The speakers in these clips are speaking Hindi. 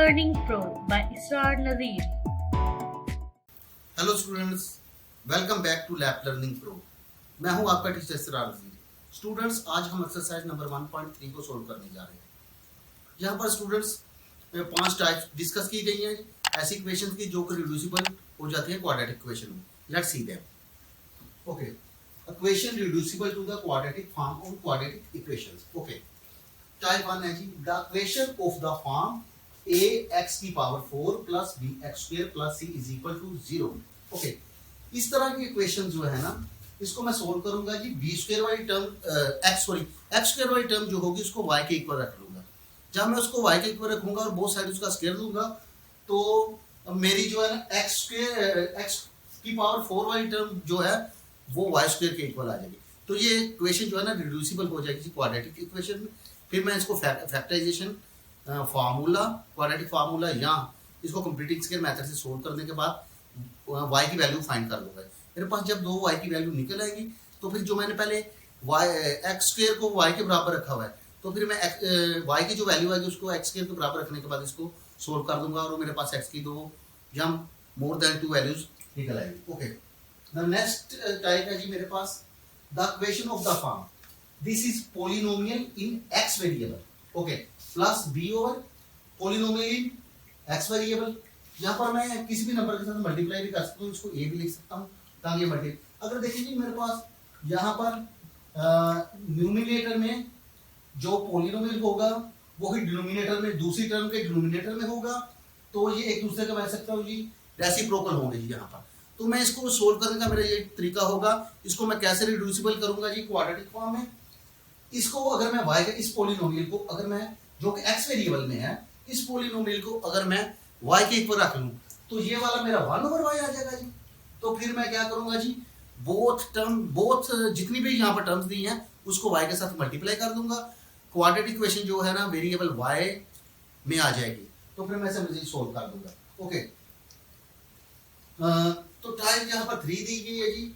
Learning Pro by Israr Nazeer. Hello students, welcome back to lap learning pro. मैं हूं आपका टीचर इसरार नज़ीर। स्टूडेंट्स, आज हम एक्सरसाइज नंबर 1.3 को सोल्व करने जा रहे हैं। यहाँ पर स्टूडेंट्स 5 टाइप्स डिस्कस की गई हैं ऐसी इक्वेशन की जो कि रिड्यूसिबल हो जाती है क्वाड्रेटिक इक्वेशन में। Let's see them. Okay, equation reducible to the quadratic form of quadratic equations. Okay, type 1 है जी, the equation of the form a x की power 4 plus B X square plus C is equal to 0। Okay, इस तरह की इक्वेशन जो है ना, इसको मैं सोल्व करूंगा जी। बी स्क्वायर वाली टर्म एक्स स्क्वायर वाली टर्म जो होगी उसको y के इक्वल रख लूंगा। जब मैं उसको y के इक्वल रखूंगा और बोथ साइड उसका स्क्वायर लूंगा तो मेरी जो है ना एक्स की पावर 4 वाली टर्म जो है वो y स्क्वायर के इक्वल आ जाएगी। तो ये इक्वेशन जो है ना रिड्यूसिबल हो जाएगी क्वाड्रेटिक इक्वेशन में। फिर मैं इसको फैक्टराइजेशन फार्मूला, क्वाड्रेटिक फार्मूला या इसको कंप्लीटिंग स्क्वायर मेथड से सोल्व करने के बाद y की वैल्यू फाइंड कर लूंगा। मेरे पास जब 2 y की वैल्यू निकल आएगी तो फिर जो मैंने पहले एक्स स्क्वायर को y के बराबर रखा हुआ है तो फिर मैं y की जो वैल्यू आएगी उसको एक्स स्क्वायर के बराबर रखने के बाद इसको सोल्व कर दूंगा और मेरे पास x की 2 या मोर देन 2 वैल्यूज निकल आएगी। ओके, द नेक्स्ट टाइप है जी मेरे पास the equation of the form this is polynomial in x variable. Okay, plus B over polynomial in X variable. यहाँ पर मैं किसी भी नंबर के साथ मल्टीप्लाई भी कर सकता हूँ, इसको ए भी लिख सकता हूँ ताकि मल्टी। अगर देखिए जी मेरे पास यहाँ पर न्यूमिनेटर में जो पोलिनोमियल होगा वो ही डिनोमिनेटर में दूसरी टर्म के डिनोमिनेटर में होगा, तो ये एक दूसरे का बन सकता हूँ जी, रेसिप्रोकल होंगे जी यहाँ पर। तो मैं इसको सोल्व करने का मेरा ये तरीका होगा। इसको मैं कैसे रिड्यूसिबल करूंगा जी क्वाड्रेटिक फॉर्म में। इसको अगर मैं y के इस पोलिनोमियल को अगर मैं जो कि x वेरिएबल में है इस पोलिनोमियल को अगर मैं y के इक्वल रख लूं तो ये वाला मेरा 1 ओवर y आ जाएगा जी। तो फिर मैं क्या करूंगा जी, बोथ जितनी भी यहाँ पर टर्म्स दी हैं उसको y के साथ मल्टीप्लाई कर दूंगा। क्वाड्रेटिक इक्वेशन जो है ना वेरिएबल y में आ जाएगी, तो फिर मैं इसे मजीद सोल्व कर दूंगा। ओके, तो टाइप यहाँ पर 3 दी गई है जी।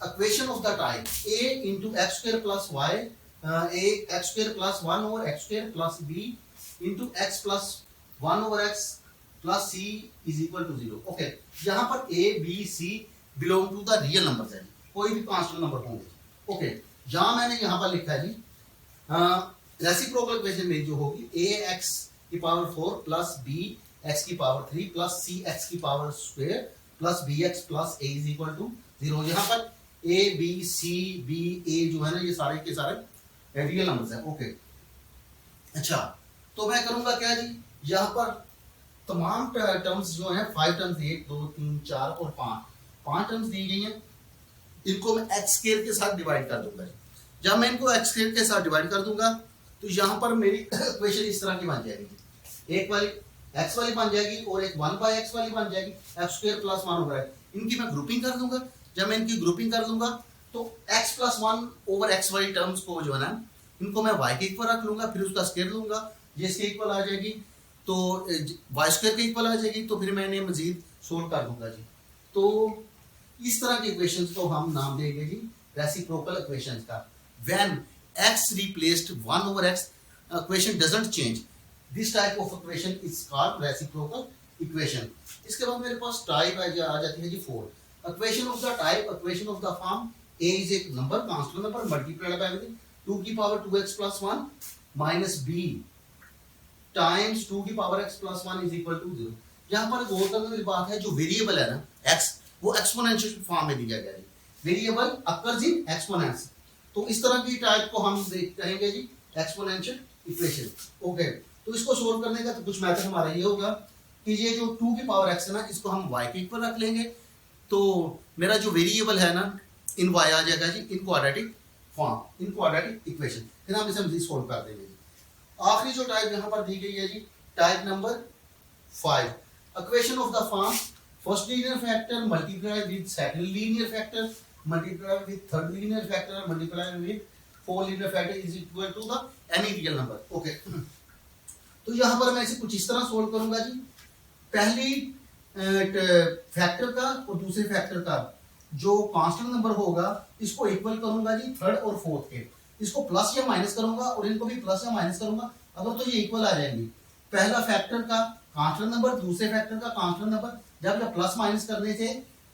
Equation of the type a into x square plus Y a x square plus 1 over x square plus b into x plus 1 over x plus c is equal to 0। Okay, यहाँ पर a b c belong to the real numbers है, कोई भी कांस्टेंट नंबर होंगे। ओके, जहाँ मैंने यहाँ पर लिखा है जी रेसिप्रोकल इक्वेशन में जो होगी a x की पावर 4 प्लस b x की पावर 3 प्लस c x की power square plus b x plus a is equal to 0। यहाँ पर a b c b a जो है ना ये सारे के सारे रियल नंबर्स है। ओके, अच्छा, तो मैं करूंगा क्या जी, यहाँ पर तमाम टर्म्स जो हैं 5 टर्म्स 1 2 3 4 और 5 टर्म्स दी गई हैं, इनको मैं एक्स स्क्वायर के साथ डिवाइड कर दूंगा। जब मैं इनको एक्स स्क्वायर के साथ डिवाइड कर दूंगा तो यहाँ पर मेरी इक्वेशन इस तरह की बन जाएगी, एक वाली एक्स वाली बन जाएगी और एक 1/x वाली बन जाएगी, x square plus 1 over x। इनकी मैं ग्रुपिंग कर दूंगा। जब मैं इनकी ग्रुपिंग कर दूंगा तो x प्लस 1 ओवर x वाली टर्म्स को जो है ना इनको मैं y के इक्वल रख लूंगा, फिर उसका स्क्वायर लूंगा, ये इसके इक्वल आ जाएगी तो y स्क्वायर के इक्वल आ जाएगी, तो फिर मैंने मजीद सोल्व कर दूंगा जी। तो इस तरह की इक्वेशंस को हम नाम देंगे जी रेसिप्रोकल इक्वेशंस का। When x replaced 1 over x equation doesn't change, this type of equation is called reciprocal equation. इसके बाद मेरे पास टाइप आ जाती है जी 4। Equation of the type, equation of the form a is a number, constant number multiplied by 2 की power 2x plus 1 minus b times 2 की power x plus 1 is equal to 0। यहाँ पर गौर करने वाली बात है, जो वेरिएबल है ना x वो एक्सपोनेंशियल फॉर्म में दिया गया है। वेरिएबल अकर्स इन एक्सपोनेंट्स, तो इस तरह की टाइप को हम कहेंगे जी एक्सपोनेंशियल इक्वेशन। ओके, तो इसको सोल्व करने का तो कुछ मेथड हमारा ये होगा कि ये जो 2 की पावर x है ना इसको हम y के इक्वल रख लेंगे, तो मेरा जो वेरिएबल है ना इन y आ जाएगा जी इन क्वाड्रेटिक फॉर्म, इन क्वाड्रेटिक इक्वेशन। फिर हम इसे मजीद सोल्व कर देंगे जी। आखिरी जो टाइप यहाँ पर दी गई है जी type number 5, equation of the form first linear factor multiply with second linear factor multiply with third linear factor multiply with fourth linear factor is equal to the any real number. Okay, तो यहाँ पर मैं इसे कुछ इस तरह सोल्व करूंगा जी। पहली फैक्टर का और दूसरे फैक्टर का जो कांस्टेंट नंबर होगा इसको इक्वल करूंगा जी थर्ड और फोर्थ के, इसको प्लस या माइनस करूंगा और इनको भी प्लस या माइनस करूंगा, अगर तो ये इक्वल आ जाएंगे। पहला फैक्टर का कांस्टेंट नंबर दूसरे फैक्टर का कांस्टेंट नंबर जब प्लस माइनस करने से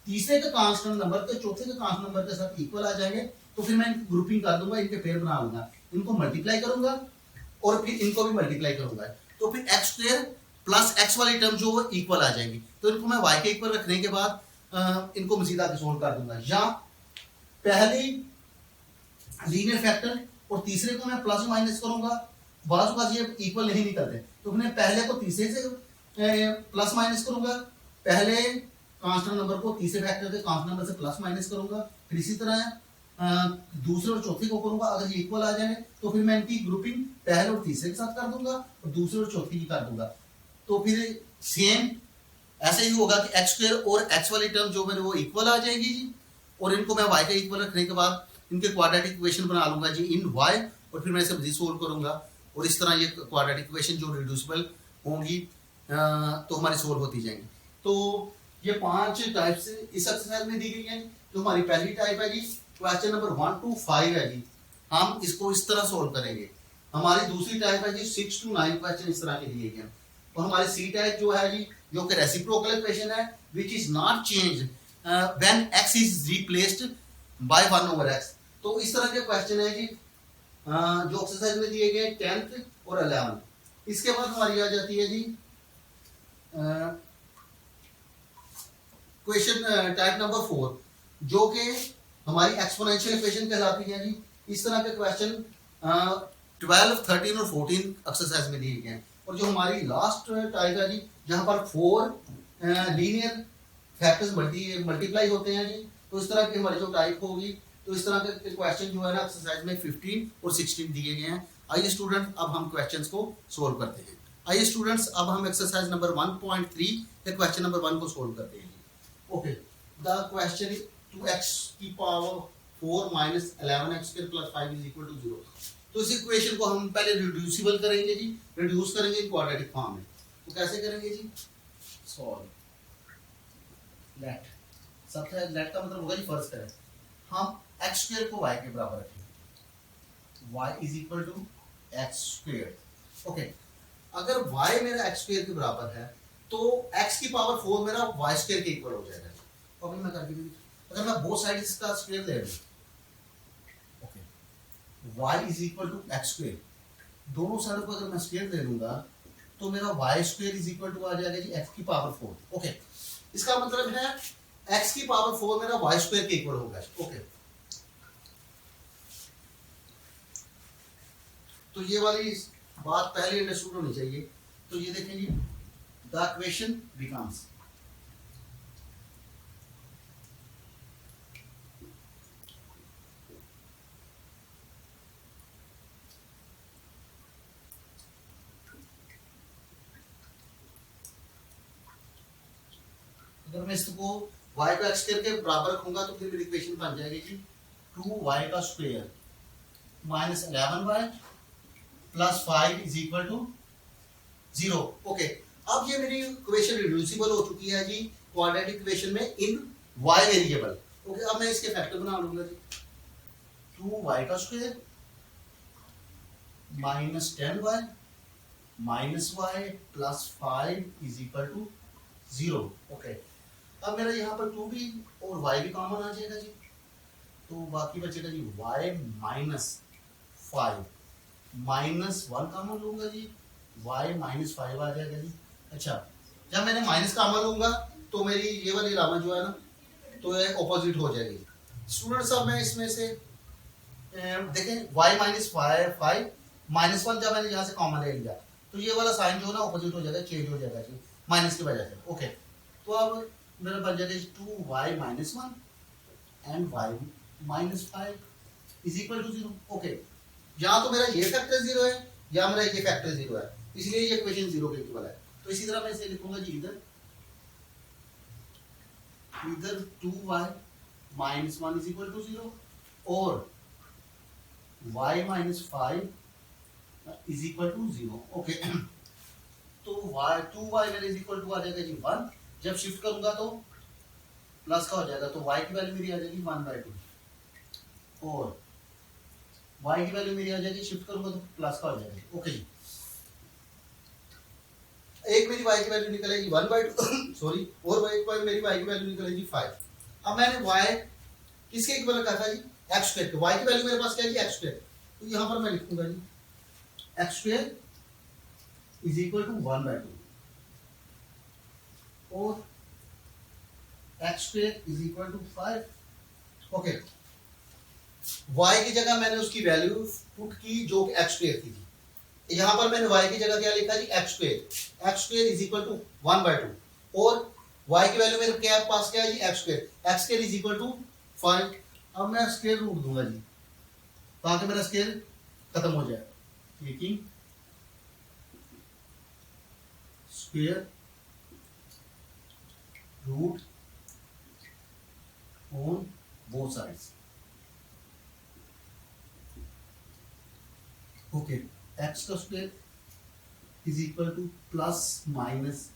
तीसरे का कांस्टेंट नंबर तो चौथे के कांस्टेंट नंबर के साथ इक्वल आ जाएंगे, तो फिर मैं ग्रुपिंग कर दूंगा, इनके पेयर बना लूंगा, इनको मल्टीप्लाई करूंगा और फिर इनको भी मल्टीप्लाई करूंगा, तो फिर एक्स स्क्वायर प्लस एक्स वाली टर्म जो वो इक्वल आ जाएंगी। तो इनको मैं वाई के इक्वल रखने के बाद इनको मजीद आगे सोल्व कर दूंगा। या पहली लीनियर फैक्टर और तीसरे को मैं प्लस माइनस करूंगा, बाजू का ये इक्वल नहीं निकलते, तो मैं पहले को तीसरे से प्लस माइनस करूंगा, पहले कांस्टेंट नंबर को तीसरे फैक्टर के कांस्टेंट नंबर से प्लस माइनस करूंगा, फिर इसी तरह दूसरे और चौथे को करूंगा। अगर ये इक्वल आ जाए तो फिर मैं इनकी ग्रुपिंग पहले और तीसरे के साथ कर दूंगा और दूसरे और चौथे की कर दूंगा। तो फिर सेम ऐसे ही होगा कि एक्स स्क्वायर और एक्स वाली टर्म जो मेरे वो इक्वल आ जाएगी जी, और इनको मैं वाई का इक्वल रखने के बाद इनके क्वाड्रेटिक इक्वेशन बना लूंगा जी इन वाई, और फिर मैं इसे मजीद सोल्व करूंगा, और इस तरह ये क्वाड्रेटिक इक्वेशन जो रिड्यूसिबल होंगी तो हमारी सोल्व होती जाएंगी। तो ये 5 टाइप्स इस एक्सरसाइज में दी गई हैं। तो हमारी पहली टाइप है जी क्वेश्चन नंबर 1 to 5 है जी, हम इसको इस तरह सोल्व करेंगे। हमारी दूसरी टाइप है जी 6 to 9 क्वेश्चन इस तरह के दिए गए हैं। और हमारी सी टाइप जो है जी, जो कि रेसिप्रोकल इक्वेशन है which is not change when x is replaced by 1 over x। तो इस तरह के क्वेश्चन है जी जो एक्सरसाइज में दिए गए 10th और 11th। इसके बाद हमारी आ जाती है जी क्वेश्चन टाइप नंबर 4 जो कि हमारी एक्सपोनेंशियल इक्वेशन कहलाती है जी। इस तरह के क्वेश्चन 12, 13 और 14 एक्सरसाइज में दिए गए हैं। और जो हमारी लास्ट टाइप है जी जहां पर 4 लीनियर फैक्टर्स मल्टीप्लाई होते हैं जी, तो इस तरह की हमारी जो टाइप होगी, तो इस तरह के क्वेश्चन जो है ना एक्सरसाइज में 15 और 16 दिए गए हैं। आइए स्टूडेंट अब हम क्वेश्चंस को सोल्व करते हैं। आइए स्टूडेंट्स अब हम एक्सरसाइज नंबर 1.3 के क्वेश्चन नंबर 1 को सोल्व करते हैं। Okay, the question is 2x की power 4 minus 11x square plus 5 is equal to 0। तो इस इक्वेशन को हम पहले रिड्यूसिबल करेंगे जी, रिड्यूस करेंगे इन क्वाड्रेटिक फॉर्म में। तो कैसे करेंगे जी? सॉल्व लेट, सबसे लेट का मतलब होगा जी फर्स्ट करें हम x स्क्वायर को y के बराबर रखेंगे, y is equal to x square. Okay, अगर y मेरा x स्क्वायर के बराबर है तो x की पावर 4 मेरा y स्क्वायर के इक्वल हो जाएगा। तो अभी मैं करके अगर मैं बोथ साइड इसका स्क्वायर ले लूं, okay, y is equal to x square, दोनों साइड को अगर मैं स्क्वायर ले लूंगा तो मेरा y square is equal to आ जाएगा जी x की पावर 4। ओके, इसका मतलब है x की पावर 4 मेरा y स्क्वायर के इक्वल होगा। ओके, तो ये वाली बात पहले अंडरस्टूड होनी चाहिए। तो ये देखें जी, द इक्वेशन बिकम्स अगर मैं इसको y का x स्क्वायर के बराबर रखूंगा तो फिर मेरी इक्वेशन बन जाएगी जी 2y का square minus 11y plus 5 is equal to 0। Okay, अब ये मेरी इक्वेशन रिड्यूसिबल हो चुकी है जी क्वाड्रेटिक इक्वेशन में इन y वेरिएबल। ओके, अब मैं इसके फैक्टर बना लूंगा जी 2y का square minus 10y minus y plus 5 is equal to 0। Okay, अब मेरा यहाँ पर 2 भी और y भी कॉमन आ जाएगा जी, तो बाकी बचेगा जी y माइनस 5 माइनस 1 कॉमन लूंगा जी, y माइनस 5 आ जाएगा जी। अच्छा, जब मैंने माइनस कॉमन लूंगा तो मेरी ये वाली अलामत जो है ना तो ये ऑपोजिट हो जाएगी। स्टूडेंट्स अब मैं इसमें से देखें y माइनस 5 माइनस 1 जब मैंने यहाँ से कॉमन ले लिया तो ये वाला साइन जो है ना ऑपोजिट हो जाएगा, चेंज हो जाएगा जी माइनस की वजह से। ओके, तो अब मेरा बन जाएगा 2y minus 1 and y minus 5 is equal to 0। Okay, यहाँ तो मेरा ये फैक्टर 0 है या मेरा ये फैक्टर 0 है, इसलिए ये इक्वेशन 0 के इक्वल है। तो इसी तरह मैं इसे लिखूंगा जी इधर 2y minus 1 is equal to 0 और y minus 5 is equal to 0। Okay, तो 2y मेरे इज इक्वल टू आ जाएगा जी 1, जब शिफ्ट करूंगा तो प्लस का हो जाएगा, तो y की वैल्यू मेरी आ जाएगी 1/2 और y की वैल्यू मेरी आ जाएगी, शिफ्ट करूंगा तो प्लस का हो जाएगा। ओके जी, एक मेरी y की वैल्यू निकलेगी 1/2 सॉरी, और एक बार मेरी y की वैल्यू निकलेगी 5। अब मैंने y किसके इक्वल रखा था जी, x स्क्वायर के। y की वैल्यू मेरे पास क्या है जी, x स्क्वायर। तो यहाँ पर मैं लिखूंगा जी x square is equal to 1/2 और x square is equal to 5। Okay, y की जगह मैंने उसकी वैल्यू पुट की जो कि x स्क्वायर थी जी। यहाँ पर मैंने y की जगह क्या लिखा जी, x square is equal to 1/2 और y की वैल्यू मेरे क्या पास क्या है जी, x square is equal to 5। अब मैं स्क्वायर रूट दूंगा जी ताकि मेरा स्क्वायर खत्म हो जाए। Taking square root on both sides. Okay, x का square is equal to plus minus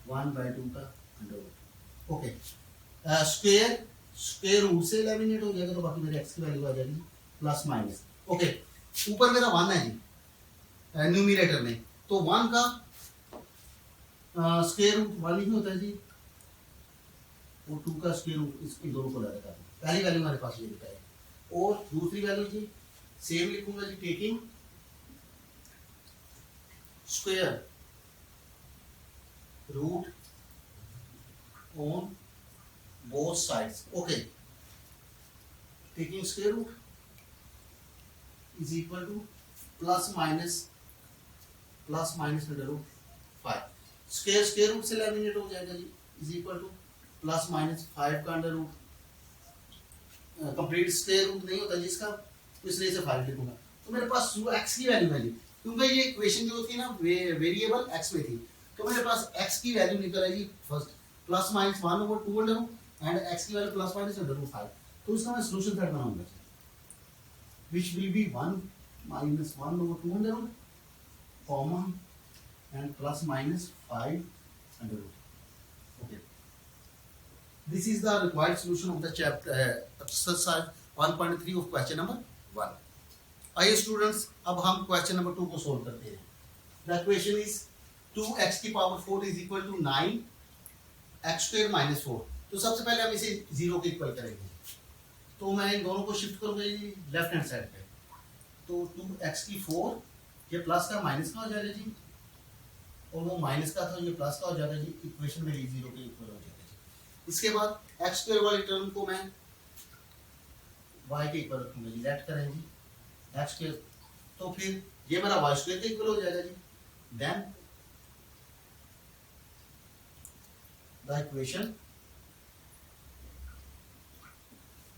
1/2 का under root. Okay, square square root से एलिमिनेट हो जाएगा तो बाकी मेरे x की वैल्यू आ जाएगी प्लस माइनस। ओके, ऊपर मेरा 1 है जी न्यूमरेटर में, तो 1 का स्क्वायर रूट 1 ही होता है जी, और 2 का स्क्वायर रूट इन दोनों को लगा था। पहली वैल्यू हमारे पास ये लिखा है, और दूसरी वैल्यू जी सेम लिखूंगा जी, taking square root on both sides. Okay, taking square root is equal to plus minus under root 5। Square square root से एलिमिनेट हो जाएगा जी, is equal to plus minus 5 का under root. Complete square root नहीं होता जिसका, तो इसलिए इसे 5 लिखूंगा। तो मेरे पास x की वैल्यू है जी, क्योंकि ये इक्वेशन जो थी ना वेरिएबल x में थी, तो मेरे पास x की वैल्यू निकल आई जी first plus minus 1/2 under root and x की value plus minus under root 5। तो इसका मैं सॉल्यूशन सेट बनाऊंगा which will be 1 minus 1/2 under root common and plus minus 5 under root। Okay, this is the required solution of the chapter exercise 1.3 of question number 1। आइए स्टूडेंट्स, अब हम क्वेश्चन नंबर 2 को सोल्व करते हैं। द इक्वेशन इज 2x की power 4 is equal to 9 x square minus 4। तो सबसे पहले हम इसे 0 के इक्वल करेंगे, तो मैं इन दोनों को शिफ्ट करूंगा लेफ्ट हैंड साइड पे। तो 2x की 4 ये प्लस का माइनस का हो जाएगा जी, और वो माइनस का था ये प्लस का हो जाएगा जी। इक्वेशन मेरी 0 के इक्वल हो जाएगा जी। इसके बाद x स्क्वायर वाली टर्म को मैं y के इक्वल रखूंगा जी, लेट करें जी x स्क्वायर, तो फिर ये मेरा y स्क्वायर के इक्वल हो जाएगा जी। देन द इक्वेशन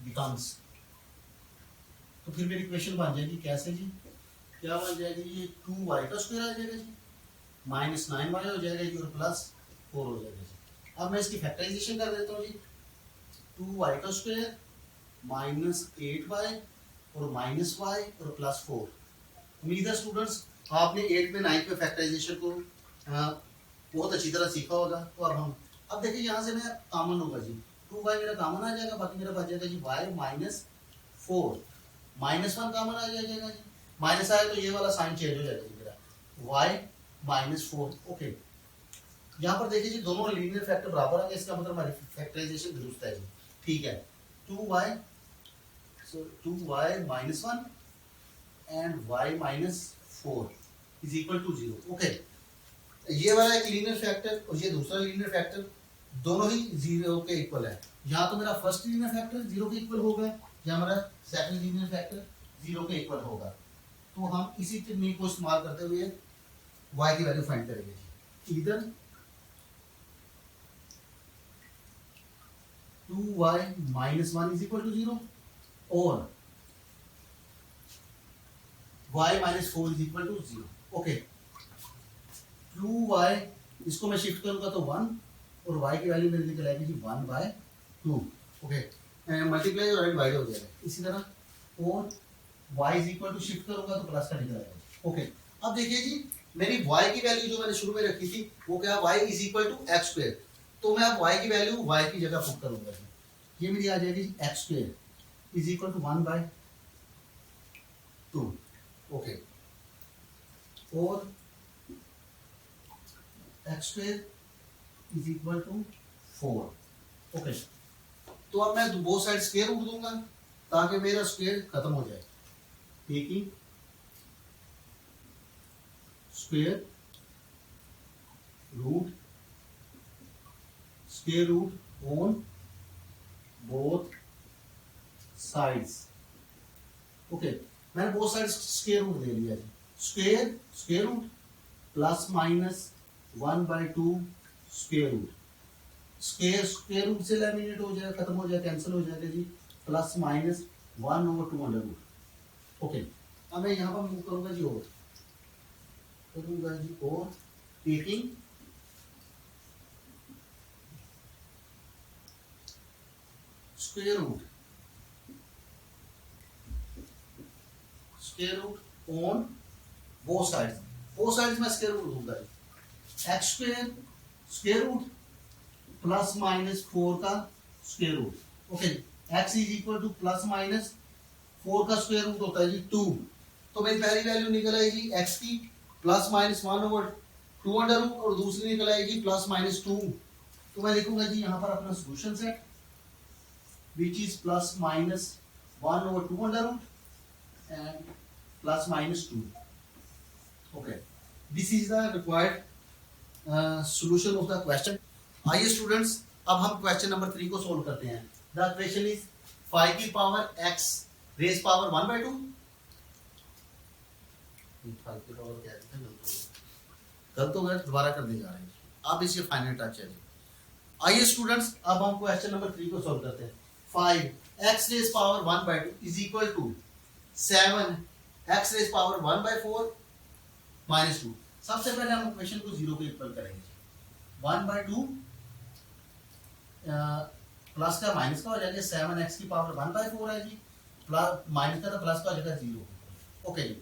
बिकम्स, तो फिर मेरी इक्वेशन बन जाएगी कैसे जी, क्या बन जाएगी, ये 2y का स्क्वायर आ जाएगा जी, माइनस 9y हो जाएगा जी, और प्लस 4 हो जाएगा जी। अब मैं इसकी फैक्टराइजेशन कर देता हूँ जी, 2y का स्क्वायर माइनस 8y और माइनस y और प्लस 4। उम्मीद है स्टूडेंट्स आपने 8 में 9 में फैक्टराइजेशन को बहुत अच्छी तरह सीखा होगा। तो अब देखिए यहाँ से मैं कॉमन होगा जी, 2y मेरा कॉमन आ जाएगा, बाकी मेरा बच जाएगा जी y माइनस 4, माइनस 1 कॉमन आ जाएगा जी, माइनस आया तो ये वाला साइन चेंज हो जाएगा जी मेरा y माइनस 4। ओके, यहाँ पर देखिए जी दोनों लीनियर फैक्टर बराबर आ गए, इसका मतलब हमारी फैक्टराइजेशन दुरुस्त है जी। ठीक है, 2y minus 1 and y minus 4 is equal to 0। Okay, ये वाला एक लीनियर फैक्टर और ये दूसरा लीनियर फैक्टर दोनों ही 0 के इक्वल है। यहाँ तो मेरा फर्स्ट लीनियर फैक्टर 0 के इक्वल होगा, या हमारा सेकंड लीनियर फैक्टर 0 के इक्वल होगा। तो हम इसी टेक्निक को इस्तेमाल करते हुए y की वैल्यू फाइंड करेंगे। इधर 2y minus 1 is equal to 0 और y minus 4 is equal to 0। Okay, 2y इसको मैं शिफ्ट करूंगा तो 1 और y की वैल्यू मेरे निकल आएगी जी 1/2। ओके, मल्टीप्लाई और डिवाइड हो जाएगा इसी तरह, और y is equal to shift करूंगा तो प्लस का निकल आएगा। ओके, अब देखिए जी मेरी y की वैल्यू जो मैंने शुरू में रखी थी वो क्या, y is equal to x square. तो मैं अब y की वैल्यू y की जगह पुट करूंगा, ये मेरी आ जाएगी x square is equal to 1/2। Okay, और x square is equal to 4। Okay, तो अब मैं बोथ साइड स्क्वायर रूट दूंगा ताकि मेरा स्क्वायर खत्म हो जाए। Taking square root on both sides. Okay, मैंने बोथ साइड स्क्वायर रूट दे लिया जी। Square root plus minus 1/2 square root. Square root से एलिमिनेट हो जाएगा, खत्म हो जाएगा, कैंसिल हो जाएगा जी। Plus minus 1/2 under root. Okay, अब मैं यहाँ पर मूव करूंगा जी और करूंगा जी और taking square root on both sides में स्क्वायर रूट दूंगा जी। X square root plus minus 4 का square root. Okay, X is equal to plus minus 4 का स्क्वायर रूट होता है जी 2। तो मेरी पहली वैल्यू निकल आएगी एक्स की प्लस माइनस 1/2 अंडर रूट और दूसरी निकल आएगी प्लस माइनस 2। तो मैं लिखूंगा जी यहाँ पर अपना solution set which is plus minus 1/2 under root and plus minus 2. Okay, this is the required solution of the question. आइए स्टूडेंट्स, अब हम क्वेश्चन नंबर 3 को सोल्व करते हैं। द क्वेश्चन इज 5 की पावर x रेज पावर 1/2। 5 की पावर क्या है, गलत हो गया, दोबारा करने जा रहे हैं। अब इसके फाइनल टच है। आइए स्टूडेंट्स, अब हम क्वेश्चन नंबर 3 को सोल्व करते हैं। 5 x raise power 1/2 is equal to 7 x raise power 1/4 minus 2। सबसे पहले हम इक्वेशन को 0 के इक्वल करेंगे। 1/2 प्लस का माइनस का हो जाएगा, 7x की पावर 1/4 है जी, प्लस माइनस का तो प्लस का हो जाएगा 0। ओके जी,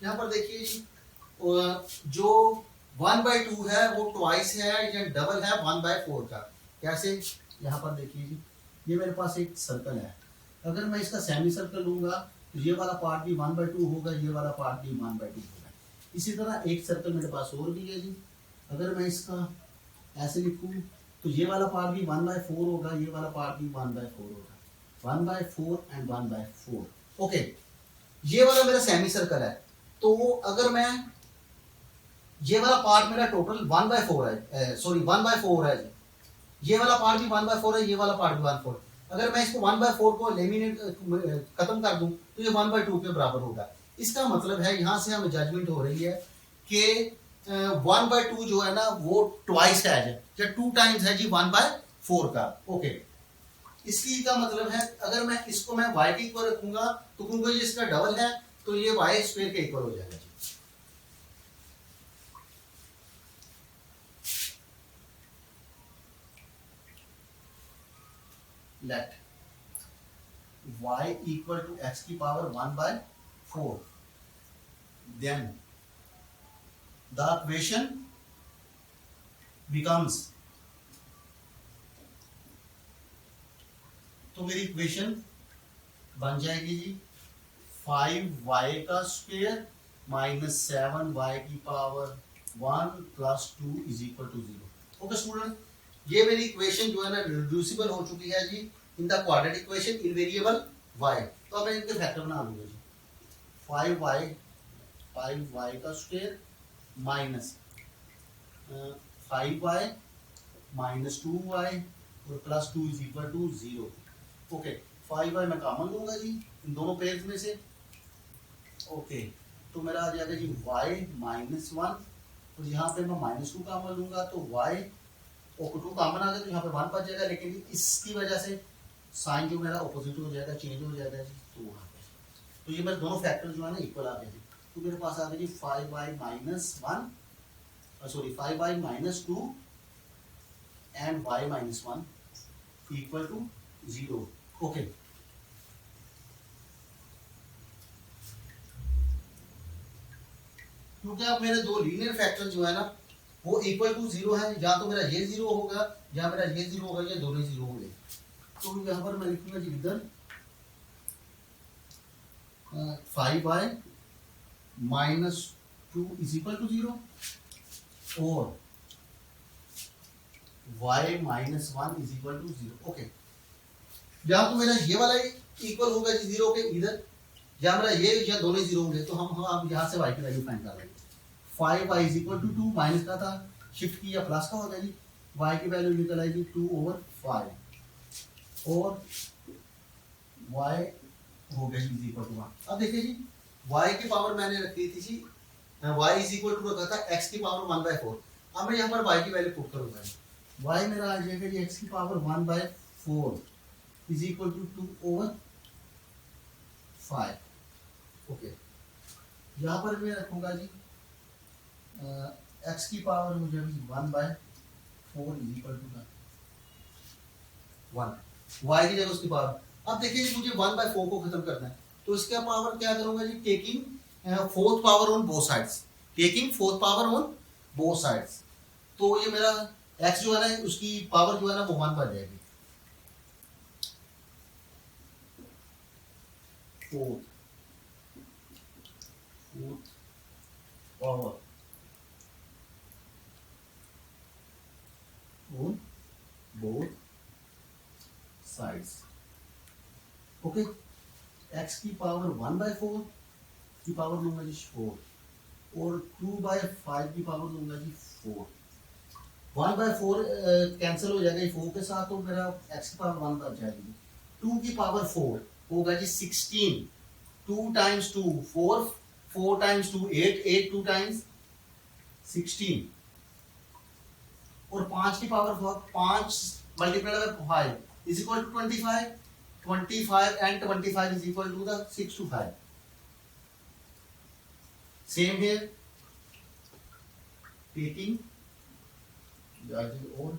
यहाँ पर देखिए जी, जो 1/2 है वो ट्वाइस है या डबल है 1/4 का। कैसे, यहाँ पर देखिए जी, ये मेरे पास एक सर्कल है। अगर मैं इसका सेमी सर्कल लूंगा तो ये वाला पार्ट भी 1/2 होगा, ये वाला पार्ट भी 1/2 होगा। इसी तरह एक सर्कल मेरे पास और भी है जी। अगर मैं इसका ऐसे लिखूं तो ये वाला पार्ट भी 1/4 होगा, ये वाला पार्ट भी 1/4 होगा। 1/4 एंड 1/4। ओके, ये वाला मेरा सेमी सर्कल है। तो अगर मैं ये वाला पार्ट मेरा टोटल 1/4 है, सॉरी 1/4 है जी। ये वाला पार्ट भी 1/4 है, ये वाला पार्ट भी 1/4। अगर मैं इसको 1/4 को एलिमिनेट खत्म कर दूं तो ये 1/2 के बराबर होगा। इसका मतलब है यहां से हमें जजमेंट हो रही है कि 1/2 जो है ना वो ट्वाइस है या 2 टाइम्स है जी 1/4 का। ओके, इसकी का मतलब है अगर मैं इसको मैं y के इक्वल रखूंगा तो क्योंकि ये इसका डबल है तो ये y स्क्वायर के इक्वल हो जाएगा जी। Let y equal to x की power 1/4, then the equation becomes, तो मेरी इक्वेशन बन जाएगी जी 5y का स्क्वायर माइनस 7y की power 1 plus 2 is equal to 0। Okay student, ये मेरी इक्वेशन जो है ना रिड्यूसिबल हो चुकी है जी in the quadratic equation in variable y। तो अब मैं इनके फैक्टर बना लूंगा जी। 5y का square minus 5y minus 2y और plus 2 is equal to 0। Okay, 5y मैं कॉमन लूंगा जी इन दोनों पेयर्स में से। ओके, तो मेरा आ जाएगा जी y माइनस 1 और यहाँ पे मैं माइनस 2 कॉमन लूंगा तो y और 2 कॉमन आ गया तो यहाँ पे 1 बच जाएगा, लेकिन इसकी वजह से साइन जो मेरा ऑपोजिट हो जाएगा, चेंज हो जाएगा जी। तो वहाँ पे तो ये मेरे दोनों फैक्टर जो है ना इक्वल आ गए जी। तो मेरे पास आ गया जी 5y minus 1 sorry 5y minus 2 and y minus 1 equal to 0। Okay, क्योंकि अब मेरे दो लीनियर फैक्टर जो है ना वो इक्वल टू 0 है, या तो मेरा ये 0 होगा या मेरा ये 0 होगा, ये दोनों 0 होंगे। तो यहाँ पर मैं लिखूंगा जी इधर 5y minus 2 is equal to 0 और y minus one is equal to zero. Okay, जहां तो मेरा ये वाला इक्वल होगा जी जीरो के इधर, जहां मेरा ये या दोनों जीरो होंगे, तो हम यहाँ से y की वैल्यू फाइंड कर लेंगे। 5y is equal to 2, minus का था, शिफ्ट किया प्लस का हो गया जी, y की वैल्यू निकल आएगी 2/5 और y हो गया जी इक्वल टू 1। अब देखिए जी, y की पावर मैंने रखी थी जी, y इज इक्वल टू रखा था x की पावर 1/4। अब मैं यहाँ पर y की वैल्यू पुट करूंगा, y मेरा आ जाएगा जी x की power 1/4 is equal to 2/5। Okay, यहाँ पर मैं रखूंगा जी x की पावर मुझे 1/4 इज इक्वल टू 1, y की जगह उसकी पावर। अब देखिए जी, मुझे 1/4 को खत्म करना है, तो इसका पावर क्या करूंगा जी, taking fourth power on both sides, taking fourth power on both sides. तो ये मेरा x जो है ना, उसकी पावर जो है ना वो 1 पर जाएगी, fourth power on both sides। Okay, x की पावर 1/4 की पावर लूंगा जी 4 और 2/5 की पावर लूंगा जी 4। 1/4 कैंसिल हो जाएगा 4 के साथ, तो मेरा x की पावर 1 बच जाएगी। 2 की पावर 4 होगा जी 16, 2 टाइम्स 2 4, 4 टाइम्स 2 8, 8 2 टाइम्स 16 और 5 की power 5 multiplied by 5 is equal to 25, 25 and 25 is equal to the 6 to 5। Same here, taking or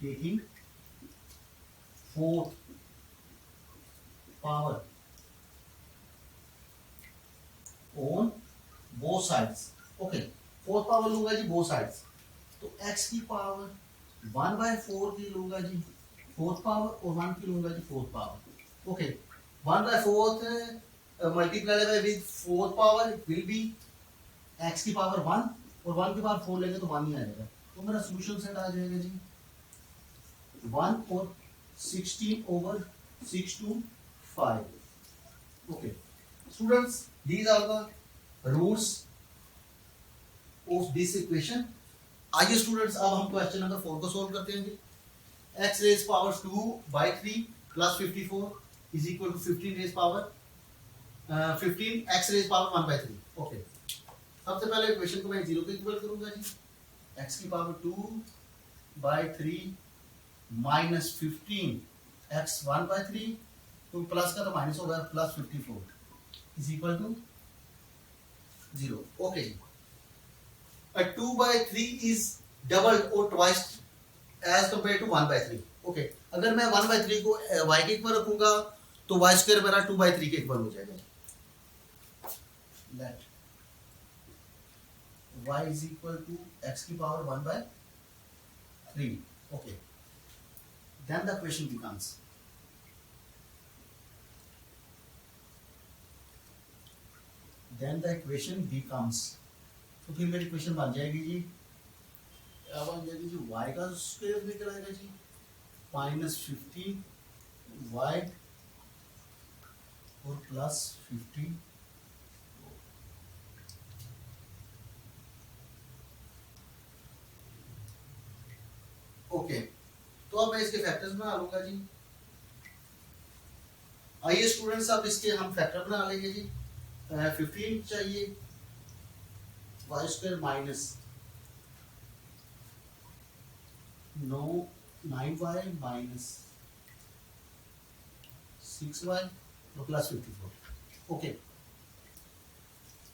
taking fourth power on both sides। Okay, fourth power लूंगा जी बोथ साइड्स, तो x की पावर 1/4 की लूंगा जी फोर्थ पावर और 1 की लूंगा जी fourth power. Okay, 1/4 multiplied by with fourth power will be x की पावर 1 और 1 की पावर 4 लेंगे तो 1 ही आ जाएगा, तो मेरा सॉल्यूशन सेट आ जाएगा जी 1 और 16/6 to 5। Okay students, these are the roots of this equation. आइए स्टूडेंट्स, अब हम क्वेश्चन नंबर 4 को सोल्व करते हैं। x raise power 2/3 plus 54 is equal to 15 raise power 15 x raise power 1/3। Okay, सबसे पहले इक्वेशन को मैं 0 के इक्वल करूंगा जी, x की पावर 2/3 माइनस 15 x 1/3, तो प्लस का तो माइनस होगा, plus 54 is equal to 0। Okay, 2/3 is doubled or twice as compared to 1/3। Okay, अगर मैं 1/3 को y के इक्वल रखूंगा तो y स्क्वायर मेरा 2/3 के इक्वल हो जाएगा। Let y is equal to x की power 1/3। Okay, then the question becomes तो फिर मेरी इक्वेशन बन जाएगी जी, क्या बन जाएगी जी, y का स्क्वायर निकल आएगा जी -15y और प्लस 15। ओके, तो अब मैं इसके फैक्टर्स बना लूंगा जी। आइए स्टूडेंट्स, अब इसके हम फैक्टर बना लेंगे जी। 15 चाहिए, Y square minus 9y minus 6y और प्लस 54। ओके,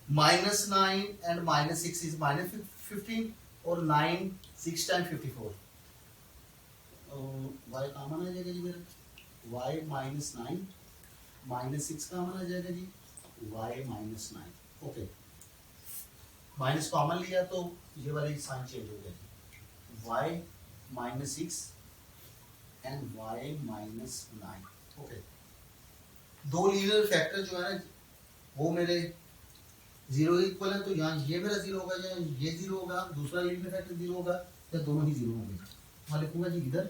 -9 एंड -6 इज -15 और 9 6 टाइम 54, y कॉमन आ जाएगा जी मेरा, y -9 -6 कॉमन आ जाएगा जी, y -9। ओके, माइनस कॉमन लिया तो ये वाली साइन चेंज हो गया, y -6 एंड y -9। ओके, दो लीनियर फैक्टर जो है ना वो मेरे 0 इक्वल है, तो यहाँ ये मेरा 0 होगा या ये 0 होगा, दूसरा लीनियर फैक्टर 0 होगा या दोनों ही 0 होंगे। मैं लिखूंगा जी इधर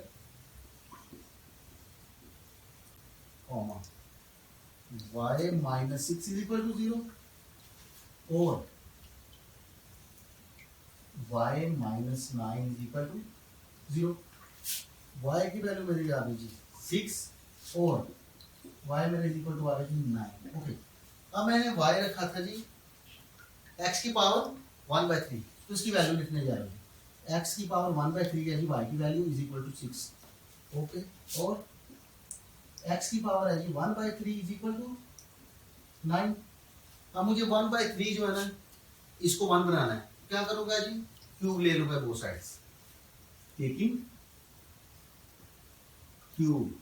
comma y minus 6 is equal to 0 और y minus 9 is equal to 0। y की वैल्यू मेरी आ गई जी 6 और y मेरे इज इक्वल टू आ गई जी 9। ओके, अब मैंने y रखा था जी x की पावर 1/3, तो इसकी वैल्यू लिखने जा रहे हैं। x की पावर 1/3 है जी, y की value is equal to 6। Okay, और x की पावर है जी 1/3 इज इक्वल टू 9। अब मुझे 1/3 जो है ना इसको 1 बनाना है, क्या करूंगा जी, क्यूब ले लूंगा दो sides, taking cube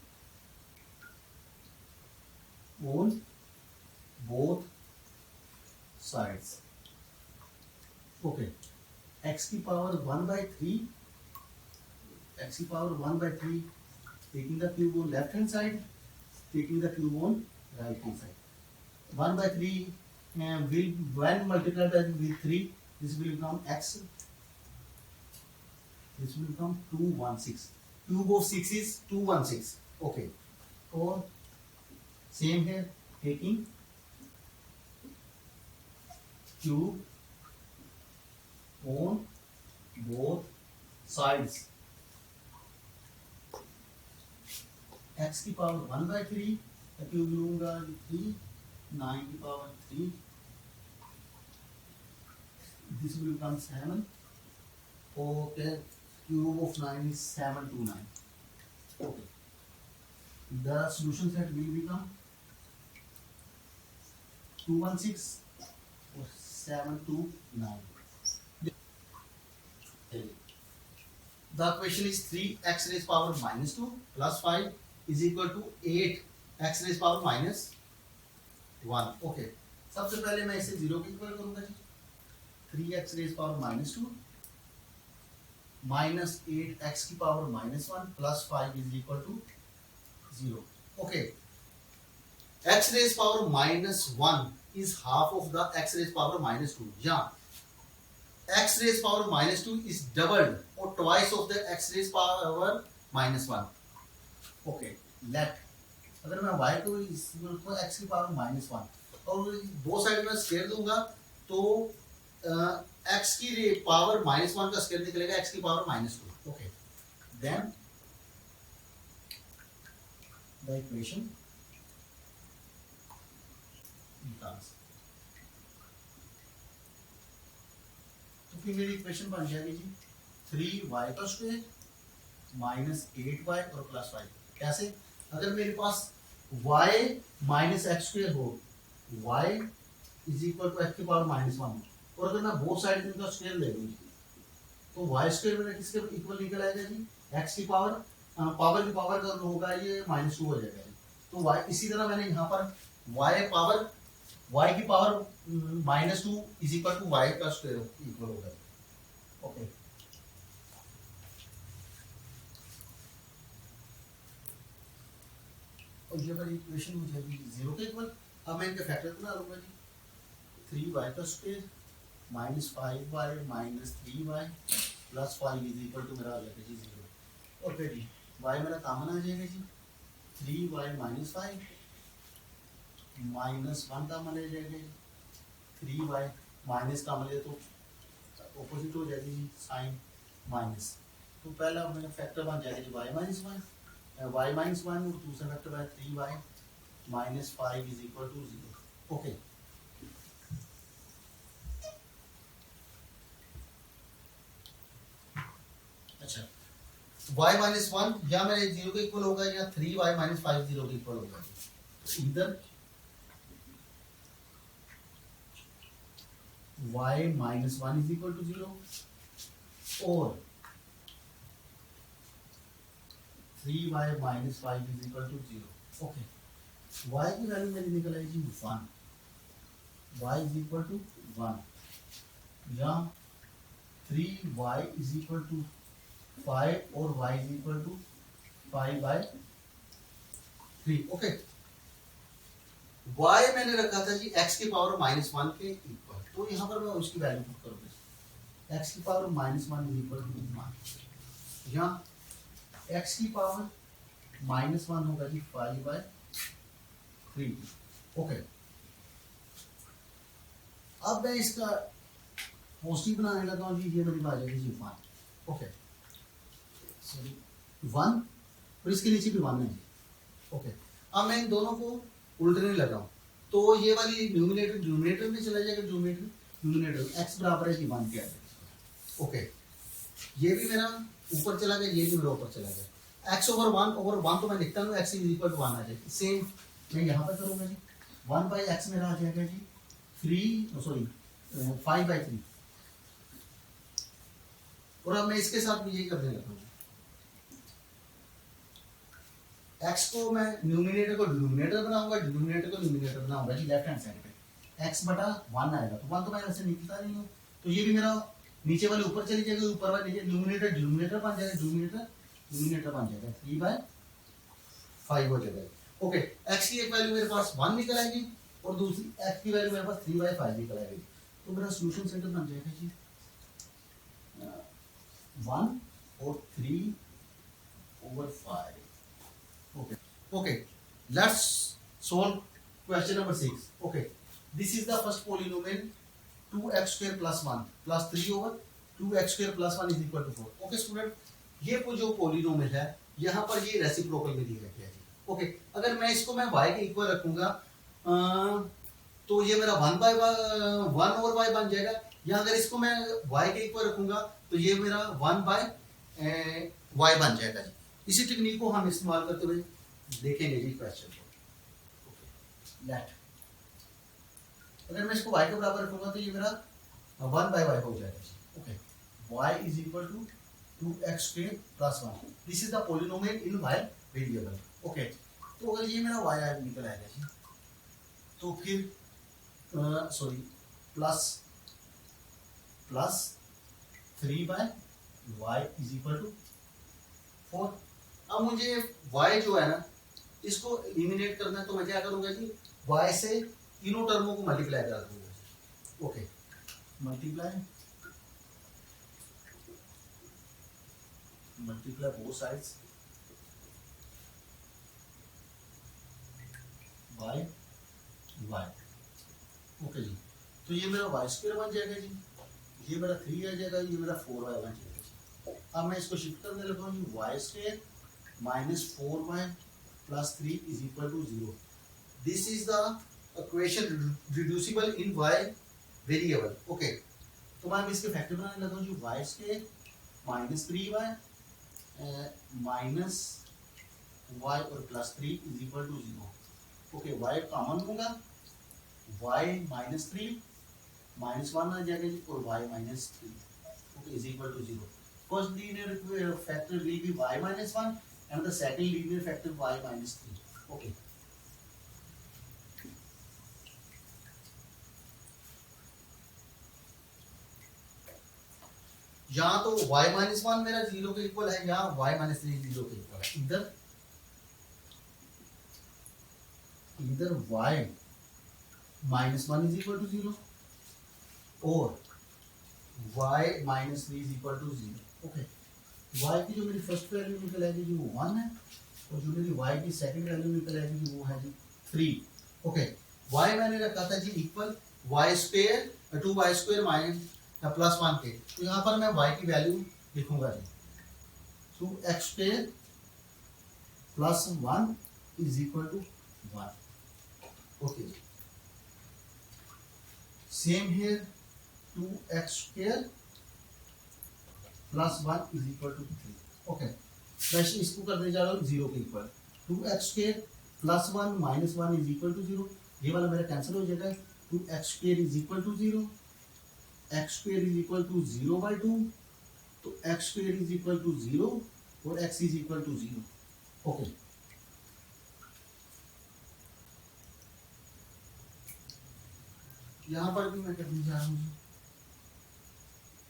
on both sides. Okay, x की पावर 1/3, x की power 1/3 taking the cube on left hand side, taking the cube on right hand side. 1/3 will when multiplied with 3, this will become x, this will become 216. Cube of 6 is 216. Okay, or same here, taking cube on both sides, x की पावर 1/3 का क्यूब लूंगा 3, 9 की power 3, this will become 7. Okay, cube of 9 is 729. Okay, the solution set will become 216 or 729. The equation is 3x raised power minus 2 plus 5 is equal to 8x raised power minus 1. Okay, सबसे पहले मैं इसे 0 के इक्वल करूंगा जी। 3x raised power minus 2 minus 8x की power minus 1 plus 5 is equal to 0. Okay, x raised power minus 1 is half of the x raised power minus 2. Yeah, x raised power minus 2 is doubled or twice of the x raised power minus 1. Okay, let अगर मैं y को x की पावर minus 1 और दो साइड में स्केयर दूंगा तो x की पावर minus 1 का स्केयर निकलेगा x की power minus 2. Okay, then the equation becomes, तो फिर मेरी इक्वेशन बन जाएगी जी 3y का स्क्वायर माइनस 8y और प्लस 5। कैसे, अगर मेरे पास y माइनस एक्स स्क्वायर हो, y is equal to x की पावर माइनस 1 हो, और अगर मैं बोथ साइड इनका स्क्वायर ले लूँ तो y स्क्वायर मेरा किसके इक्वल निकल आएगा जी, x की पावर पावर की पावर का होगा ये माइनस 2 हो जाएगा। तो y इसी तरह मैंने यहाँ पर y की power minus 2 is equal to y का स्क्वायर इक्वल होगा। ओके, और ये वाली इक्वेशन हो जाएगी 0 के इक्वल। अब मैं इनका फैक्टर बना लूंगा जी 3y का square minus 5y minus 3y plus 5 is equal to मेरा आ जाएगा जी 0। और फिर y मेरा कॉमन आ जाएगा जी 3y माइनस 5 माइनस 1 कॉमन आ जाएगा, 3y माइनस कॉमन ले तो ऑपोजिट हो जाएगी जी साइन माइनस। तो पहला मेरा फैक्टर बन जाएगा जी y माइनस 1 और दूसरा फैक्टर है 3y minus 5 is equal to 0। Okay, अच्छा, y माइनस 1 या मेरे 0 के इक्वल होगा या 3y माइनस 5 0 के इक्वल होगा। इधर y minus 1 is equal to 0 और 3y minus 5 is equal to 0। Okay, y की वैल्यू मेरी निकल आएगी 1, y इज इक्वल टू 1 या 3y इज इक्वल टू 5 और y is equal to 5/3। Okay, y मैंने रखा था जी x की पावर माइनस 1 के इक्वल, तो यहाँ पर मैं उसकी वैल्यू पुट करूँगा x की power minus 1 is equal to 1 या एक्स की पावर -1 होगा जी 5/3। ओके, अब मैं इसका पॉजिटिव बनाने लगा हूँ जी, ये मेरी आ जाएगी जी 1। ओके सॉरी 1, और इसके नीचे भी 1 है जी। ओके, अब मैं इन दोनों को उल्टने लगा हूँ, तो ये वाली न्यूमिनेटर न्यूमिनेटर में चला जाएगा, न्यूमिनेटर x बराबर है जी 1 के आ जाएगा। ओके, ये भी मेरा ऊपर चला गया, ये भी मेरा ऊपर चला गया। x ओवर 1 तो मैं लिखता हूँ x इज इक्वल टू 1 आ जाएगा। सेम मैं यहाँ पर करूँगा जी, 1/x मेरा आ जाएगा जी 5/3। और अब मैं इसके साथ भी यही करने लगा हूँ, x को मैं न्यूमिनेटर को डिनोमिनेटर बनाऊंगा, डिनोमिनेटर को न्यूमिनेटर बनाऊंगा जी लेफ्ट हैंड साइड पे। x/1 आएगा, तो 1 तो मैं ऐसे निकलता नहीं हूँ, तो ये भी मेरा नीचे वाले ऊपर चली जाएगी, ऊपर वाले नीचे, न्यूमिनेटर डिनोमिनेटर बन जाएगा, न्यूमिनेटर बन जाएगा 3/5 हो जाएगा। ओके, x की एक वैल्यू मेरे पास 1 निकल आएगी और दूसरी x की वैल्यू मेरे पास 3/5 निकल आएगी। तो मेरा सॉल्यूशन सेंटर बन जाएगा जी 1 और 3/5। Okay, let's solve question number 6. Okay, this is the first polynomial 2x square plus 1 plus 3/2x square plus 1 is equal to 4. Okay student, ये जो polynomial है यहाँ पर ये रेसिप्रोकल में दिया गया है जी। ओके, अगर मैं इसको मैं y के इक्वल रखूंगा तो ये मेरा 1 ओवर y बन जाएगा, या अगर इसको मैं y के इक्वल रखूंगा तो ये मेरा 1/y बन जाएगा जी। इसी टेक्निक को हम इस्तेमाल करते हुए देखेंगे जी क्वेश्चन को। लेट, अगर मैं इसको y के बराबर रखूंगा तो ये मेरा 1/y हो जाएगा जी। Okay, y is equal to 2x square plus 1। This is the polynomial in y variable. Okay, तो अगर ये मेरा y निकल आएगा जी, तो फिर sorry plus 3/y is equal to 4। अब मुझे y जो है ना इसको एलिमिनेट करना है, तो मैं क्या करूंगा जी, y से तीनों टर्मों को मल्टीप्लाई करा दूंगा। Okay, multiply both sides by y। Okay जी, तो ये मेरा y स्क्वायर बन जाएगा जी, ये मेरा 3 आ जाएगा, ये मेरा 4y बन जाएगा जी। अब मैं इसको शिफ्ट करने लगा हूँ, y square minus 4y plus 3 is equal to 0. This is the equation reducible in y variable. Okay, तो मैं इसके फैक्टर बनाने लगा हूँ, जो y square minus 3y minus y और plus 3 is equal to 0. Okay, y common होगा, y minus 3 minus 1 आ जाएगा जी, और y minus 3 okay is equal to 0. First linear factor will be y minus 1 and the second linear factor y minus 3. Okay. यहाँ तो y minus 1 मेरा 0 के इक्वल है, यहाँ y minus 3 0 के इक्वल है। इधर y minus 1 is equal to 0 और y minus 3 is equal to 0. Okay. y की जो मेरी फर्स्ट वैल्यू निकल आएगी जी वो 1 है, और जो मेरी y की सेकंड वैल्यू निकल आएगी जी वो है जी 3। ओके, y मैंने रखा था जी equal y square 2y square minus plus 1 के, तो यहाँ पर मैं y की वैल्यू लिखूंगा जी 2x square plus 1 is equal to 1। Okay, same here 2x square plus 1 is equal to 3। Okay, मैं इसको करने जा रहा हूँ 0 के equal, 2x square plus 1 minus 1 is equal to 0। ये वाला मेरा कैंसिल हो जाएगा, 2x square is equal to 0, x square is equal to 0/2, तो x square is equal to 0 और x is equal to 0। Okay, यहां पर भी मैं करने जा रहा हूँ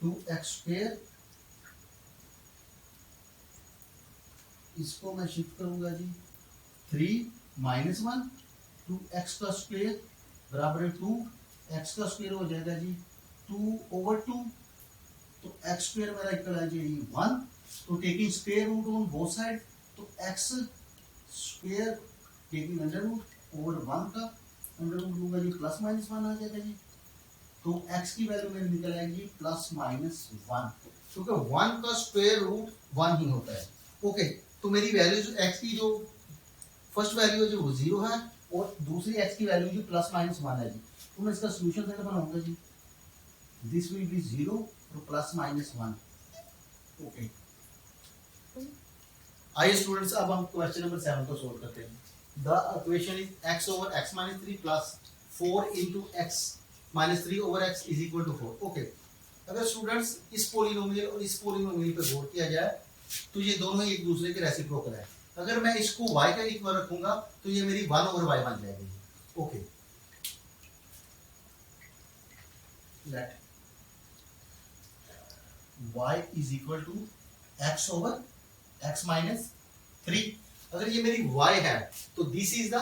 2x स्क्वायर, इसको मैं शिफ्ट करूंगा जी 3 माइनस 1, 2x का स्क्वायर बराबर है 2, x का स्क्वायर हो जाएगा जी 2/2, तो x स्क्वायर मेरा इक्वल है जी 1 तो taking square root on both side, तो x square taking under root over 1 का अंडर रूट लूंगा जी, प्लस माइनस 1 आ जाएगा जी। तो x की वैल्यू मेरी निकल आएगी प्लस माइनस 1, क्योंकि 1 का स्क्वायर रूट 1 ही होता है। ओके, तो मेरी वैल्यू जो x की जो फर्स्ट वैल्यू है जो वो 0 है, और दूसरी x की वैल्यू जो प्लस माइनस 1 है जी। तो मैं इसका सोल्यूशन कैसे बनाऊंगा जी, दिस विल बी 0 और प्लस माइनस 1। ओके, आइए स्टूडेंट्स अब हम क्वेश्चन नंबर 7 को सोल्व करते हैं। The equation is x over x minus 3 plus 4 into x minus 3 over x is equal to 4। Okay, अगर स्टूडेंट्स इस पोलिनोमियल और इस पोलिनोमियल पर गौर किया जाए तो ये दोनों ही एक दूसरे के रेसिप्रोकल है। अगर मैं इसको y का इक्वल रखूंगा तो ये मेरी 1 over y बन जाएगी। Okay, let y is equal to x over x minus 3। अगर ये मेरी y है तो this is the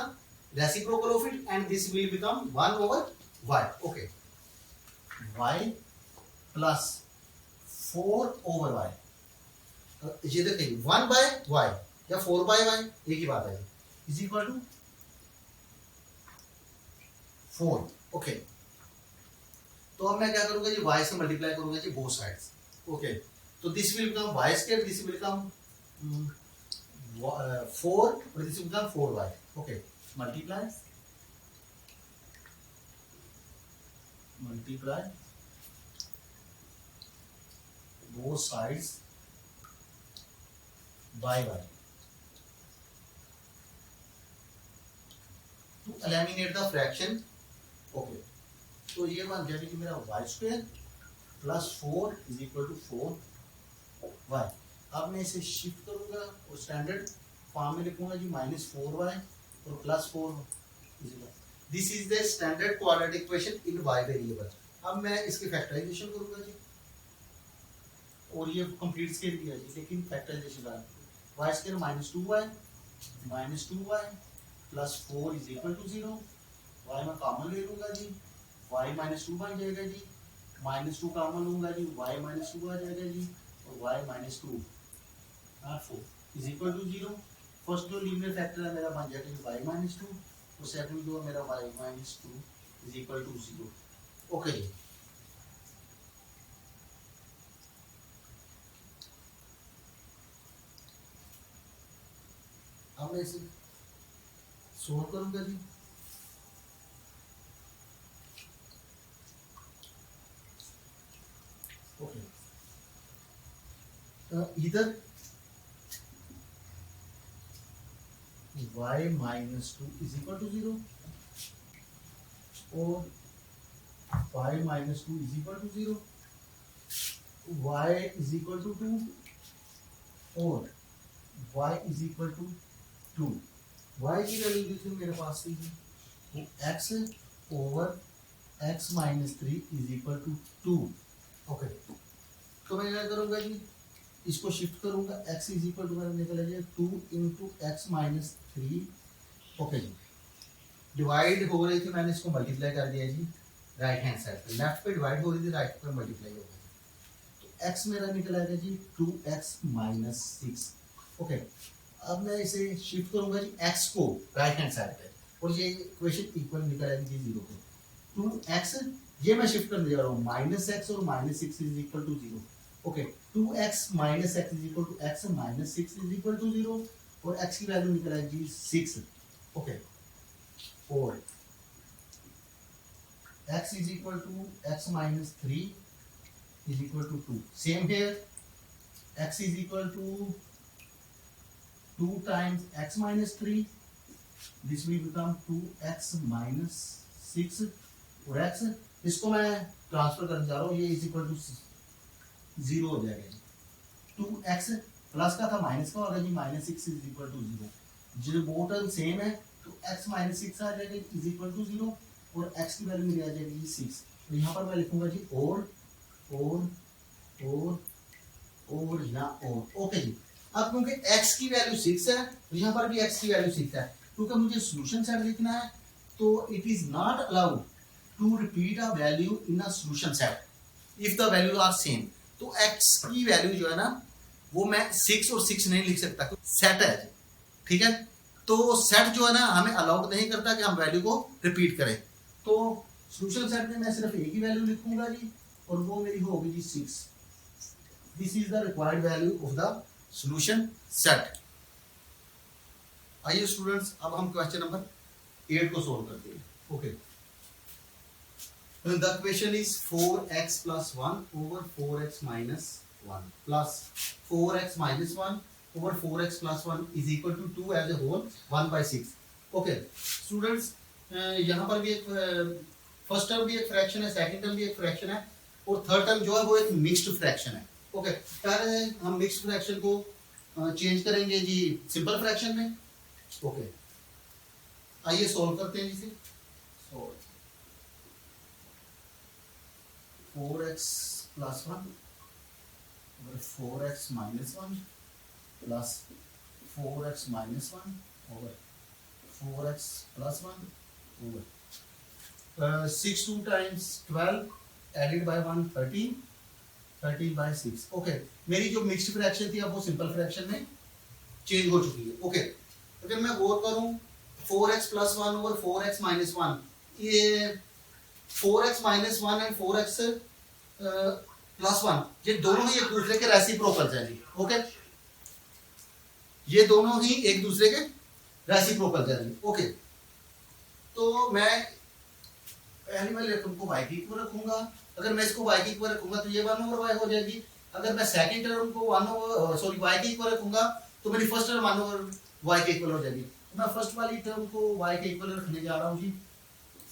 reciprocal of it and this will become 1 over y। Okay, y plus 4 over y, ये देखिए 1 by y या 4 by y एक ही बात है, इज इक्वल टू 4। ओके, तो अब मैं क्या करूंगा जी, y से मल्टीप्लाई करूंगा जी बोथ साइड्स। ओके, तो this will become y square, this will become 4 और this will become 4y। Okay, multiply both sides by y to eliminate the fraction। Okay, तो ये बन जाएगा कि मेरा y square plus 4 is equal to 4y। अब मैं इसे शिफ्ट करूंगा और स्टैंडर्ड फॉर्म में लिखूंगा जी -4y और plus 4। This is the standard quadratic equation in y variable. अब मैं इसकी फैक्टराइजेशन करूंगा जी, और ये कंप्लीट स्केल भी है जी, लेकिन फैक्टराइजेशन का y square -2y plus 4 is equal to 0। y मैं कॉमन ले लूंगा जी, y -2 बन जाएगा जी, -2 कॉमन लूंगा जी, y -2 आ जाएगा जी, और y -2 not 4 is equal to 0। First जो लीनियर फैक्टर है मेरा बन जाएगा y -2 और सेकंड जो मेरा y -2 is equal to 0। Okay जी, अब मैं इसे सोल्व करूंगा जी। ओके, इधर y -2 इज इक्वल टू 0 और y -2 is equal to 0, y is equal to 2 और y is equal to 2। y की वैल्यू दी थी मेरे पास थी वो x over x -3 is equal to 2। Okay, तो मैं क्या करूंगा जी, इसको शिफ्ट करूंगा, x इज इक्वल टू मेरा निकल जाएगा 2 into x -3। ओके जी, डिवाइड हो रही थी, मैंने इसको मल्टीप्लाई कर दिया जी राइट हैंड साइड पे, लेफ्ट पे डिवाइड हो रही थी, राइट पे मल्टीप्लाई हो गई, तो x मेरा निकल आएगा जी 2x -6। ओके, अब मैं इसे शिफ्ट करूंगा जी x को राइट हैंड साइड पे, और ये इक्वेशन इक्वल निकल आएगी 0 को। 2x ये मैं शिफ्ट करने जा रहा हूँ, -x और -6 is equal to 0। Okay, 2x -x is equal to x -6 is equal to 0, और x की वैल्यू निकल आएगी 6। ओके, और x is equal to x -3 is equal to 2। Same here, x is equal to 2 times x -3, this will become 2x -6, और x इसको मैं ट्रांसफर करने जा रहा हूँ, ये इज इक्वल टू 0 हो जाएगा जी। 2x प्लस का था माइनस का होगा जी, -6 इज इक्वल टू 0, जो बोथ सेम है, तो x -6 आ जाएगा इज इक्वल टू 0, और x की वैल्यू मिल जाएगी 6। तो यहाँ पर मैं लिखूंगा जी और यहाँ और। ओके जी, अब क्योंकि x की वैल्यू 6 है, तो यहाँ पर भी x की वैल्यू 6 है, क्योंकि मुझे सॉल्यूशन सेट लिखना है, तो it is not allowed to repeat a value in a solution set if the value are same. तो x की वैल्यू जो है ना वो मैं 6 और 6 नहीं लिख सकता, सेट है जी, ठीक है। तो सेट जो है ना हमें अलाउड नहीं करता कि हम वैल्यू को रिपीट करें। तो सॉल्यूशन सेट में मैं सिर्फ एक ही वैल्यू लिखूंगा जी, और वो मेरी होगी जी 6। This is the required value of the solution set. आइए स्टूडेंट्स, अब हम क्वेश्चन नंबर 8 को सोल्व करते हैं। Okay, the question is 4x plus 1 over 4x minus 1 plus 4x minus 1 over 4x plus 1 is equal to 2 as a whole 1 by 6। Okay students, यहाँ पर भी एक फर्स्ट टर्म भी एक फ्रैक्शन है, सेकंड टर्म भी एक फ्रैक्शन है, और थर्ड टर्म जो है वो एक मिक्स्ड फ्रैक्शन है। ओके, पहले हम मिक्स्ड फ्रैक्शन को चेंज करेंगे जी सिंपल फ्रैक्शन में। ओके, आइए सोल्व करते हैं इसे। Solve 4x plus 1 over 4x minus 1 plus 4x minus 1 over 4x plus 1 over 6 2 times 12 added by 1 13 13 by 6। Okay, मेरी जो मिक्स्ड फ्रैक्शन थी अब वो सिंपल फ्रैक्शन में चेंज हो चुकी है। ओके, अगर मैं गौर करूं 4x plus 1 over 4x minus 1, ये 4x minus 1 and 4x plus 1 ये दोनों ही एक दूसरे के रेसिप्रोकल हैं जी। ओके, ये दोनों ही एक दूसरे के रेसिप्रोकल हैं जी। ओके, तो मैं पहले वाले रकम को y के इक्वल रखूंगा। अगर मैं इसको y के इक्वल रखूंगा तो ये 1 over y हो जाएगी। अगर मैं सेकंड टर्म को y के इक्वल रखूंगा तो मेरी फर्स्ट टर्म 1 over y के इक्वल हो जाएगी। तो मैं फर्स्ट वाली टर्म को y के इक्वल रखने जा रहा हूं जी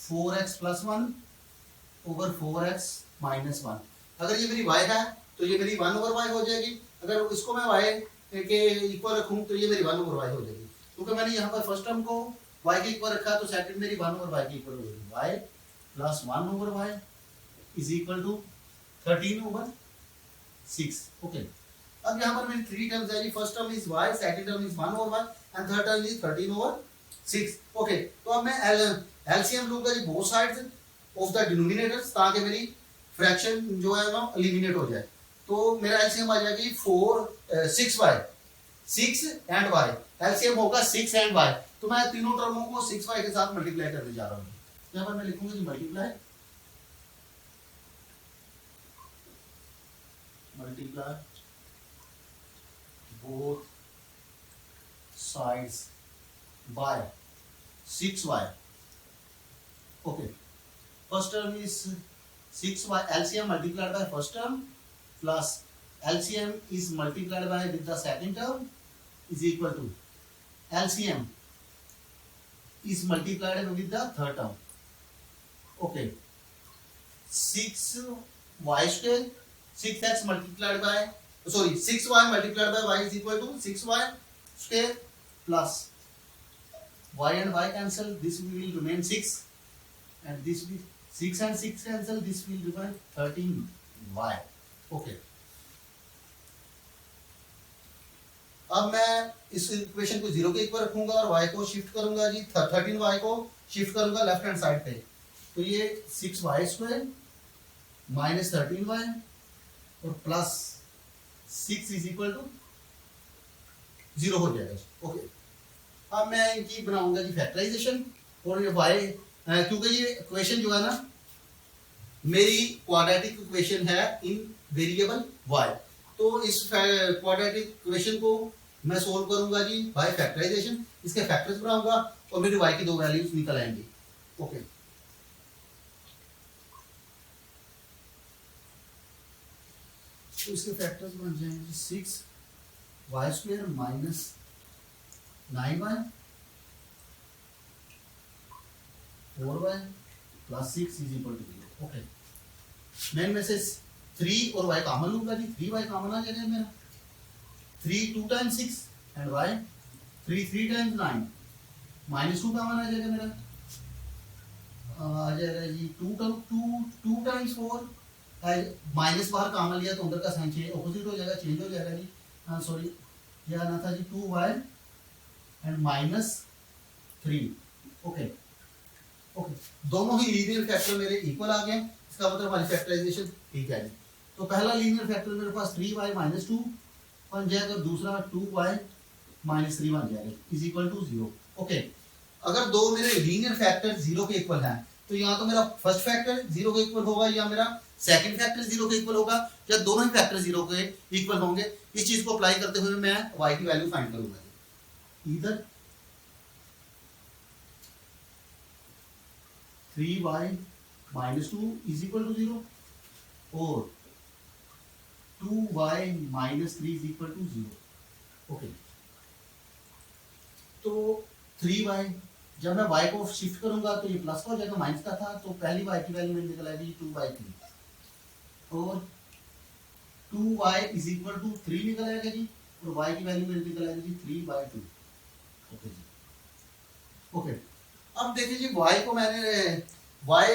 4x plus 1 over 4x minus 1। अगर ये मेरी y है तो ये मेरी 1 over y हो जाएगी। अगर इसको मैं y के इक्वल रखूं तो ये मेरी 1 over y हो जाएगी। क्योंकि मैंने यहाँ पर फर्स्ट टर्म को y के इक्वल रखा तो सेकंड मेरी 1 over y के इक्वल हो जाएगी। y plus 1 over y is equal to 13 over 6। Okay, अब यहाँ पर मेरी 3 टर्म्स है जी। First term is y, second term is 1 over y and third term is 13 over 6। Okay, तो अब मैं एलसीएम लूंगा जी both sides of the denominators ताकि मेरी फ्रैक्शन जो है ना एलिमिनेट हो जाए। तो मेरा एलसीएम आ जाएगी 6y 6 एंड y। एलसीएम होगा 6 एंड y। तो मैं तीनों टर्मों को 6y के साथ मल्टीप्लाई करने जा रहा हूँ। यहाँ पर मैं लिखूंगा जी multiply both sides by 6y। Okay, first term is 6y LCM multiplied by first term plus LCM is multiplied by with the second term is equal to LCM is multiplied with the third term। Okay, 6y square 6x multiplied by 6y multiplied by y is equal to 6y square plus y and y cancel, this will remain 6 and this will 6 and 6 cancel, this will remain 13y। Okay, अब मैं इस इक्वेशन को 0 के इक्वल रखूंगा और y को शिफ्ट करूंगा जी 13y को शिफ्ट करूंगा लेफ्ट हैंड साइड पे। तो ये 6y स्क्वायर माइनस 13y और प्लस 6 इज इक्वल टू 0 हो जाएगा। ओके, अब मैं इनकी बनाऊंगा जी फैक्टराइजेशन और ये y क्योंकि ये इक्वेशन जो है ना मेरी क्वाड्रेटिक इक्वेशन है इन वेरिएबल y। तो इस क्वाड्रेटिक इक्वेशन को मैं सोल्व करूंगा जी बाय फैक्टराइजेशन। इसके फैक्टर्स बनाऊंगा और मेरी y की दो वैल्यूज निकल आएंगी। ओके, तो इसके फैक्टर्स बन जाएंगे 6y square minus 9y 4y plus 6 is equal to 0। Okay, मैं इनमें से 3 और y कॉमन लूंगा जी। 3y कॉमन आ जाएगा मेरा 3 2 times 6 and y 3 3 times 9 minus 2 common आ जाएगा मेरा। आ जाएगा जी 2 टाइम्स 4 माइनस बाहर कॉमन लिया तो अंदर का साइन चेंज ऑपोजिट हो जाएगा, चेंज हो जाएगा जी। हाँ सॉरी, ये आना था जी 2y and minus 3। Okay okay, दोनों ही लीनियर फैक्टर मेरे इक्वल आ गए। इसका मतलब हमारी फैक्टराइजेशन ठीक है जी। तो पहला लीनियर फैक्टर मेरे पास 3y माइनस 2 बन जाएगा, और दूसरा 2y माइनस 3 बन जाएगा इज इक्वल टू 0। ओके, अगर दो मेरे लीनियर फैक्टर 0 के इक्वल हैं तो यहाँ तो मेरा फर्स्ट फैक्टर 0 के इक्वल होगा या मेरा सेकंड फैक्टर 0 के इक्वल होगा, या दोनों ही फैक्टर 0 के इक्वल होंगे। इस चीज को अप्लाई करते हुए मैं y की वैल्यू फाइंड करूंगा, इधर 3y minus 2 is equal to 0 और 2y minus 3 is equal to 0। Okay, तो 3y जब मैं y को शिफ्ट करूंगा तो ये प्लस का हो जाएगा, माइनस का था, तो पहली y की वैल्यू मेरी निकल आएगी 2/3 और 2y इज इक्वल टू 3 निकल आएगा जी, और y की वैल्यू मेरी निकल आएगी 3/2। ओके जी, ओके। अब देखिए जी y को मैंने y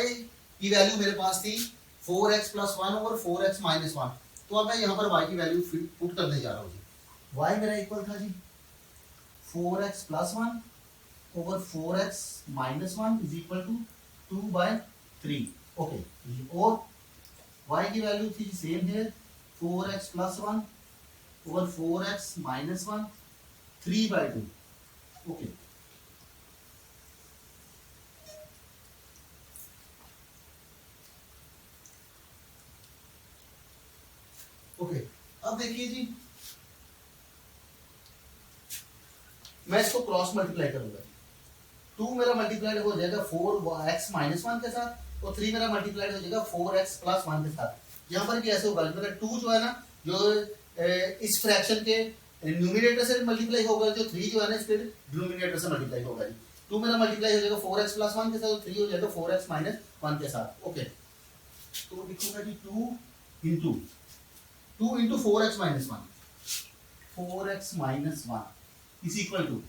की वैल्यू मेरे पास थी 4x प्लस 1 और 4x माइनस 1, तो अब मैं यहाँ पर y की वैल्यू पुट करने जा रहा हूँ जी। y मेरा इक्वल था जी 4x plus 1 over 4x minus 1 is equal to 2/3। Okay, और y की वैल्यू थी सेम है 4x plus 1 over 4x minus 1 3/2। Okay, okay, अब देखिए जी मैं इसको क्रॉस मल्टीप्लाई करूंगा, 2 मेरा मल्टीप्लाइड हो जाएगा 4x माइनस 1 के साथ और 3 मेरा मल्टीप्लाइड हो जाएगा 4x प्लस 1 के साथ। यहाँ पर भी ऐसे होगा, मेरा 2 जो है ना, जो इस फ्रैक्शन के न्यूमरेटर से मल्टीप्लाई होगा, जो 3 जो है ना इसके डिनोमिनेटर से मल्टीप्लाई होगा जी। 2 मेरा मल्टीप्लाई हो जाएगा 4x प्लस 1 के साथ और 3 हो जाएगा 4x माइनस 1 के साथ। ओके, तो लिखूंगा जी 2 into 4x minus 1, 4x minus 1 is equal to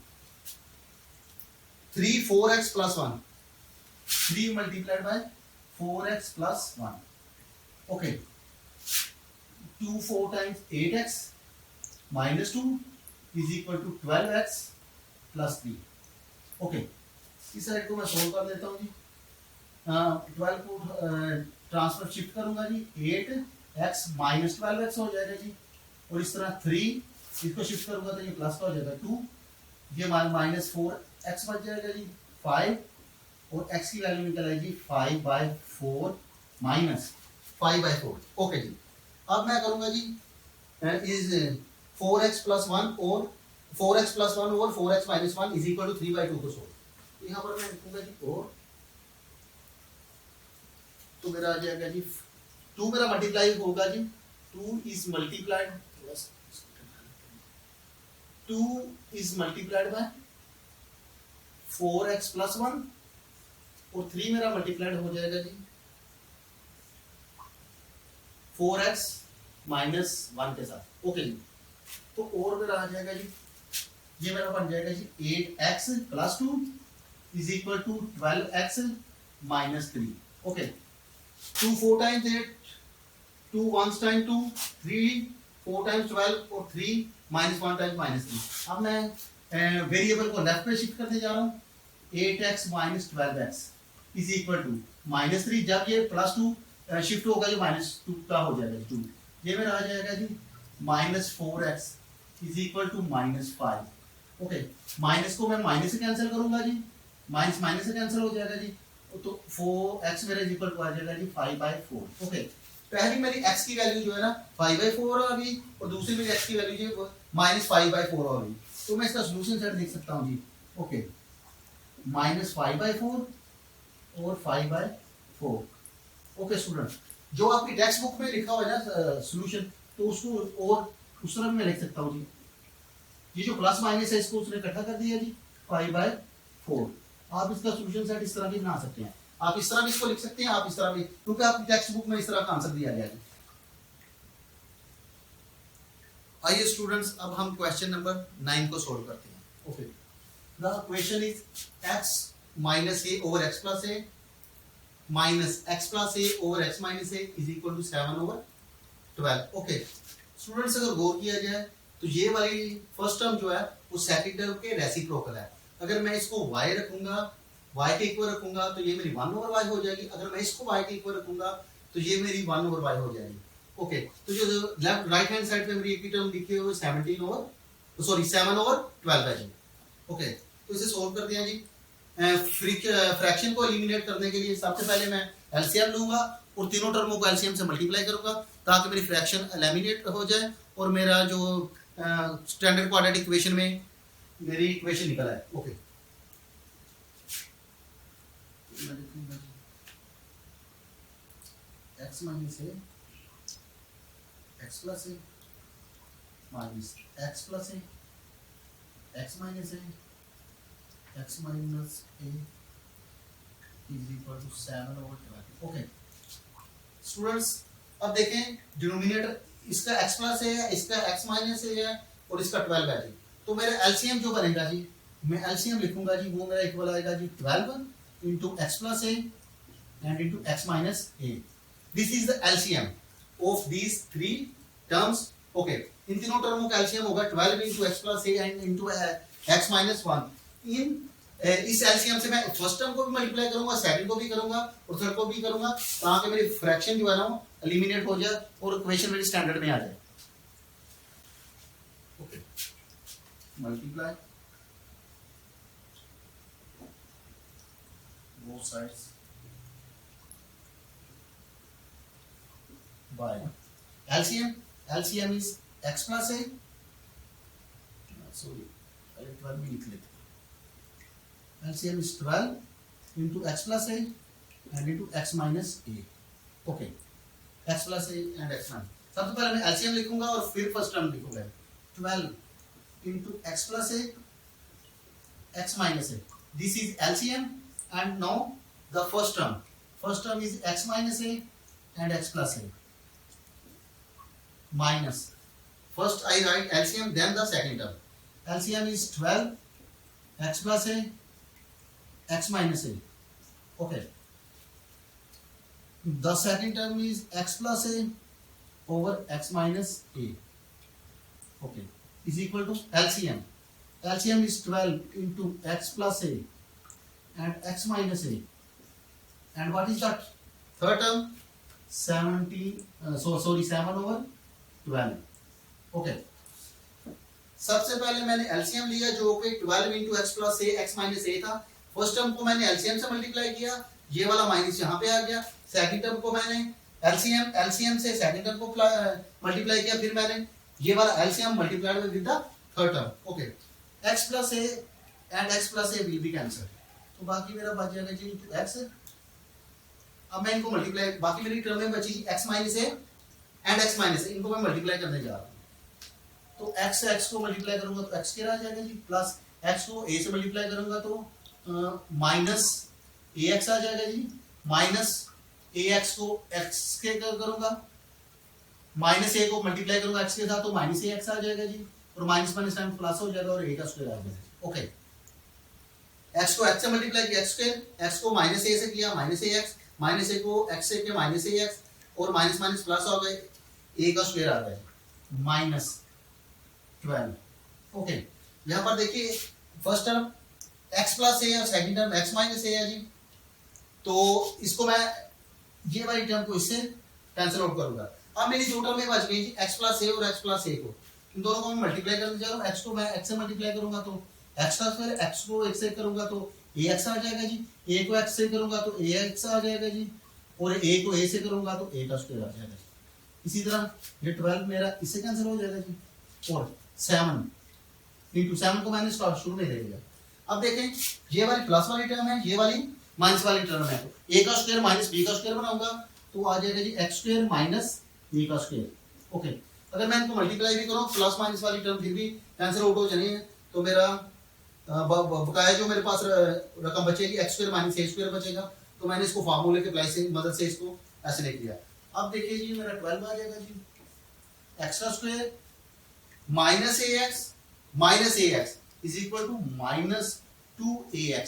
3 4x plus 1, 3 multiplied by 4x plus 1। Okay, 2 4 times 8x minus 2 is equal to 12x plus 3। Okay, इस साइड को मैं सोल्व कर देता हूँ जी। 12 को ट्रांसफर शिफ्ट करूंगा जी, 8x माइनस 12x हो जाएगा जी, और इस तरह 3 इसको शिफ्ट करूंगा तो ये प्लस का हो जाएगा 2, ये माइनस 4x बच जाएगा जी 5, और x की वैल्यू निकल आएगी 5/4 माइनस 5/4। ओके जी, अब मैं करूंगा जी इज 4x प्लस 1 और 4x प्लस 1 और 4x minus 1 is equal to 3/2 को सोल्व। यहाँ पर मैं लिखूंगा जी 4, तो मेरा आ जाएगा जी 2 मेरा मल्टीप्लाई होगा जी, 2 is multiplied 2 is multiplied by 4x plus 1 और 3 मेरा मल्टीप्लाइड हो जाएगा जी 4x माइनस 1 के साथ। ओके जी, तो और मेरा आ जाएगा जी, ये मेरा बन जाएगा जी 8x plus 2 is equal to 12x minus 3। Okay, 2 4 times 8, 2 1 times 2 3, 4 times 12 और 3 माइनस 1 टाइम्स माइनस 3। अब मैं वेरिएबल को लेफ्ट पे शिफ्ट करने जा रहा हूँ, 8x minus 12x is equal to minus 3, जब ये प्लस 2 शिफ्ट होगा ये माइनस 2 का हो जाएगा 2, ये मेरा आ जाएगा जी minus 4x is equal to minus 5। Okay, minus को मैं माइनस से कैंसिल करूंगा जी, माइनस माइनस से कैंसिल हो जाएगा जी, तो 4x मेरा इज इक्वल टू आ जाएगा जी 5/4। ओके, पहली मेरी x की वैल्यू जो है ना 5/4 आ गई और दूसरी मेरी x की वैल्यू जो माइनस 5/4 आ गई, तो मैं इसका सोल्यूशन सेट लिख सकता हूँ जी। ओके, माइनस 5/4 और 5/4। ओके स्टूडेंट, जो आपकी टेक्स्ट बुक में लिखा हुआ है ना सोल्यूशन, तो उसको और उस तरह में लिख सकता हूँ जी। ये जो प्लस माइनस है इसको उसने इकट्ठा कर दिया जी 5/4। आप इसका सोल्यूशन सेट इस तरह भी बना सकते हैं, आप इस तरह भी इसको लिख सकते हैं, आप इस तरह भी, क्योंकि आपकी टेक्स्ट बुक में इस तरह का आंसर दिया गया है। आइए स्टूडेंट्स, अब हम क्वेश्चन नंबर 9 को सोल्व करते हैं। Okay, the question is x minus a over x plus a minus x plus a over x minus a is equal to 7/12। Okay students, अगर गौर किया जाए तो ये वाली फर्स्ट टर्म जो है वो सेकंड टर्म के रेसिप्रोकल है। अगर मैं इसको y रखूंगा, y के इक्वल रखूंगा तो ये मेरी 1/y हो जाएगी। अगर मैं इसको y के इक्वल रखूंगा तो ये मेरी 1/y हो जाएगी। ओके, तो जो लेफ्ट राइट हैंड साइड पे मेरी एक ही टर्म लिखी हुई 17 ओवर सॉरी 7 ओवर 12 है जी। ओके, तो इसे सोल्व करते हैं जी। फ्रैक्शन को एलिमिनेट करने के लिए सबसे पहले मैं एलसीएम लूंगा और तीनों टर्मों को एलसीएम से मल्टीप्लाई करूंगा ताकि मेरी फ्रैक्शन एलिमिनेट हो जाए और मेरा जो स्टैंडर्ड क्वाड्रेटिक इक्वेशन में मेरी इक्वेशन निकल आए। Okay, x minus A x plus A minus x plus A x minus A x minus a is equal to 7 over 12। Okay students, अब देखें डिनोमिनेटर इसका x प्लस है, इसका x माइनस है और इसका 12 है जी। तो मेरा एलसीएम जो बनेगा जी, मैं एलसीएम लिखूंगा जी, वो मेरा इक्वल आएगा जी 12 into x plus a and into x minus a. This is the LCM of these three terms. Okay, इन तीनों टर्मों का एलसीएम होगा 12 into x plus a and into x minus 1। इन इस एलसीएम से मैं फर्स्ट टर्म को भी मल्टीप्लाई करूंगा, सेकंड को भी करूंगा और थर्ड को भी करूंगा ताकि मेरी फ्रैक्शन जो है ना एलिमिनेट हो जाए और इक्वेशन मेरी स्टैंडर्ड में आ जाए। Okay, multiply both sides bye LCM is x plus A, sorry पहले 12 में लिख लेते हैं। LCM is 12 into x plus a and into x minus a। Okay, x plus a and x minus। सबसे पहले मैं LCM लिखूंगा और फिर फर्स्ट टर्म लिखूंगा 12 into x plus a x minus a। This is LCM and now the first term। First term is x minus a and x plus a minus। First I write LCM then the second term। LCM is 12 x plus a x minus a। okay, the second term is x plus a over x minus a। okay, is equal to LCM। LCM is 12 into x plus a and x minus a, and what is that third term 7 over 12। okay, सबसे पहले मैंने एलसीएम लिया जो कि 12 इंटू एक्स प्लस ए एक्स माइनस ए था। फर्स्ट टर्म को मैंने एलसीएम से मल्टीप्लाई किया, ये वाला माइनस यहाँ पे आ गया। सेकंड टर्म को मैंने एलसीएम से सेकंड टर्म को मल्टीप्लाई किया, फिर मैंने ये वाला LCM multiplied with the third term. Okay, x plus a and x plus A will be cancel, तो बाकी मेरा बच जाएगा जी इनटू x। अब मैं इनको मल्टीप्लाई, बाकी मेरी टर्म में बची x minus a and x minus a, इनको मैं मल्टीप्लाई करने जा रहा हूँ। तो x से x को मल्टीप्लाई करूंगा तो x आ जाएगा जी, प्लस x को a से मल्टीप्लाई करूंगा तो माइनस ax आ जाएगा जी, माइनस ax को x के करूंगा, माइनस a को मल्टीप्लाई करूंगा x के साथ तो माइनस ax आ जाएगा जी, और माइनस माइनस टाइम प्लस हो जाएगा और a का स्क्वायर आ जाएगा। ओके, x को x से मल्टीप्लाई किया x स्क्वायर, x को माइनस a से किया माइनस ax, माइनस a को x से किया माइनस ax और माइनस माइनस प्लस हो गए, a का स्क्वायर आ गया माइनस 12। ओके, यहाँ पर देखिए फर्स्ट टर्म x प्लस ए और सेकंड टर्म x माइनस ए है जी, तो इसको मैं ये वाली टर्म को इससे कैंसिल आउट करूंगा। अब मेरी दो टर्म में बच गई जी, x प्लस ए और x प्लस ए को, इन दोनों को मैं मल्टीप्लाई करने जा रहा हूँ। x को मैं x से मल्टीप्लाई करूंगा तो x का स्क्वायर, x को x से करूंगा तो ax आ जाएगा जी, a को x से करूंगा तो ax आ जाएगा जी, और a को a से करूंगा तो a का स्क्वायर आ जाएगा जी। इसी तरह ये 12 मेरा इससे कैंसिल हो जाएगा जी, और 7 इंटू 7 को मैंने शुरू में दे दिया। अब देखें ये वाली प्लस वाली टर्म है, ये वाली माइनस वाली टर्म है, तो a का स्क्वायर माइनस b का स्क्वायर बनाऊंगा तो आ जाएगा जी x स्क्वायर माइनस b का स्क्वायर। ओके, अगर मैं इनको मल्टीप्लाई भी करूं प्लस माइनस वाली टर्म फिर भी कैंसिल आउट हो जानी है, तो मेरा बकाया जो मेरे पास रकम बचेगी x square minus a square बचेगा, तो मैंने इसको फार्मूले के प्लस से मदद से इसको ऐसे लिख दिया। अब देखिए जी मेरा 12 आ जाएगा जी, x का square minus ax is equal to minus 2ax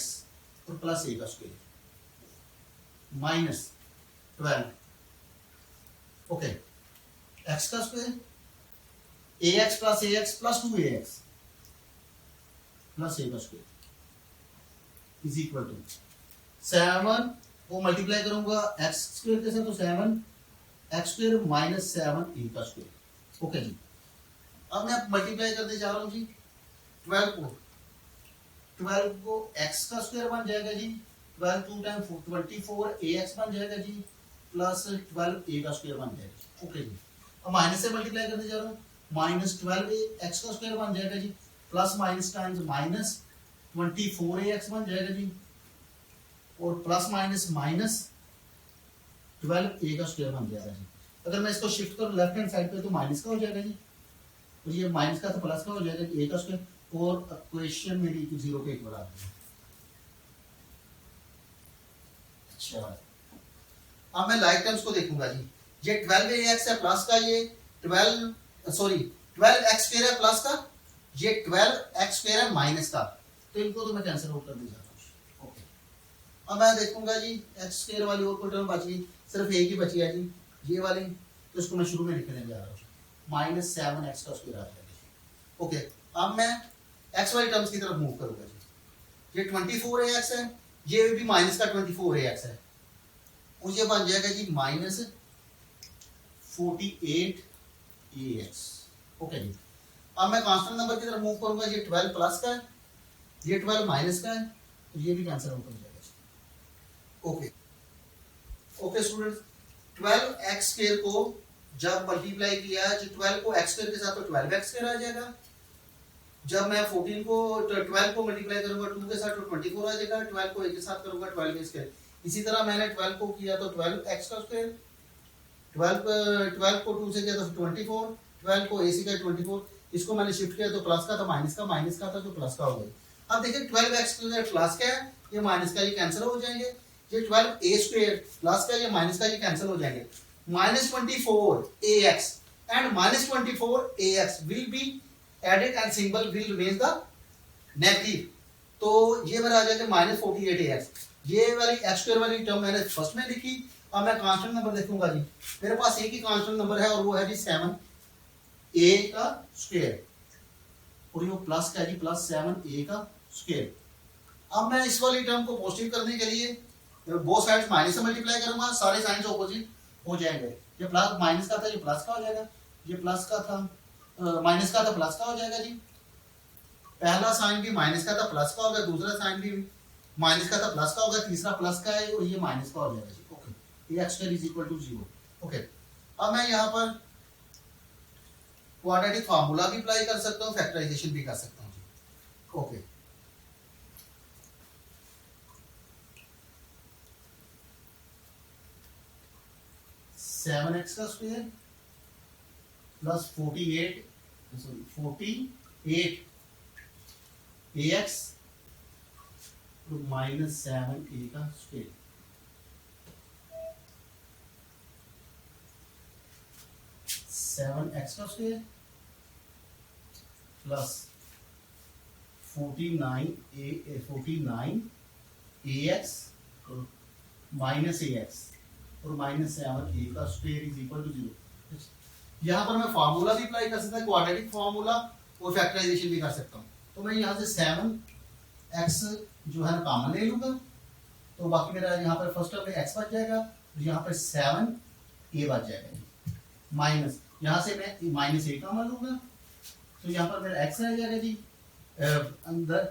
और प्लस a का स्क्वायर माइनस 12। ओके, x का square ax plus 2ax plus a का स्क्वायर इज इक्वल टू 7 को मल्टीप्लाई करूंगा x स्क्वायर के साथ तो 7 एक्स स्क्वायर माइनस 7 ए का स्क्वायर। ओके जी, अब मैं मल्टीप्लाई करने जा रहा हूँ जी 12 को x का स्क्वायर बन जाएगा जी, 12 2 टाइम 24 ax बन जाएगा जी, प्लस 12 a का स्क्वायर बन जाएगा जी। ओके जी, अब माइनस से मल्टीप्लाई करने जा रहा हूँ, माइनस 12 x का स्क्वायर बन जाएगा जी, plus minus times minus 24 ax बन जाएगा जी, और प्लस माइनस माइनस 12 a का स्क्वायर बन जाएगा जी। अगर मैं इसको शिफ्ट करूँ लेफ्ट हैंड साइड पे तो माइनस का हो जाएगा जी, और ये माइनस का तो प्लस का हो जाएगा a का स्क्वायर, और इक्वेशन मेरी 0 के इक्वल आ रही है। अच्छा, अब मैं लाइक टर्म्स को देखूंगा जी, ये 12ax है प्लस का, ये 12x स्क्वायर है प्लस का, ये 12x स्क्वायर है माइनस का, तो इनको तो मैं कैंसिल आउट कर दूंगा। ओके, अब मैं देखूंगा जी x स्क्वायर वाली और कोई टर्म बच गई, सिर्फ एक ही बची है जी ये वाली, तो इसको मैं शुरू में लिखने जा रहा हूँ, माइनस 7x का स्क्वायर आ जाएगा। ओके, अब मैं x वाली टर्म्स की तरफ मूव करूंगा जी, ये 24ax है, ये भी माइनस का 24ax है, और ये बन जाएगा जी माइनस 48ax। ओके जी, अब मैं कांस्टेंट नंबर की तरफ मूव करूंगा, ये 12 प्लस का है, ये 12 माइनस का है, तो ये भी कैंसिल आउट हो जाएगा। Okay okay students, 12x square को जब मल्टीप्लाई किया, जो 12 को x स्क्वायर के साथ तो 12x स्क्वायर आ जाएगा, जब मैं 14 को 12 को मल्टीप्लाई करूंगा 2 के साथ तो 24 आ जाएगा, 12 को एक के साथ करूंगा 12 स्क्वायर। इसी तरह मैंने 12 को किया तो 12x का स्क्वायर, 12 को 2 से किया तो 24, 12 को a से किया 24, इसको मैंने शिफ्ट किया तो प्लस का था माइनस का, माइनस का था तो प्लस का हो गया। अब देखिए 12x स्क्वायर प्लस का है, ये माइनस का, ये कैंसिल हो जाएंगे, ये 12a स्क्वायर प्लस का, ये माइनस का, ये कैंसिल हो जाएंगे। Minus 24ax and minus 24ax will be added and symbol will remain the negative, तो ये मेरा आ जाएगा माइनस 48ax। ये वाली x स्क्वायर वाली टर्म मैंने फर्स्ट में लिखी। अब मैं कांस्टेंट नंबर देखूंगा जी, मेरे पास एक ही कांस्टेंट नंबर है और वो है जी 7a का स्क्वायर, और ये प्लस का है जी, प्लस 7a का स्क्वायर। अब मैं इस वाली टर्म को पॉजिटिव करने के लिए बोथ साइड्स माइनस से मल्टीप्लाई करूंगा, सारे साइंस ऑपोजिट हो जाएंगे। ये प्लस माइनस का था, ये प्लस का हो जाएगा, ये प्लस का था माइनस का था प्लस का हो जाएगा जी, पहला साइन भी माइनस का था प्लस का होगा, दूसरा साइन भी माइनस का था प्लस का होगा, तीसरा प्लस का है और ये माइनस का हो जाएगा जी। ओके, ये x square is equal to 0। Okay, अब मैं यहाँ पर क्वाड्रेटिक फार्मूला भी अप्लाई कर सकता हूँ, फैक्टराइजेशन भी कर सकता हूँ जी। ओके, सेवन एक्स का square plus 48 ax minus 7a का स्क्वायर, सेवन एक्स का square plus 49ax minus ax और माइनस 7a का स्क्वायर इज इक्वल टू 0। यहाँ पर मैं फार्मूला भी अप्लाई कर सकता हूँ, क्वाड्रेटिक फार्मूला, और फैक्टराइजेशन भी कर सकता हूँ। तो मैं यहाँ से 7x जो है कॉमन ले लूंगा, तो बाकी मेरा यहाँ पर फर्स्ट टर्म में x बच जाएगा, यहाँ पर 7a बच जाएगा, माइनस यहाँ से मैं माइनस a कॉमन लूंगा, तो यहाँ पर मेरा x रह जाएगा जी अंदर,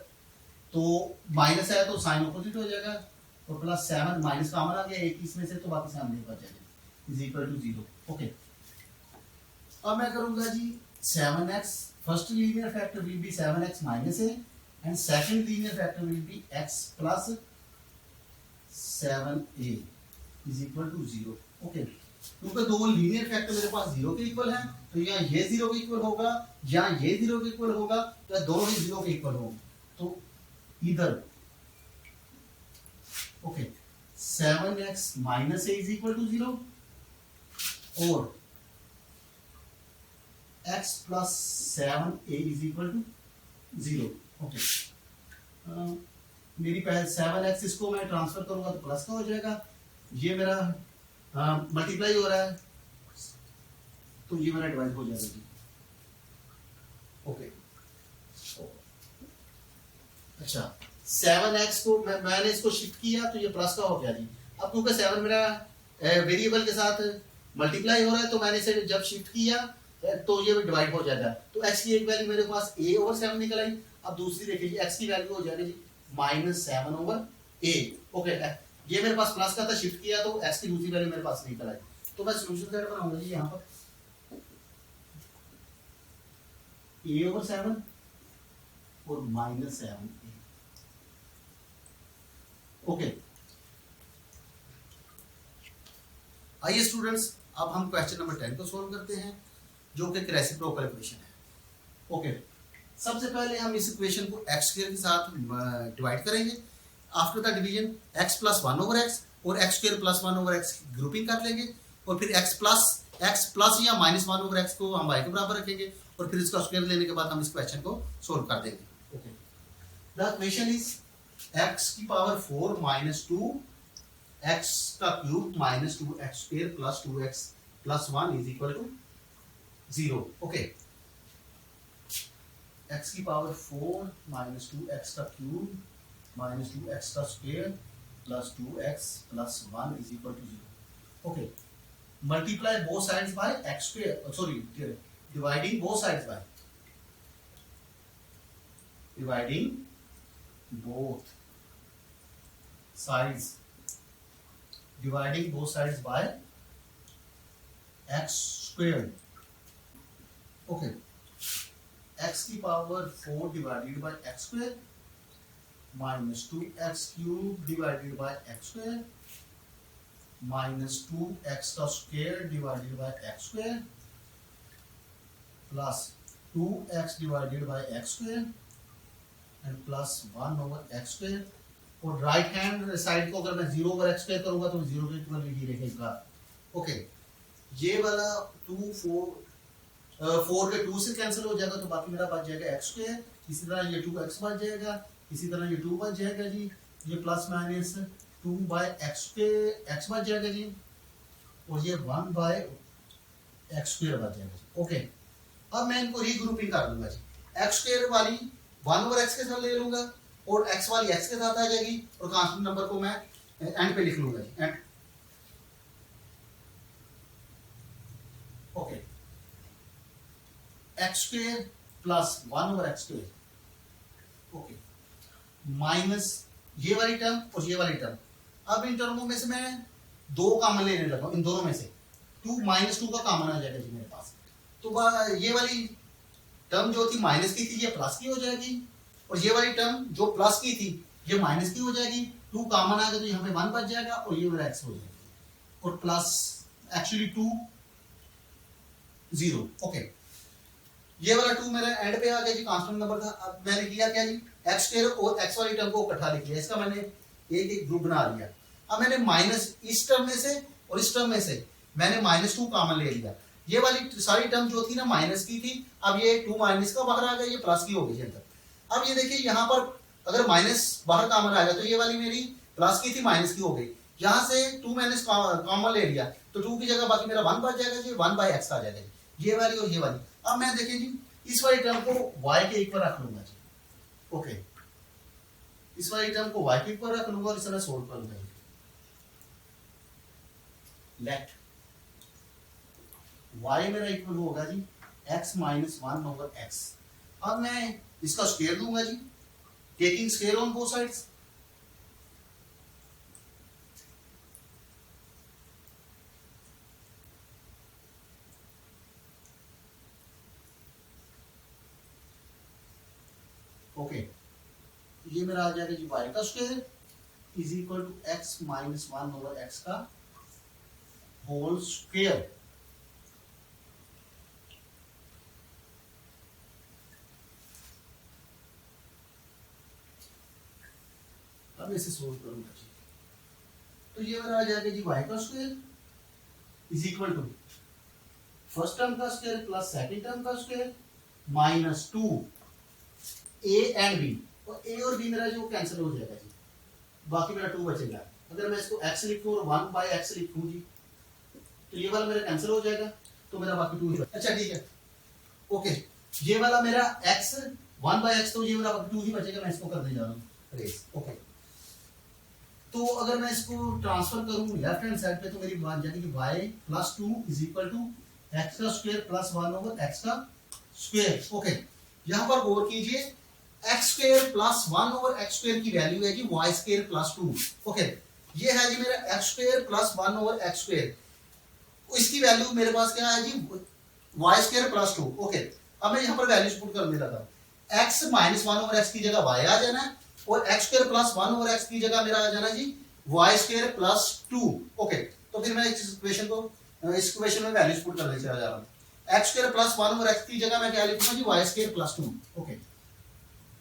तो माइनस है तो साइन ऑपोजिट हो जाएगा, और प्लस 7 माइनस कॉमन आ गया एक इसमें से, तो बाकी सामने बच जाएगा इज इक्वल टू 0। ओके, अब मैं करूंगा जी 7x, first linear factor will be 7x minus a and second linear factor will be x plus 7a is equal to 0। Okay, क्योंकि दो लीनियर फैक्टर मेरे पास 0 के इक्वल है, तो यहाँ ये 0 के इक्वल होगा, यहाँ ये 0 के इक्वल होगा, तो दोनों ही 0 के इक्वल होंगे, तो इधर okay 7x minus a is equal to 0 और x plus 7a is equal to 0। Okay, मेरी पहले 7x इसको मैं ट्रांसफर करूंगा तो प्लस का हो जाएगा, ये मेरा मल्टीप्लाई हो रहा है तो ये मेरा डिवाइड हो जाएगा जी। ओके, अच्छा 7x को मैंने इसको शिफ्ट किया तो ये प्लस का हो गया जी। अब क्योंकि 7 मेरा वेरिएबल के साथ मल्टीप्लाई हो रहा है तो मैंने इसे जब शिफ्ट किया तो ये डिवाइड हो जाएगा। तो x की एक वैल्यू मेरे पास a/7 निकल आई। अब दूसरी देखिए जी, x की वैल्यू हो जाएगी जी -7/a। ओके, ये मेरे पास प्लस का था, शिफ्ट किया तो x की दूसरी वैल्यू मेरे पास निकल आई। तो मैं सॉल्यूशन सेट बनाऊंगा जी यहाँ पर a/7 और -7a। ओके, आइए स्टूडेंट्स, अब हम क्वेश्चन नंबर 10 को सोल्व करते हैं, जो कि रेसिप्रोकल इक्वेशन है। ओके, सबसे पहले हम इस इक्वेशन को x स्क्वायर के साथ डिवाइड करेंगे। After the division x plus 1/x और x स्क्वायर प्लस 1/x की ग्रुपिंग कर लेंगे, और फिर x प्लस या -1/x को हम y के बराबर रखेंगे, और फिर इसका स्क्वायर लेने के बाद हम इस क्वेश्चन को सोल्व कर देंगे। Okay, the equation is x की पावर 4 - 2 x का cube minus 2x square plus 2x plus 1 is equal to 0। Okay, x की पावर 4 माइनस 2x का क्यूब माइनस 2x का square plus 2x plus 1 is equal to 0। Okay, multiply both sides by x square, sorry dividing both sides by, dividing both sides dividing both sides by x squared। okay, x की power 4 divided by x square minus 2x cube divided by x square minus 2x का square divided by x square plus 2x divided by x square and plus 1 over x square। और राइट हैंड साइड को अगर मैं 0/x स्क्वायर करूंगा तो 0 के इक्वल ही रहेगा। ओके, ये वाला 4 के 2 से कैंसिल हो जाएगा, तो बाकी मेरा बच जाएगा x स्क्वायर। इसी तरह ये 2x बच जाएगा, इसी तरह ये 2 बच जाएगा जी, ये plus minus 2/x square x बच जाएगा जी, और ये 1/x स्क्वायर बच जाएगा जी। ओके, अब मैं इनको रीग्रुपिंग कर दूंगा जी। x स्क्वायर वाली 1/x के साथ ले लूंगा, और x वाली x के साथ आ जाएगी, और कांस्टेंट नंबर को मैं एंड पे लिख लूंगा जी, end. Okay, x square plus 1/x square, okay, minus ये वाली टर्म और ये वाली टर्म। अब इन टर्मों में से मैं 2 कॉमन लेने लगा हूं, इन दोनों में से 2 -2 का कॉमन आ जाएगा जी मेरे पास। तो ये वाली टर्म जो थी माइनस की थी, ये प्लस की हो जाएगी, और ये वाली टर्म जो प्लस की थी ये माइनस की हो जाएगी। 2 कॉमन आ गया तो यहाँ पे 1 बच जाएगा, और ये मेरा x हो जाएगा, और प्लस एक्चुअली 2 0। ओके, ये वाला 2 मेरा एंड पे आ गया जी, कांस्टेंट नंबर था। अब मैंने किया क्या जी, x स्क्वायर और x वाली टर्म को इकट्ठा लिख लिया, इसका मैंने एक ग्रुप बना लिया। अब मैंने माइनस इस टर्म में से और इस टर्म में से मैंने -2 कॉमन ले लिया। ये वाली सारी टर्म जो थी ना माइनस की थी, अब ये 2 माइनस का बाहर आ गया, ये प्लस की हो गई अंदर। अब ये देखिए यहाँ पर अगर माइनस बाहर कॉमन आ गया तो ये वाली मेरी प्लस की थी माइनस की हो गई, यहाँ से 2 माइनस कॉमन ले लिया तो 2 की जगह बाकी मेरा 1 बच जाएगा जी, 1/x आ जाएगा जी, ये वाली और ये वाली। अब मैं देखिए जी इस वाली टर्म को y के इक्वल रख लूंगा जी। ओके, इस वाली टर्म को y के इक्वल रख लूंगा और इसे मैं सोल्व करूंगा जी। लेट y मेरा इक्वल होगा जी x - 1/x। अब मैं इसका स्क्वायर दूंगा जी, taking square on both sides. Okay, ये मेरा आ जाएगा जी y का square is equal to x - 1/x का होल स्क्वायर। अब इसे सोल्व करूंगा जी, तो ये मेरा आ जाएगा जी y का square is equal to first term का स्क्वायर प्लस सेकंड टर्म का square minus 2 a and b, और a और b मेरा जो कैंसिल हो जाएगा जी, बाकी मेरा 2 बचेगा। अगर मैं इसको x लिखूं और 1/x लिखूं जी, तो ये वाला मेरा कैंसिल हो जाएगा, तो मेरा बाकी 2 ही बचेगा। अच्छा ठीक है, ओके, ये वाला मेरा x 1/x, तो ये मेरा बाकी 2 ही बचेगा। मैं इसको करने जा रहा हूं रेस। ओके, तो अगर मैं इसको ट्रांसफर करूं लेफ्ट हैंड साइड पे तो मेरी बात जाएगी कि y plus 2 is equal to x का स्क्वायर प्लस 1 ओवर एक्स का स्क्वायर। ओके, यहां पर गौर कीजिए, x square plus 1 over x square की वैल्यू है जी वाई स्क्वायर प्लस 2। ओके, ये है जी मेरा x square plus 1 over x square, इसकी वैल्यू मेरे पास क्या है जी वाई स्क्वायर प्लस 2। ओके, अब मैं यहां पर वैल्यूज पुट कर देता था, x माइनस 1 ओवर एक्स की जगह y आ जाना है और x square plus 1 over x की जगह मेरा आ जाना जी वाई स्क्वायर प्लस 2। ओके, तो फिर मैं इस इक्वेशन में वैल्यूज पुट करने चला जा रहा हूं। X square plus 1 over x की जगह मैं क्या लिखूंगा जी y square plus 2। Okay,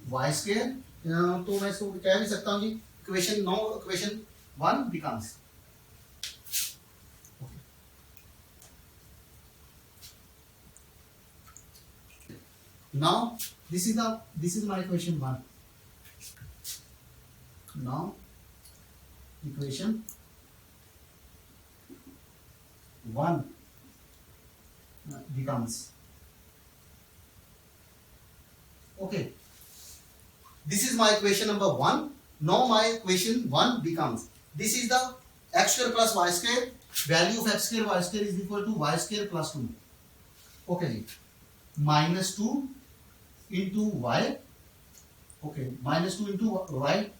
y square, तो मैं इसको कह भी सकता हूं जी equation 1 becomes, now this is my equation 1. Now equation 1 becomes, okay, this is my equation number 1. Now my equation 1 becomes, this is the x square plus y square, value of x square y square is equal to y square plus 2. okay, minus 2 into y, okay, minus 2 into y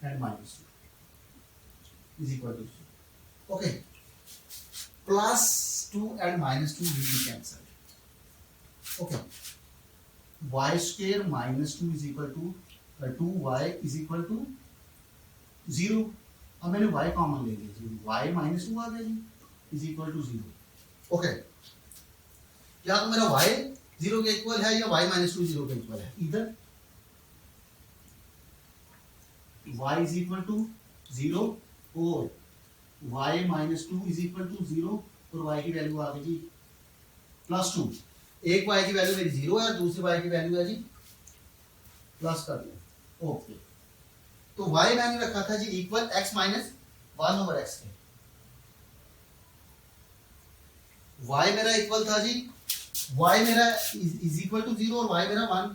and minus 2 is equal to 0. Okay, plus 2 and minus 2 will be cancelled. Okay, y square minus 2 is equal to 2y is equal to 0. अब मैंने y कॉमन ले लिया, y minus 2 आ गया जी is equal to 0. Okay, या तो मेरा y 0 के इक्वल है या y माइनस 2 0 के इक्वल है, इधर y इज इक्वल टू 0 और y minus 2 is equal to 0 और y की वैल्यू आ गई जी प्लस 2। एक y की वैल्यू मेरी 0 है और दूसरी y की वैल्यू है जी प्लस कर दिया। ओके, तो y मैंने रखा था जी equal x minus 1 over x के, y मेरा इक्वल था जी y मेरा इज इक्वल टू 0 और y मेरा 1,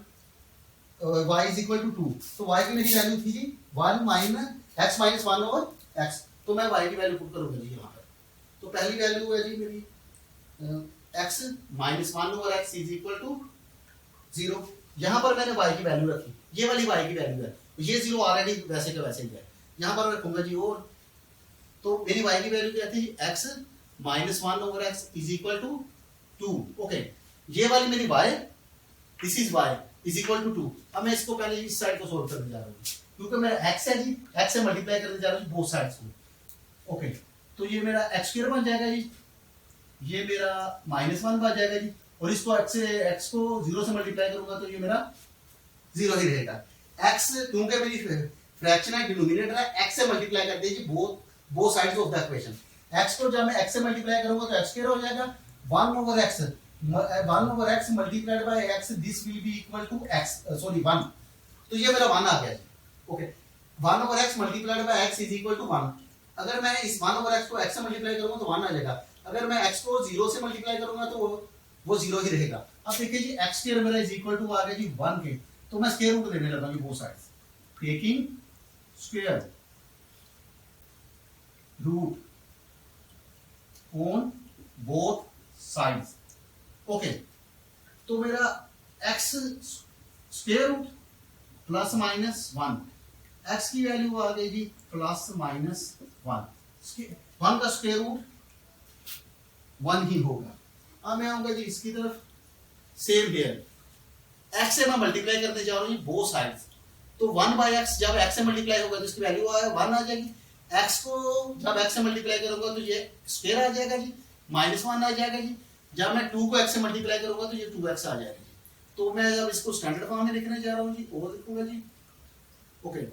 y इज इक्वल टू 2, तो y की मेरी वैल्यू थी जी 1 minus x minus 1 over x, तो मैं y की वैल्यू पुट करूंगा जी यहाँ पर। तो पहली वैल्यू है जी मेरी x minus 1 over x is equal to 0। यहाँ पर मैंने y की वैल्यू रखी, ये वाली y की वैल्यू है, ये 0 ऑलरेडी वैसे का वैसे ही है, यहाँ पर रखूंगा जी और, तो मेरी y की वैल्यू क्या थी x minus 1 over x is equal to 2। Okay, ये वाली मेरी y, this is y is equal to 2। अब मैं इसको पहले इस साइड को सोल्व करने जा रहा हूँ क्योंकि मेरा x है जी, x से मल्टीप्लाई करने जा रहा हूँ बोथ साइड्स को। ओके, तो ये मेरा x स्क्वायर बन जाएगा जी, ये मेरा माइनस 1 बन जाएगा जी, और इसको x को 0 से मल्टीप्लाई करूंगा तो ये मेरा 0 ही रहेगा। x क्योंकि मेरी फ्रैक्शन है, डिनोमिनेटर है, x से मल्टीप्लाई कर दीजिए both sides of the equation. x को जब मैं x से मल्टीप्लाई करूंगा तो x स्क्वायर हो जाएगा, 1 over x multiplied by x, this will be equal to x, sorry 1, तो ये मेरा 1 आ गया। Okay, 1 over x multiplied by x is equal to 1। अगर मैं इस 1 ओवर x को x से मल्टीप्लाई करूंगा तो 1 आ जाएगा, अगर मैं x को 0 से मल्टीप्लाई करूंगा तो वो 0 ही रहेगा। अब देखिए जी x स्क्वायर मेरा इज इक्वल टू आ गया जी 1 के, तो मैं स्क्वायर रूट लेने लगा जी both sides, taking square root on both sides. Okay, तो मेरा x square root plus minus 1, x की वैल्यू आ गई जी प्लस माइनस 1 का स्क्वायर रूट 1 ही होगा। अब मैं आऊंगा जी इसकी तरफ, सेम हियर x से मैं मल्टीप्लाई करने जा रहा हूँ बोथ साइड्स, तो 1 बाय x जब x से मल्टीप्लाई होगा तो इसकी वैल्यू 1 आ जाएगी, x को जब x से मल्टीप्लाई करूंगा तो ये स्क्वायर आ जाएगा जी, माइनस 1 आ जाएगा जी, जब मैं 2 को x से मल्टीप्लाई करूंगा तो ये 2x आ जाएगा जी। तो मैं जब इसको स्टैंडर्ड फॉर्म में लिखने जा रहा हूँ जी, वो लिखूंगा जी okay,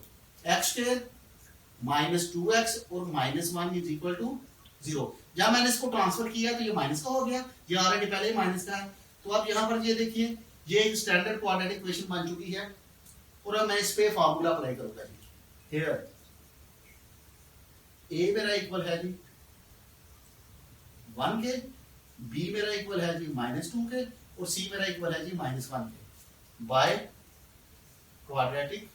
x square minus 2x और माइनस 1 इज इक्वल टू 0। जब मैंने इसको ट्रांसफर किया तो ये माइनस का हो गया, ये ऑलरेडी पहले ही माइनस का है, तो अब यहाँ पर ये देखिए ये एक स्टैंडर्ड क्वाड्रेटिक इक्वेशन बन चुकी है और अब मैं इस पे फार्मूला अप्लाई करूंगा जी। हियर a मेरा इक्वल है जी 1 के, b मेरा इक्वल है जी -2 के और c मेरा इक्वल है जी -1 के, bye quadratic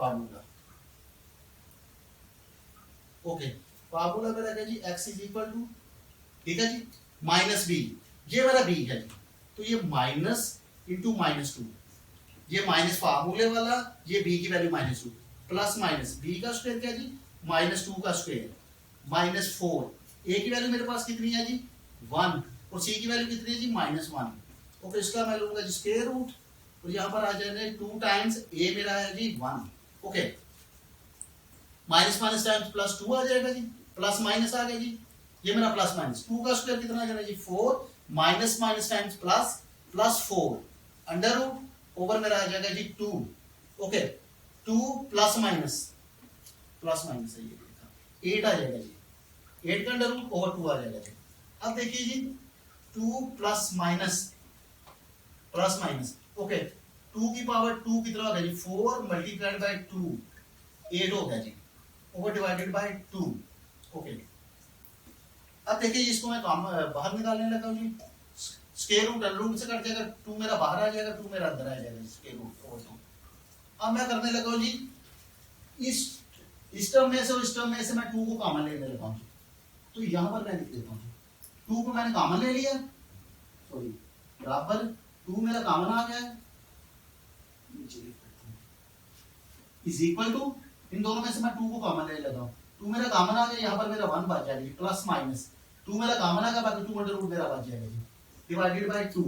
formula. Okay, formula मेरा क्या जी, x इज इक्वल टू, ठीक है जी, माइनस बी, ये मेरा b है जी, तो ये माइनस इंटू माइनस टू, ये माइनस फार्मूले वाला, ये b की value minus two, plus minus b का स्क्वायर क्या जी, माइनस टू का स्क्वायर, माइनस फोर, a की वैल्यू मेरे पास कितनी है जी, वन, और c की वैल्यू कितनी है जी, माइनस वन। ओके, इसका मैं लूंगा जी स्क्वायर रूट, और यहाँ पर आ जाएगा टू टाइम्स a मेरा है जी one. Okay, minus minus times plus two आ जाएगा जी, प्लस माइनस आ गया जी, ये मेरा प्लस माइनस, टू का स्क्वायर कितना आ जाएगा जी, four, minus minus times plus, plus four, under root over मेरा आ जाएगा जी two. Okay, two plus minus, plus minus है ये, एट आ जाएगा जी, एट का अंडर रूट ओवर टू आ जाएगा जी। अब देखिए जी, to plus minus, plus minus, okay, two की पावर टू कितना हो गया जी, four multiplied by two, eight हो गया जी, over divided by two. Okay, अब देखिए इसको मैं काम बाहर निकालने लगा हूं जी, स्क्वायर रूट अंडर रूट से कट जाएगा, टू मेरा बाहर आ जाएगा, टू मेरा अंदर आ जाएगा, स्क्वायर रूट ओवर टू। अब मैं करने लगा हूं जी, इस टर्म में से और इस टर्म में से मैं टू को कॉमन लेने लगा हूं, तो यहां पर मैं लिख देता हूं, टू को मैंने कॉमन ले लिया, सॉरी, बराबर टू मेरा कॉमन आ गया है, इज इक्वल टू, इन दोनों में से मैं टू को कॉमन लेने लगा हूं, टू मेरा कॉमन आ गया, यहाँ पर मेरा वन बच जाएगा, प्लस माइनस, टू मेरा कॉमन आ गया, बाकी टू अंडर रूट मेरा बच जाएगा जी, डिवाइडेड बाय टू,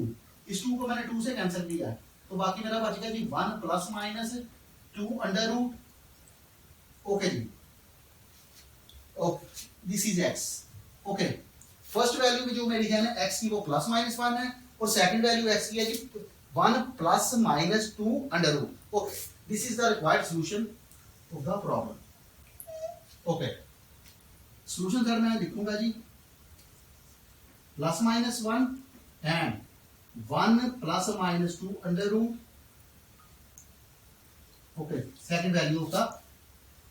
इस टू को मैंने टू से कैंसिल किया, तो बाकी मेरा बच गया जी one plus minus two under root. Okay जी, okay, this is x. Okay, first value में जो मैंने लिखा है ना एक्स की, वो प्लस माइनस वन है, और सेकंड वैल्यू एक्स की है जी one plus minus two under root. Okay, this is the required solution of the problem. Okay, solution sir मैं लिखूंगा जी plus minus one and one plus minus two under root. Okay, second value of the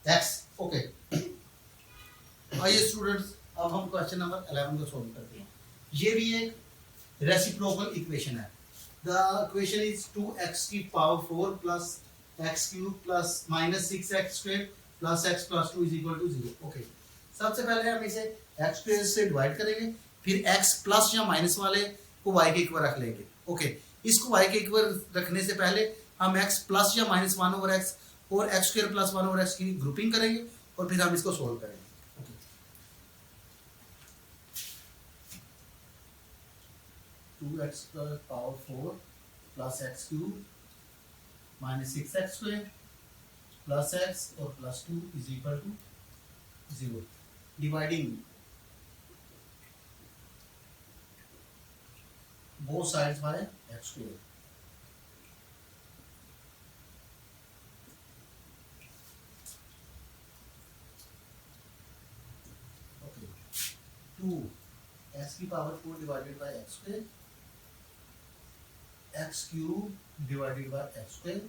x. Okay, आइए स्टूडेंट्स, अब हम क्वेश्चन नंबर 11 को सॉल्व करते हैं। ये भी एक रेसिप्रोकल इक्वेशन है। द इक्वेशन इज 2x की power 4 plus x cube plus minus 6x square plus x plus 2 is equal to 0। Okay, सबसे पहले हम इसे x स्क्वायर से डिवाइड करेंगे, फिर x प्लस या माइनस वाले को y के इक्वल रख लेंगे। ओके, इसको y के इक्वल रखने से पहले हम x प्लस या माइनस 1 ओवर x और x square plus 1 over x की ग्रुपिंग करेंगे, और फिर हम इसको सोल्व करेंगे। Okay, 2x power 4 plus x cube minus 6x square plus x और plus 2 is equal to 0, dividing both sides by x square। Okay, 2 x की power 4 divided by x square, x cube divided by x square,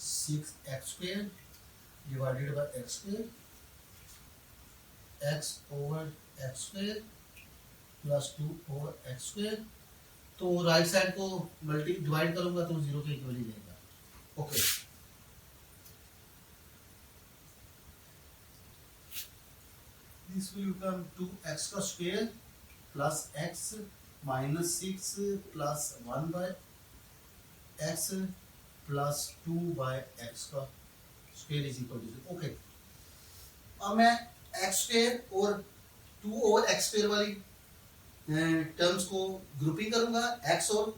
6x square divided by x square, x over x square plus 2 over x square. तो राइट साइड को मल्टी डिवाइड करूंगा तो 0 के इक्वल ही रहेगा। Okay, this will become 2x का square plus x minus 6 plus 1 by x plus 2 by x का square is equal to 0। Okay, अब मैं x स्क्वायर और 2 ओवर x स्क्वायर वाली टर्म्स को ग्रुपिंग करूंगा, x और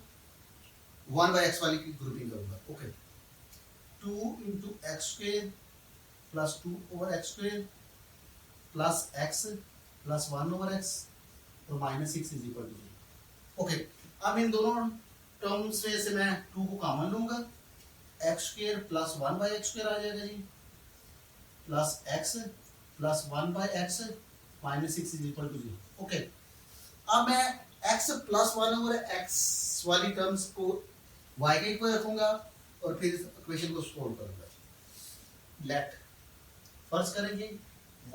1 बाय x वाली की ग्रुपिंग करूंगा। Okay, 2 into x square plus 2 over x square plus x plus 1 over x और minus 6 is equal to 0। Okay, अब इन दोनों टर्म्स में से मैं 2 को कॉमन लूंगा, x square plus 1 by x square आ जाएगा जी, plus x plus 1 by x minus 6 is equal to 0। Okay, अब मैं x प्लस 1 ओवर x वाली टर्म्स को y के इक्वल रखूंगा और फिर इक्वेशन को सोल्व करूंगा। लेट फर्स्ट करेंगे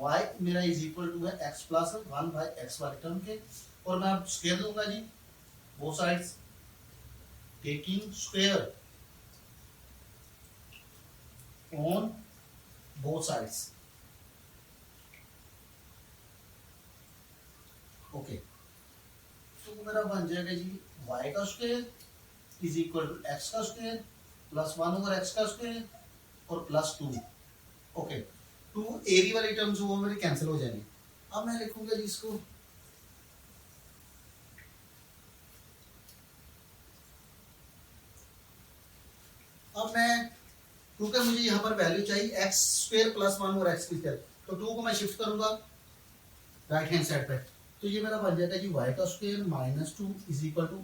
y मेरा इज इक्वल टू है x प्लस 1 बाय x वाली टर्म के, और मैं अब स्क्वायर लूंगा जी both sides, taking square on both sides. Okay, तो मेरा बन जाएगा जी y का square is equal to x का स्क्वायर प्लस 1/x का स्क्वायर और प्लस 2। ओके, 2 ए बी वाली टर्म्स वो मेरी कैंसिल हो जाएंगी। अब मैं लिखूंगा जी इसको अब मैं, क्योंकि मुझे यहाँ पर वैल्यू चाहिए एक्स स्क्वायर प्लस 1 और एक्स स्क्वायर, तो 2 को मैं शिफ्ट करूंगा राइट हैंड साइड पे। तो ये मेरा बन जाएगा जी y का square minus 2 is equal to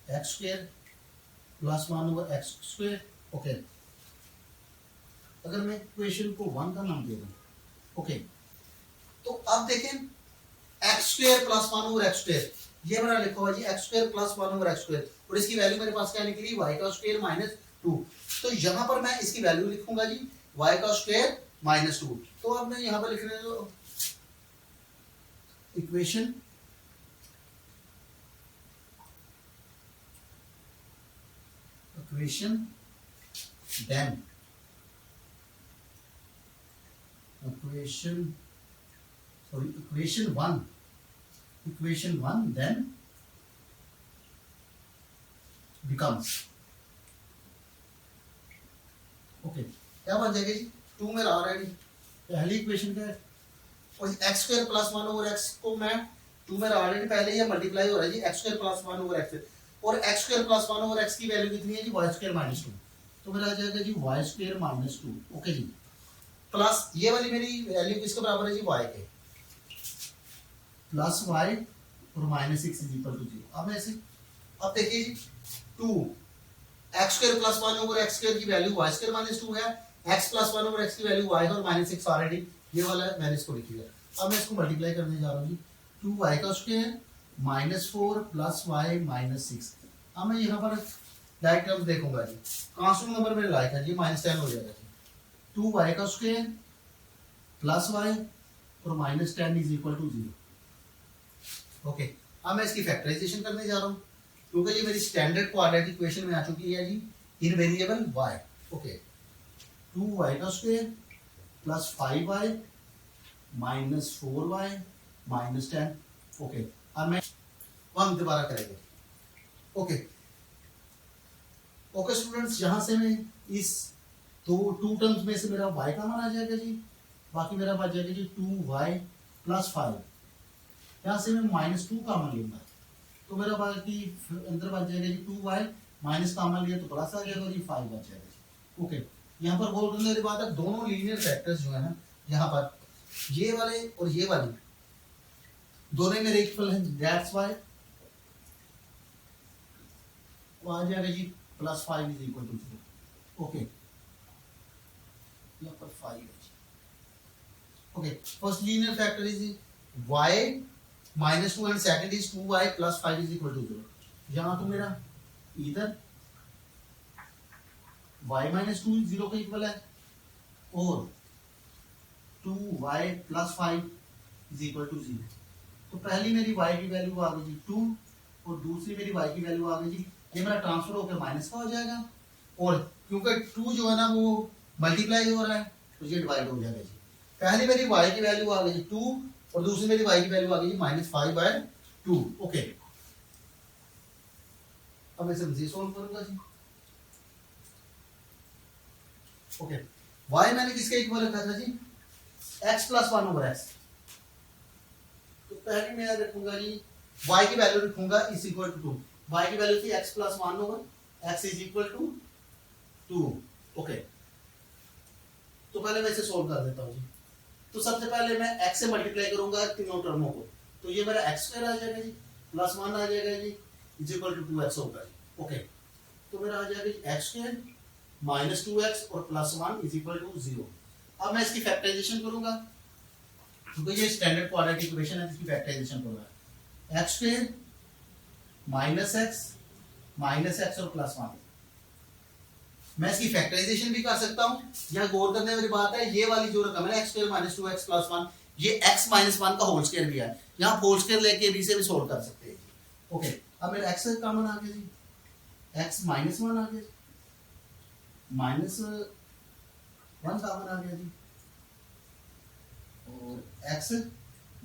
x square plus 1 over x square. Okay, अगर मैं इक्वेशन को 1 का नाम दे दूं, ओके, तो अब देखें x square plus 1 over x square, ये मेरा लिखा हुआ जी x square plus 1 over x square, और इसकी वैल्यू मेरे पास क्या निकली y का स्क्वायर माइनस 2। तो यहां पर मैं इसकी वैल्यू लिखूंगा जी y का स्क्वायर माइनस 2। तो अब मैं यहां पर लिख रहा हूं equation then equation 1 then becomes, okay, क्या बन जाएगा जी 2 में ऑलरेडी पहली इक्वेशन क्या है, और x square plus 1 over x को मैं 2 में ऑलरेडी पहले ही मल्टीप्लाई हो रहा है जी x square plus 1 over x, और x square plus 1 over x की वैल्यू कितनी है जी वाई स्क्वायर माइनस 2। तो मेरा आ जाएगा जी वाई स्क्वायर माइनस 2। ओके जी, प्लस ये वाली मेरी वैल्यू किसके बराबर है जी वाई के, प्लस वाई और माइनस 6 इज इक्वल टू 0। अब ऐसे, अब देखिए जी 2 x square plus 1 over x square की वैल्यू वाई स्क्वायर माइनस 2 है, एक्स प्लस 1 ओवर एक्स की वैल्यू वाई और माइनस 6 ऑलरेडी ये वाला मैंने इसको लिख लिया। अब मैं इसको मल्टीप्लाई करने जा रहा हूँ जी 2y का square minus 4 plus y minus 6। अब मैं यहाँ पर डायरेक्ट टर्म्स देखूंगा जी, कांस्टेंट नंबर में लाइक है जी माइनस 10 हो जाएगा जी 2y का स्क्वायर प्लस वाई और minus 10 is equal to 0। Okay, अब मैं इसकी फैक्टराइजेशन करने जा रहा हूँ, क्योंकि ये मेरी स्टैंडर्ड क्वाड्रेटिक इक्वेशन में आ चुकी है जी इन वेरिएबल y। ओके, 2y का square plus 5y minus 4y minus 10। Okay, अब मैं हम दोबारा करेंगे। ओके ओके स्टूडेंट्स, यहां से मैं इस टू टर्म्स में से मेरा y का मान आ जाएगा जी, बाकी मेरा बच जाएगा जी 2y प्लस 5, यहां से मैं माइनस 2 कॉमन लूंगा, तो मेरा बाकी अंदर बच जाएगा जी 2y माइनस कॉमन लिया तो प्लस आ जाएगा जी 5 बच जाएगा जी। ओके, यहाँ पर गौर करने वाली बात है, दोनों लीनियर फैक्टर्स जो है ना यहाँ पर ये वाले और ये वाली दोनों मेरे इक्वल हैं, दैट्स व्हाई आ जाएगा जी plus 5 is equal to 0। Okay, यहाँ पर 5 है जी। Okay, first linear factor is y minus 2 and second is 2y plus 5 is equal to 0। यहाँ तो मेरा इधर y माइनस 2 0 का इक्वल है और 2y plus 5 is equal to 0। तो पहली मेरी y की वैल्यू आ गई जी 2 और दूसरी मेरी y की वैल्यू आ गई जी, ये मेरा ट्रांसफर होकर माइनस का हो जाएगा, और क्योंकि 2 जो है ना वो मल्टीप्लाई हो रहा है तो ये डिवाइड हो जाएगा जी। पहली मेरी y की वैल्यू आ गई 2 और दूसरी मेरी y की वैल्यू आ गई माइनस 5/2। ओके, अब मैं इसे सोल्व करूंगा जी। ओके, y मैंने किसके इक्वल रखा था जी x प्लस 1 ओवर x, तो पहले मैं रखूंगा जी y की वैल्यू रखूंगा इज इक्वल टू 2, y की वैल्यू थी x plus 1 over x is equal to 2। Okay, तो पहले मैं इसे सोल्व कर देता हूँ जी। तो सबसे पहले मैं x से मल्टीप्लाई करूंगा तीनों टर्मों को, तो ये मेरा x स्क्वायर आ जाएगा जी प्लस 1 आ जाएगा जी इज इक्वल टू 2x होगा जी। ओके, तो मेरा आ जाएगा जी x स्क्वायर माइनस 2x और प्लस 1 इज इक्वल टू 0। अब मैं इसकी फैक्टराइजेशन करूंगा, क्योंकि ये स्टैंडर्ड क्वाड्रेटिक इक्वेशन है, इसकी फैक्टराइजेशन करूंगा x स्क्वायर माइनस x और प्लस 1। मैं इसकी फैक्टराइजेशन भी कर सकता हूं, यह गौर करने वाली बात है, ये वाली जो रकम है x square minus 2x plus 1 ये x माइनस 1 का होल स्क्वायर भी है, यहाँ होल स्क्वायर लेके b से भी सोल्व कर सकते हैं। ओके, अब मेरा x कॉमन आ गया जी, x माइनस 1 आ गया माइनस 1 कॉमन आ गया जी, और x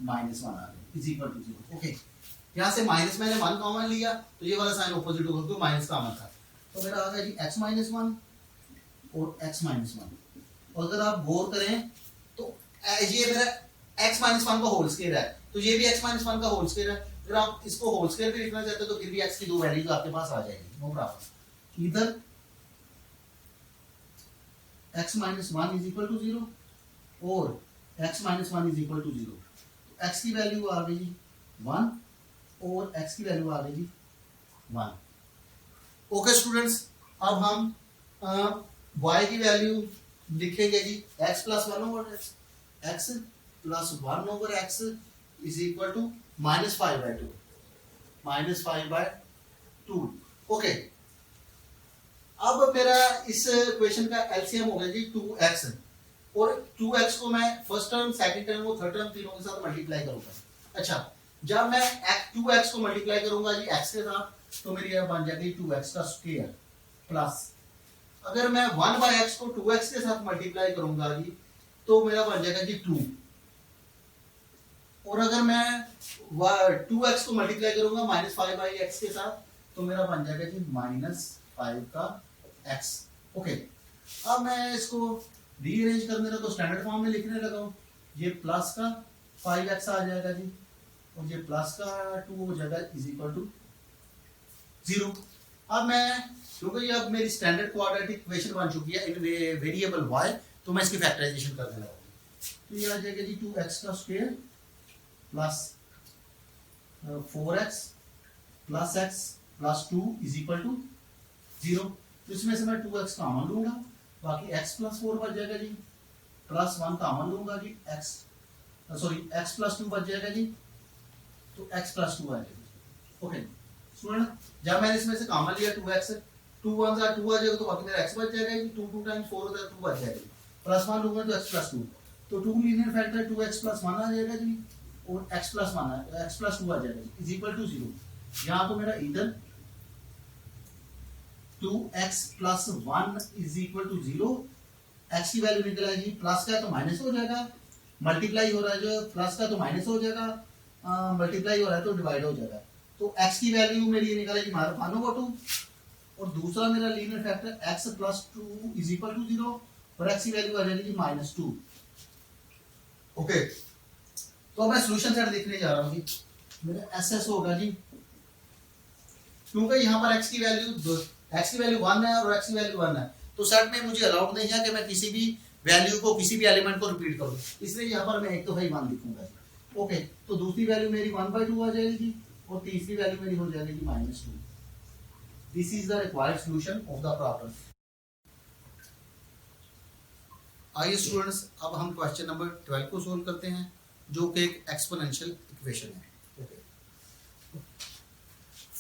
माइनस 1 आ गया इज इक्वल टू 0। ओके, यहाँ से माइनस मैंने 1 कॉमन लिया तो ये वाला साइन ऑपोजिट होगा क्योंकि माइनस कॉमन था, तो मेरा आ गया जी x माइनस 1 और x माइनस 1। और अगर आप गौर करें तो ये मेरा x माइनस 1 का होल स्क्वायर है, तो ये भी x माइनस 1 का होल स्क्वायर है। अगर आप इसको होल स्क्वायर भी लिखना चाहते हो तो फिर भी x की दो वैल्यूज आपके पास आ जाएगी, नो प्रॉब्लम। इधर x minus 1 is equal to 0 और x minus 1 is equal to 0। तो x की वैल्यू आ गई जी 1 और x की वैल्यू आ गई जी 1। ओके स्टूडेंट्स, अब हम y की वैल्यू लिखेंगे जी x plus 1 over x plus 1 over x is equal to minus 5/2, minus 5/2। Okay, अब मेरा इस क्वेश्चन का एलसीएम हो गया जी 2x, और 2x को मैं फर्स्ट टर्म, सेकंड टर्म और थर्ड टर्म तीनों के साथ मल्टीप्लाई करूंगा। अच्छा, जब मैं 2x को मल्टीप्लाई करूंगा जी x के साथ तो मेरी यह बन जाएगी 2x का स्क्वायर प्लस, अगर मैं 1/x को 2x के साथ मल्टीप्लाई करूंगा जी तो मेरा बन जाएगा जी 2, और अगर मैं 2x को मल्टीप्लाई करूंगा माइनस 5/x के साथ तो मेरा बन जाएगा जी माइनस 5 का x। ओके, अब मैं इसको रीअरेंज करने लगा तो स्टैंडर्ड फॉर्म में लिखने लगा हूं, ये प्लस का 5x आ जाएगा जी और ये प्लस का 2 हो जाएगा इज इक्वल टू 0। अब मैं, क्योंकि ये अब मेरी स्टैंडर्ड क्वाड्रेटिक इक्वेशन बन चुकी है इन वेरिएबल y, तो मैं इसकी फैक्टराइजेशन करने लगा, तो ये आ जाएगा जी 2x का square plus 4x plus x plus 2 is equal to 0। तो इसमें से मैं 2x कॉमन लूंगा, बाकी x प्लस 4 बच जाएगा जी, प्लस 1 कॉमन लूंगा जी, x प्लस 2 बच जाएगा जी, तो x प्लस 2 आ जाएगा। ओके स्टूडेंट, जब मैंने इसमें से कॉमन लिया 2x, 2 1 जा 2 आ जाएगा, तो बाकी मेरा x बच जाएगा जी, 2 2 टाइम्स 4 होता है 2 बच जाएगा, प्लस 1 लूंगा तो x प्लस 2, तो 2 लीनियर फैक्टर 2x प्लस 1 आ जाएगा जी, और x प्लस 1 x प्लस 2 आ जाएगा जी इज इक्वल टू 0। यहाँ तो मेरा इधर 2x plus 1 is equal to 0, x की वैल्यू निकल आएगी, प्लस का तो माइनस हो जाएगा, मल्टीप्लाई हो रहा है जो प्लस का तो माइनस हो जाएगा, मल्टीप्लाई हो रहा है तो डिवाइड हो जाएगा, तो x की वैल्यू मेरी निकलेगी हमारा 1/2, और दूसरा मेरा linear factor x plus 2 is equal to 0 और x की वैल्यू आ जाएगी -2। ओके, तो मैं सॉल्यूशन सेट देखने जा रहा हूं जी, मेरा एसएस होगा जी, क्योंकि यहाँ पर x की वैल्यू 1 है और x की वैल्यू 1 है, तो सेट में मुझे अलाउड नहीं है कि मैं किसी भी वैल्यू को, किसी भी एलिमेंट को रिपीट करूं, इसलिए यहाँ पर मैं एक तो भाई 1 लिखूंगा। ओके, तो दूसरी वैल्यू मेरी 1/2 आ जाएगी जी, और तीसरी वैल्यू मेरी हो जाएगी -2। This is the required solution of the problem. आइए स्टूडेंट्स, अब हम क्वेश्चन नंबर 12 को सोल्व करते हैं, जो कि एक एक्सपोनेंशियल इक्वेशन है।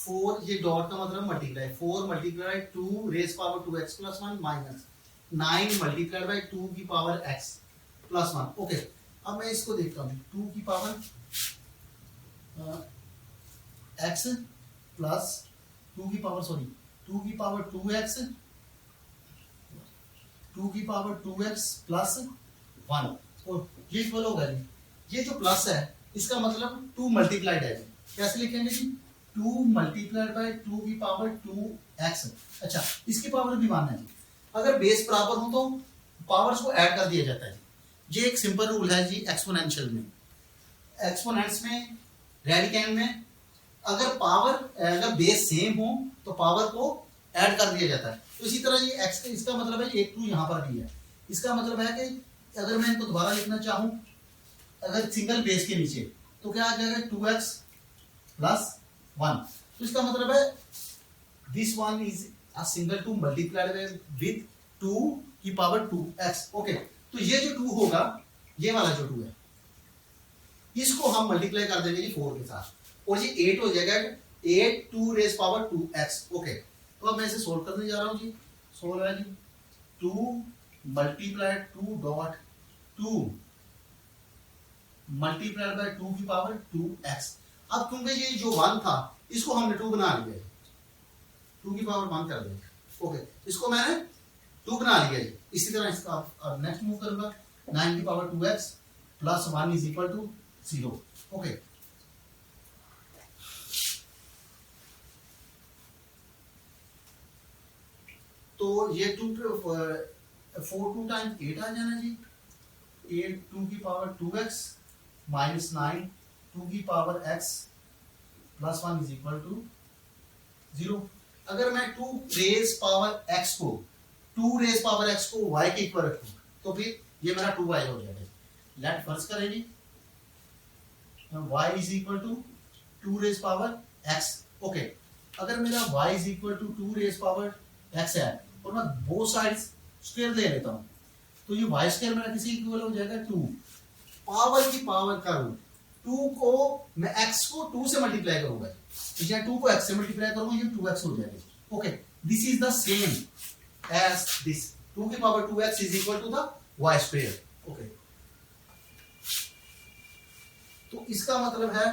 4, ये डॉट का मतलब multiply, 4 multiply 2 raise power 2x plus 1 minus 9 multiplied by 2 की पावर x प्लस 1। ओके, अब मैं इसको देखता हूँ, 2 की पावर x प्लस 2 की पावर 2 की पावर 2x, 2 की पावर 2x प्लस 1, और ये इक्वल होगा जी, ये जो प्लस है इसका मतलब 2 मल्टीप्लाइड है, कैसे लिखेंगे जी, 2 मल्टीप्लाइड बाई 2 की पावर 2x। अच्छा, इसकी पावर भी 1 है जी, अगर बेस बराबर हो तो पावर्स को ऐड कर दिया जाता है जी, ये एक सिंपल रूल है जी एक्सपोनेंशियल में, एक्सपोनेंट्स में, रेडिकैन में, अगर बेस सेम हो तो पावर को ऐड कर दिया जाता है। तो इसी तरह ये x, इसका मतलब है एक 2 यहाँ पर भी है, इसका मतलब है कि अगर मैं इनको दोबारा लिखना चाहूँ अगर सिंगल बेस के नीचे, तो क्या आ जाएगा 2x प्लस 1, तो इसका मतलब है this one is a single 2 multiplied with 2 की पावर 2x। ओके, तो ये जो 2 होगा, ये वाला जो 2 है, इसको हम मल्टीप्लाई कर देंगे जी 4 के साथ, और ये 8 हो जाएगा, 8 2 रेज पावर 2x। ओके, तो अब मैं इसे सोल्व करने जा रहा हूँ जी, सोल्व है जी 2 मल्टीप्लाइड 2 डॉट 2 मल्टीप्लाइड बाय 2 की पावर 2x। अब क्योंकि ये जो 1 था इसको हमने 2 बना लिया, 2 की पावर 1 कर दिया। ओके, इसको मैंने 2 बना लिया जी। इसी तरह इसका अब नेक्स्ट मूव करूंगा 9 की power 2x plus 1 is equal to 0। Okay, तो ये 4 2 टाइम्स 8 आ जाना जी। 8 2 की पावर 2x माइनस 9 2 की power x plus 1 is equal to 0। अगर मैं 2 रेज पावर x को 2 रेज पावर x को y के इक्वल रखूं तो फिर ये मेरा 2y हो जाएगा। लेट फर्स्ट करें जी, y is equal to 2 raise power x। Okay, अगर मेरा y is equal to 2 raise power x है और मैं बोथ साइड्स स्क्वायर ले लेता हूं तो ये y स्क्वायर मेरा किसी इक्वल हो जाएगा 2 पावर की पावर का रूट। 2 को मैं x को 2 से मल्टीप्लाई करूंगा तो यहाँ 2 को x से मल्टीप्लाई करूंगा ये 2x हो जाएगा। Okay, this is the same as this 2 की power 2x is equal to the y square. Okay, तो इसका मतलब है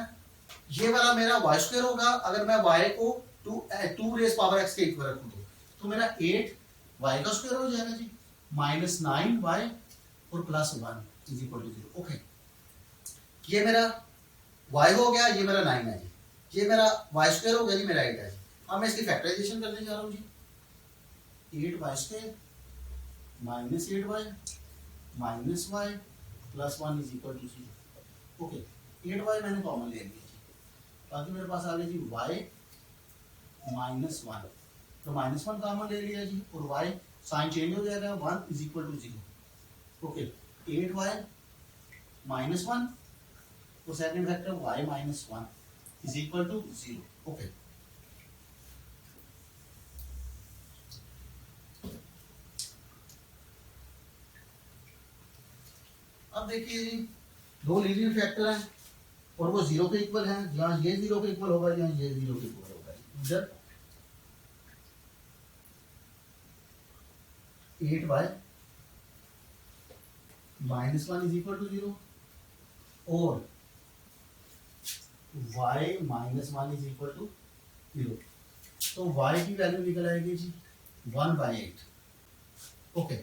ये वाला मेरा y स्क्वायर होगा अगर मैं y को 2 रेज पावर x के इक्वल रखूं तो मेरा 8 y का स्क्वायर हो जाएगा जी माइनस 9y और plus 1 is equal to 0। Okay, ये मेरा y हो गया, ये मेरा 9 है जी, ये मेरा y स्क्वायर हो गया जी, मेरा 8 है जी। अब मैं इसकी फैक्टराइजेशन करने जा रहा हूं जी। 8y square minus 8y minus y plus 1 is equal to 0। Okay, 8y मैंने कॉमन ले लिया जी, बाकी मेरे पास आ गया जी y माइनस 1, तो माइनस 1 कॉमन ले लिया जी और y साइन चेंज हो जाएगा 1 is equal to 0। Okay, 8y minus 1 और second factor y minus 1 is equal to 0। Okay, अब देखिए जी दो लीनियर फैक्टर हैं और वो 0 के इक्वल हैं। जहां ये 0 के इक्वल होगा जहां ये 0 के इक्वल होगा। इधर 8y minus 1 is equal to 0 और y minus 1 is equal to 0। तो y की वैल्यू निकल आएगी जी 1/8। ओके,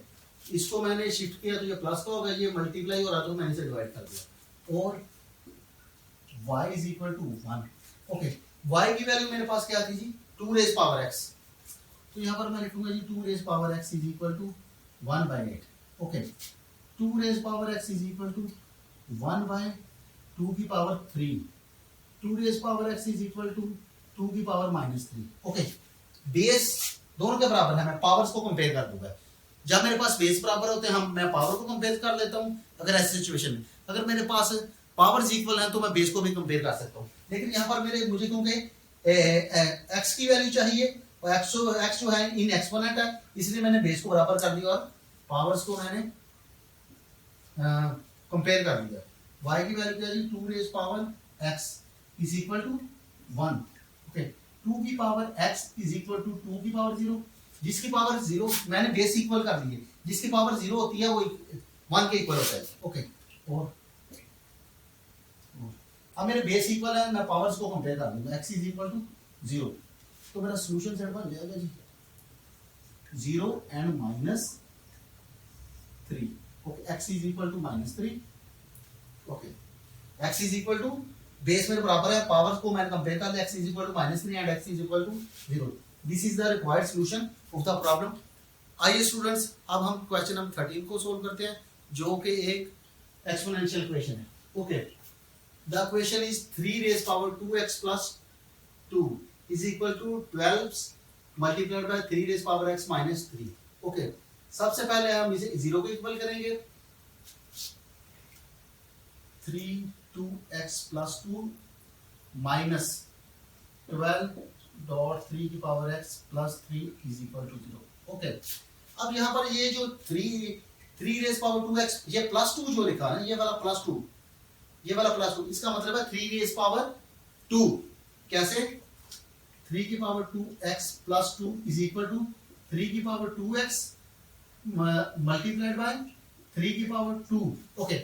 इसको मैंने शिफ्ट किया तो ये प्लस का होगा, ये मल्टीप्लाई हो रहा तो मैंने इसे डिवाइड कर दिया और y is equal to 1। Okay, y की वैल्यू मेरे पास क्या थी जी 2 रेज पावर x, तो यहाँ पर मैं लिखूंगा जी 2 raise power x is equal to 1/8। Okay, 2 raise power x is equal to 1/2 की power 3। 2 raise power x is equal to 2 की पावर माइनस 3। ओके, बेस दोनों के बराबर है, मैं पावर्स को कंपेयर कर दूंगा। जब मेरे पास बेस बराबर होते हैं मैं पावर को कंपेयर कर लेता हूं। अगर ऐसी सिचुएशन में अगर मेरे पास पावर्स इक्वल हैं तो मैं बेस को भी कंपेयर कर सकता हूं। लेकिन यहाँ पर मुझे क्योंकि x की वैल्यू चाहिए और x जो है इन एक्सपोनेंट है इसलिए मैंने बेस को बराबर कर दिया और पावर्स को मैंने कंपेयर कर दिया। y की वैल्यू क्या है 2 raise power x is equal to 1। Okay, 2 की power x is equal to 2 की पावर 0, जिसकी पावर 0 मैंने बेस इक्वल कर दिए, जिसकी पावर 0 होती है वो 1 के इक्वल होता है। ओके, और अब मेरे बेस इक्वल है, मैं पावर्स को कंपेयर कर दूंगा x इज इक्वल टू 0, तो मेरा सॉल्यूशन सेट बन जाएगा जी 0 and minus 3। Okay, x is equal to minus 3। Okay, x is equal to base मेरे बराबर है, पावर्स को मैंने कंपेयर कर दिया, x is equal to minus 3 and x is equal to 0। This is the required solution of the problem. आइए स्टूडेंट्स अब हम क्वेश्चन नंबर 13 को सोल्व करते हैं जो कि एक एक्सपोनेंशियल इक्वेशन है। Okay, the equation is 3 raise power 2x plus 2 is equal to 12 multiplied by 3 raise power x minus 3। Okay, सबसे पहले हम इसे 0 को इक्वल करेंगे। 3 2x प्लस 2 माइनस 12.3 की power x plus 3 is equal to 0। Okay, अब यहाँ पर ये जो 3 रेज पावर 2x ये प्लस 2 जो लिखा है ये वाला प्लस 2, ये वाला प्लस 2 इसका मतलब है 3 रेज पावर 2। कैसे 3 की power 2x plus 2 is equal to 3 की पावर 2x मल्टीप्लाइड बाय 3 की पावर 2। ओके,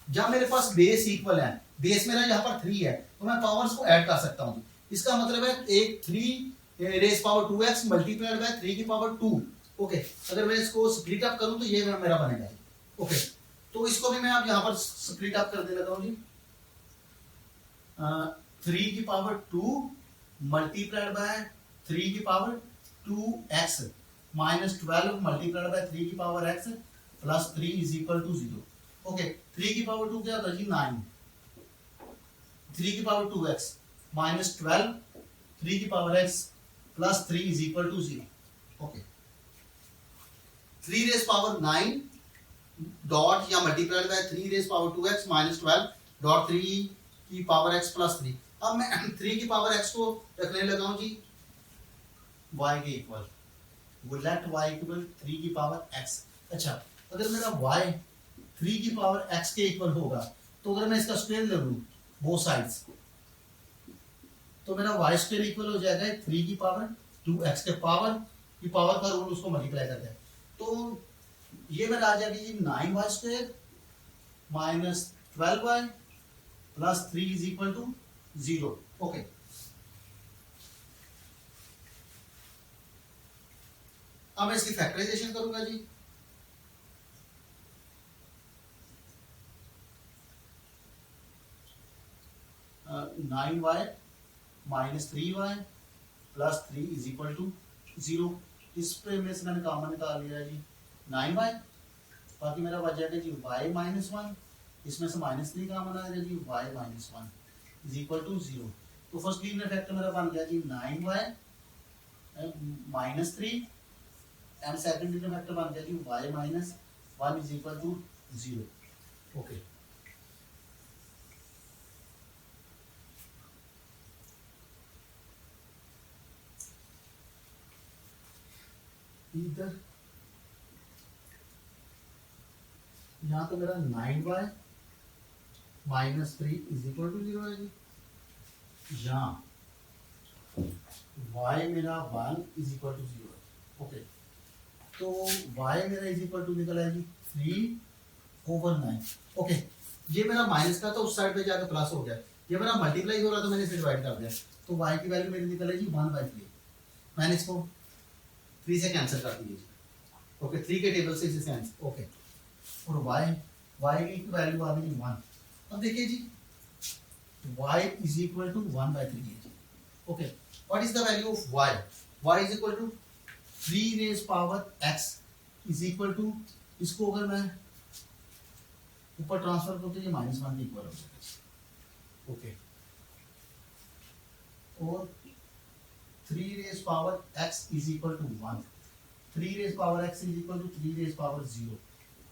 जब मेरे पास बेस इक्वल है, बेस मेरा यहाँ पर 3 है तो मैं पावर्स को ऐड कर सकता हूँ। इसका मतलब है एक 3 raise power 2x multiplied by 3 की पावर 2। ओके, अगर मैं इसको स्प्लिट अप करूं तो ये मेरा बनेगा। ओके, तो इसको भी मैं आप यहाँ पर स्प्लिट अप कर दे लगा हूँ जी। 3 की पावर 2 मल्टीप्लाइड बाय 3 की power 2x minus 12 multiplied by 3 की power x plus 3 is equal to 0। Okay, 3 की पावर 2 क्या होता है जी 9, 3 की पावर 2x माइनस 12 3 की power x plus 3 is equal to 0। Okay, 3 raise power 9 dot या multiplied by 3 raise power 2x minus 12 dot 3 की पावर x प्लस 3। अब मैं 3 की पावर x को रखने लगा हूं जी y के इक्वल, वो लेट y इक्वल 3 की पावर x। अच्छा, अगर मेरा y 3 की पावर x के इक्वल होगा तो अगर मैं इसका स्क्वायर ले लूं बोथ साइड्स तो मेरा y स्क्वायर इक्वल हो जाएगा 3 की पावर 2x के पावर की पावर का रूल उसको मल्टीप्लाई करते हैं तो ये मेरा आ जाएगी जी 9y square minus 12y plus 3 is equal to 0। Okay, अब मैं इसकी फैक्टराइजेशन करूंगा जी। Nine y minus 3y plus 3 is equal to 0। इस पे में से मैंने कॉमन निकाल लिया जी 9y, बाकी मेरा बच जाएगा जी y माइनस 1, इसमें से माइनस 3 कॉमन आएगा जी y minus 1 is equal to 0। तो फर्स्ट लीनियर फैक्टर मेरा बन गया जी 9y minus 3 and second linear factor बन गया जी y minus 1 is equal to 0। Okay, इधर यहाँ तो मेरा 9y minus 3 is equal to 0 है जी, यहाँ y मेरा 1 इज इक्वल टू 0 है। ओके, तो y मेरा इज इक्वल टू निकला है जी 3/9। ओके, ये मेरा माइनस का तो उस साइड पे जाकर प्लस हो गया, ये मेरा मल्टीप्लाई हो रहा था मैंने इसे डिवाइड कर दिया तो y की वैल्यू मेरी निकल आएगी 1/3। मैंने इसको 3 से कैंसिल कर दी। ओके, 3 के टेबल से इसे कैंसिल। ओके, और y की वैल्यू आ गई 1। अब देखिए जी y is equal to 1/3। Okay, what is the value of y? y is equal to 3 raise power x is equal to, इसको अगर मैं ऊपर ट्रांसफर करते तो ये -1 के इक्वल हो जाएगा। ओके, और 3 raise power x is equal to 1, 3 raise power x is equal to 3 raise power 0।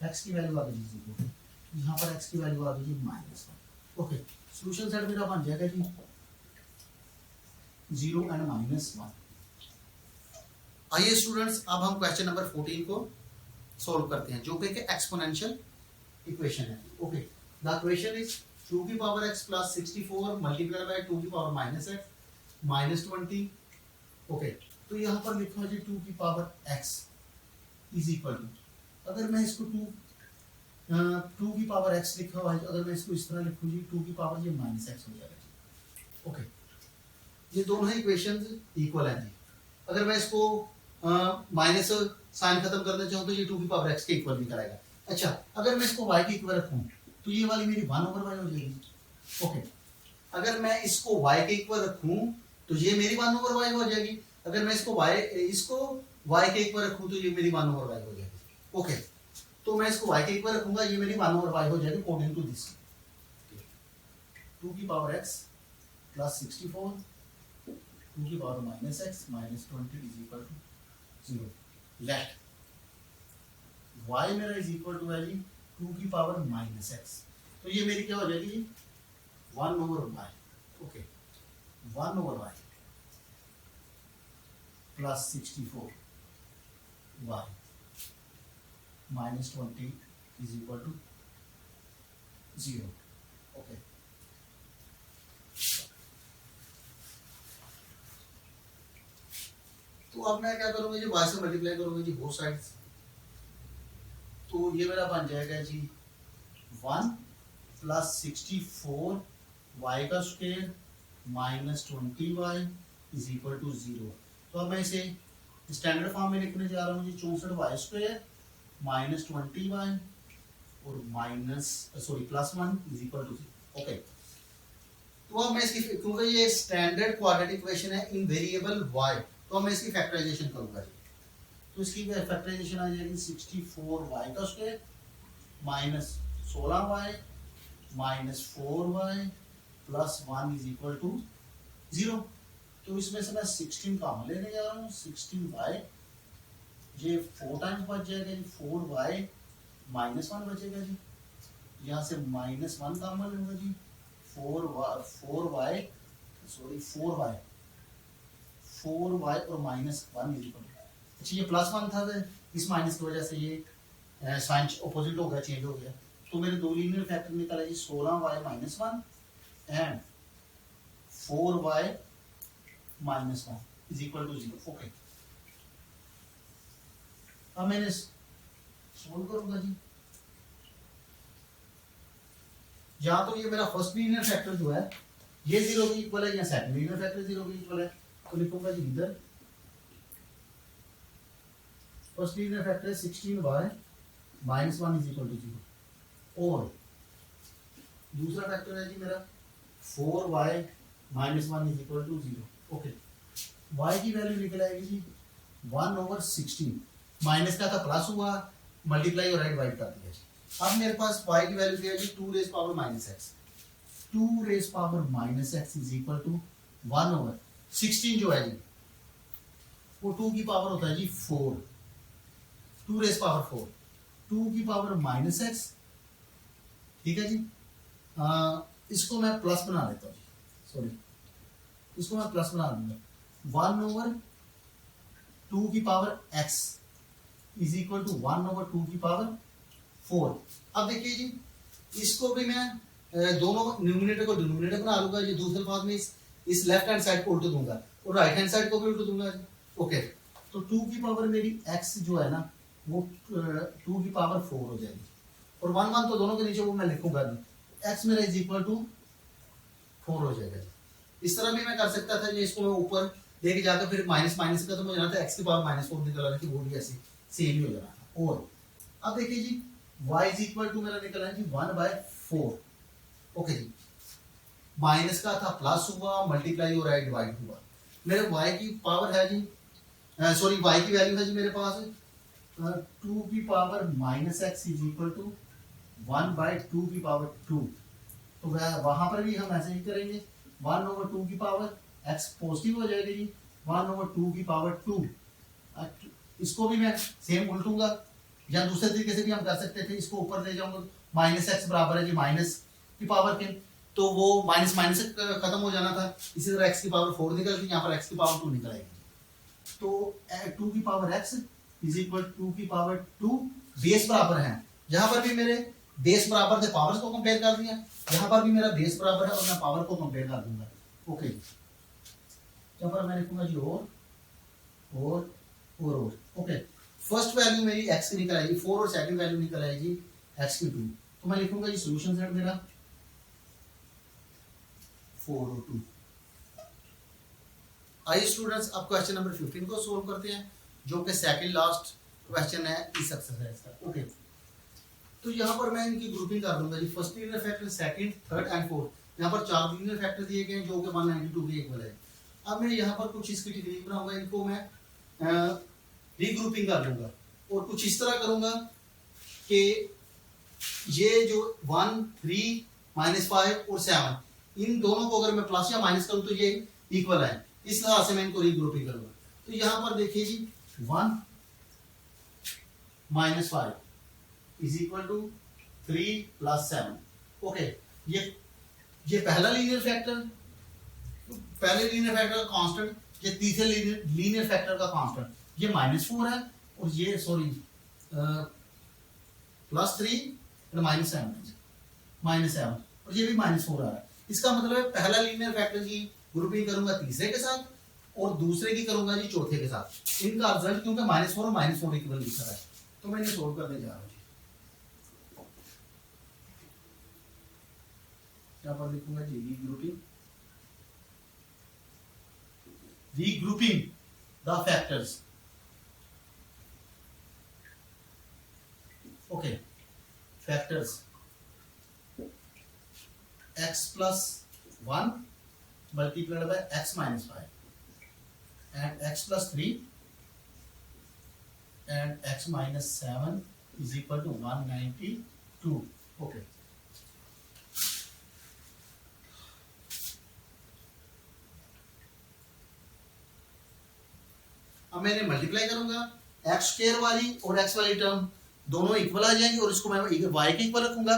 x की वैल्यू आ गई 0, यहाँ पर x की वैल्यू आ गई -1। ओके, सॉल्यूशन सेट मेरा बन जाएगा जी 0 एंड -1। आइए स्टूडेंट्स, अब हम क्वेश्चन नंबर 14 को सॉल्व करते हैं जो कि एक्सपोनेंशियल इक्वेशन है। ओके, द क्वेश्चन इज 2 की power x plus 64 multiplied by 2 की पावर -x माइनस 20। ओके, तो यहाँ पर लिखा है जी 2 की power x is equal to, अगर मैं इसको 2 की पावर x लिखा हुआ है, अगर मैं इसको इस तरह लिखूँ जी 2 की पावर ये -x हो जाएगा। ओके, ये दोनों इक्वेशंस इक्वल हैं जी। अगर मैं इसको माइनस साइन खत्म करना चाहूँ तो ये 2 की पावर x के इक्वल भी कराएगा। अच्छा, अगर मैं इसको y के इक्वल रखूँ तो ये वाली मेरी 1/y हो जाएगी। ओके, अगर मैं इसको y के इक्वल रखूँ तो ये मेरी 1/y हो जाएगी। अगर मैं इसको y के इक्वल रखूँ तो ये मेरी 1/y हो जाएगी। ओके, तो मैं इसको y के इक्वल रखूंगा, ये मेरी 1/y हो जाएगी अकॉर्डिंग टू दिस। 2 की पावर x प्लस 64 2 की power -x minus 20 is equal to 0। Let y मेरा इज इक्वल टू है जी 2 की पावर -x, तो ये मेरी क्या हो जाएगी 1/y। Okay, 1/y plus 64 y minus 20 is equal to 0। Okay, तो अब मैं क्या करूंगा जी y से मल्टीप्लाई करूंगा जी बोथ साइड्स, तो ये मेरा बन जाएगा जी 1 प्लस 64 y का square minus 20y is equal to 0। तो अब मैं इसे स्टैंडर्ड फॉर्म में लिखने जा रहा हूँ जी 64y² माइनस 20y और minus sorry +1 is equal to 0। Okay, तो अब मैं इसकी, क्योंकि ये स्टैंडर्ड क्वाड्रेटिक इक्वेशन है इन वेरिएबल y, तो मैं इसकी फैक्टराइजेशन करूंगा जी। तो इसकी फैक्टराइजेशन आ जाएगी 64y² minus 16y minus 4y plus 1 is equal to 0। तो इसमें से मैं 16 कॉमन लेने जा रहा हूँ। 16y ये 4 टाइम्स बच जाएगा जी, 4y माइनस 1 बचेगा जी, यहाँ से -1 कॉमन लूंगा जी, 4y और -1 इज इक्वल। अच्छा ये +1 था, इस माइनस की वजह से ये साइन ऑपोजिट हो गया, चेंज हो गया। तो मेरे दो लीनियर फैक्टर निकला जी 16y minus 1 and 4y minus 1 is equal to 0। Okay, अब मैंने सोल्व करूंगा जी। या तो ये मेरा फर्स्ट लीनियर फैक्टर जो है ये 0 के इक्वल है या सेकंड लीनियर फैक्टर 0 के इक्वल है, तो लिखूंगा जी इधर first linear factor 16y minus 1 is equal to 0 और दूसरा फैक्टर है जी मेरा 4y minus 1 is equal to 0। Okay, y की वैल्यू निकल आएगी जी 1/16, माइनस का था प्लस हुआ, मल्टीप्लाई और राइट कर दिया जी। अब मेरे पास y की वैल्यू क्या है जी 2 raise power minus x, 2 raise power minus x is equal to 1/16 जो है जी वो 2 की पावर होता है जी 4, 2 रेज़ पावर 4, 2 की पावर माइनस x, ठीक है जी। इसको मैं प्लस बना लेता हूँ जी, सॉरी इसको मैं प्लस बना दूंगा 1/2 की power x is equal to 1/2 की पावर 4। अब देखिए जी इसको भी मैं दोनों न्यूमरेटर को डिनोमिनेटर बना लूंगा जी, दूसरे पार्ट में इस लेफ्ट हैंड साइड को उल्टा दूंगा और राइट हैंड साइड को भी उल्टा दूंगा जी। ओके, तो 2 की पावर मेरी x जो है ना वो 2 की पावर 4 हो जाएगी और 1 1 तो दोनों के नीचे वो मैं लिखूंगा नहीं, x मेरा इज इक्वल टू 4 हो जाएगा जी। इस तरह भी मैं कर सकता था जी, इसको मैं ऊपर लेके जाकर फिर माइनस माइनस का तो मुझे जाना था x की पावर -4 निकल आना थी, वो भी ऐसे सेम ही हो जाना था। और अब देखिए जी y इज इक्वल टू मेरा निकला है जी 1/4। ओके जी, माइनस का था प्लस हुआ, मल्टीप्लाई और डिवाइड हुआ। मेरे y की पावर है जी सॉरी y की वैल्यू है जी मेरे पास 2 की power -x is equal to 1/2 की पावर 2। तो वहां पर भी हम ऐसे ही करेंगे, 1/2 की पावर x पॉजिटिव हो जाएगी जी, 1/2 की पावर 2। इसको भी मैं सेम उल्टूंगा या दूसरे तरीके से भी हम कर सकते थे, इसको ऊपर ले जाऊंगा -x बराबर है जी माइनस की पावर के, तो वो माइनस माइनस से खत्म हो जाना था। इसी तरह x की पावर 4 निकल गई, यहाँ पर x की पावर 2 निकल आएगी। तो 2 की पावर x इज इक्वल 2 की पावर 2 बेस बराबर है, यहाँ पर भी मेरे बेस बराबर थे, पावर्स को कंपेयर कर दिया, यहाँ पर भी मेरा बेस बराबर है और मैं पावर को कंपेयर कर दूंगा। ओके, यहाँ पर मैं लिखूंगा जी और ओके, फर्स्ट वैल्यू मेरी x की निकल आएगी 4 और सेकंड वैल्यू निकल आएगी x की 2। तो मैं लिखूंगा जी सॉल्यूशन सेट मेरा 4 और 2। आइए स्टूडेंट्स अब क्वेश्चन नंबर 15 को सोल्व करते हैं, जो कि सेकंड लास्ट क्वेश्चन है इस एक्सरसाइज का। ओके, तो यहाँ पर मैं इनकी ग्रुपिंग कर दूंगा जी, first linear factor, second, third and fourth. यहाँ पर 4 लीनियर फैक्टर दिए गए हैं जो कि 192 के इक्वल है। अब मैं यहाँ पर कुछ इसकी टेक्निक बनाऊंगा, इनको मैं रीग्रुपिंग कर लूंगा और कुछ इस तरह करूंगा कि ये जो 1 3 -5 और 7 इन दोनों को अगर मैं प्लस या माइनस करूं तो ये इक्वल है, इस तरह से मैं इनको रीग्रुपिंग करूंगा। तो यहाँ पर देखिए जी 1 -5 इज इक्वल टू 3 + 7। ओके, ये पहला लीनियर फैक्टर, पहले लीनियर फैक्टर का कांस्टेंट, ये तीसरे लीनियर फैक्टर का कांस्टेंट, ये -4 है और ये सॉरी +3 और -7 और ये भी -4 आ रहा है। इसका मतलब है पहला लीनियर फैक्टर की ग्रुपिंग करूंगा तीसरे के साथ और दूसरे की करूंगा जी चौथे के साथ। इनका रिजल्ट क्योंकि -4 और -4 इक्वल लिखा है, तो मैं इन्हें सोल्व करने जा रहा हूँ। यहाँ पर लिखूंगा जी regrouping the factors. Okay, factors x plus 1 multiplied by x minus 5 and x plus 3 and x minus 7 is equal to 192. Okay, अब मैंने मल्टीप्लाई करूंगा, एक्स स्क्वायर वाली और एक्स वाली टर्म दोनों इक्वल आ जाएंगी और इसको मैं वाई के इक्वल रखूंगा।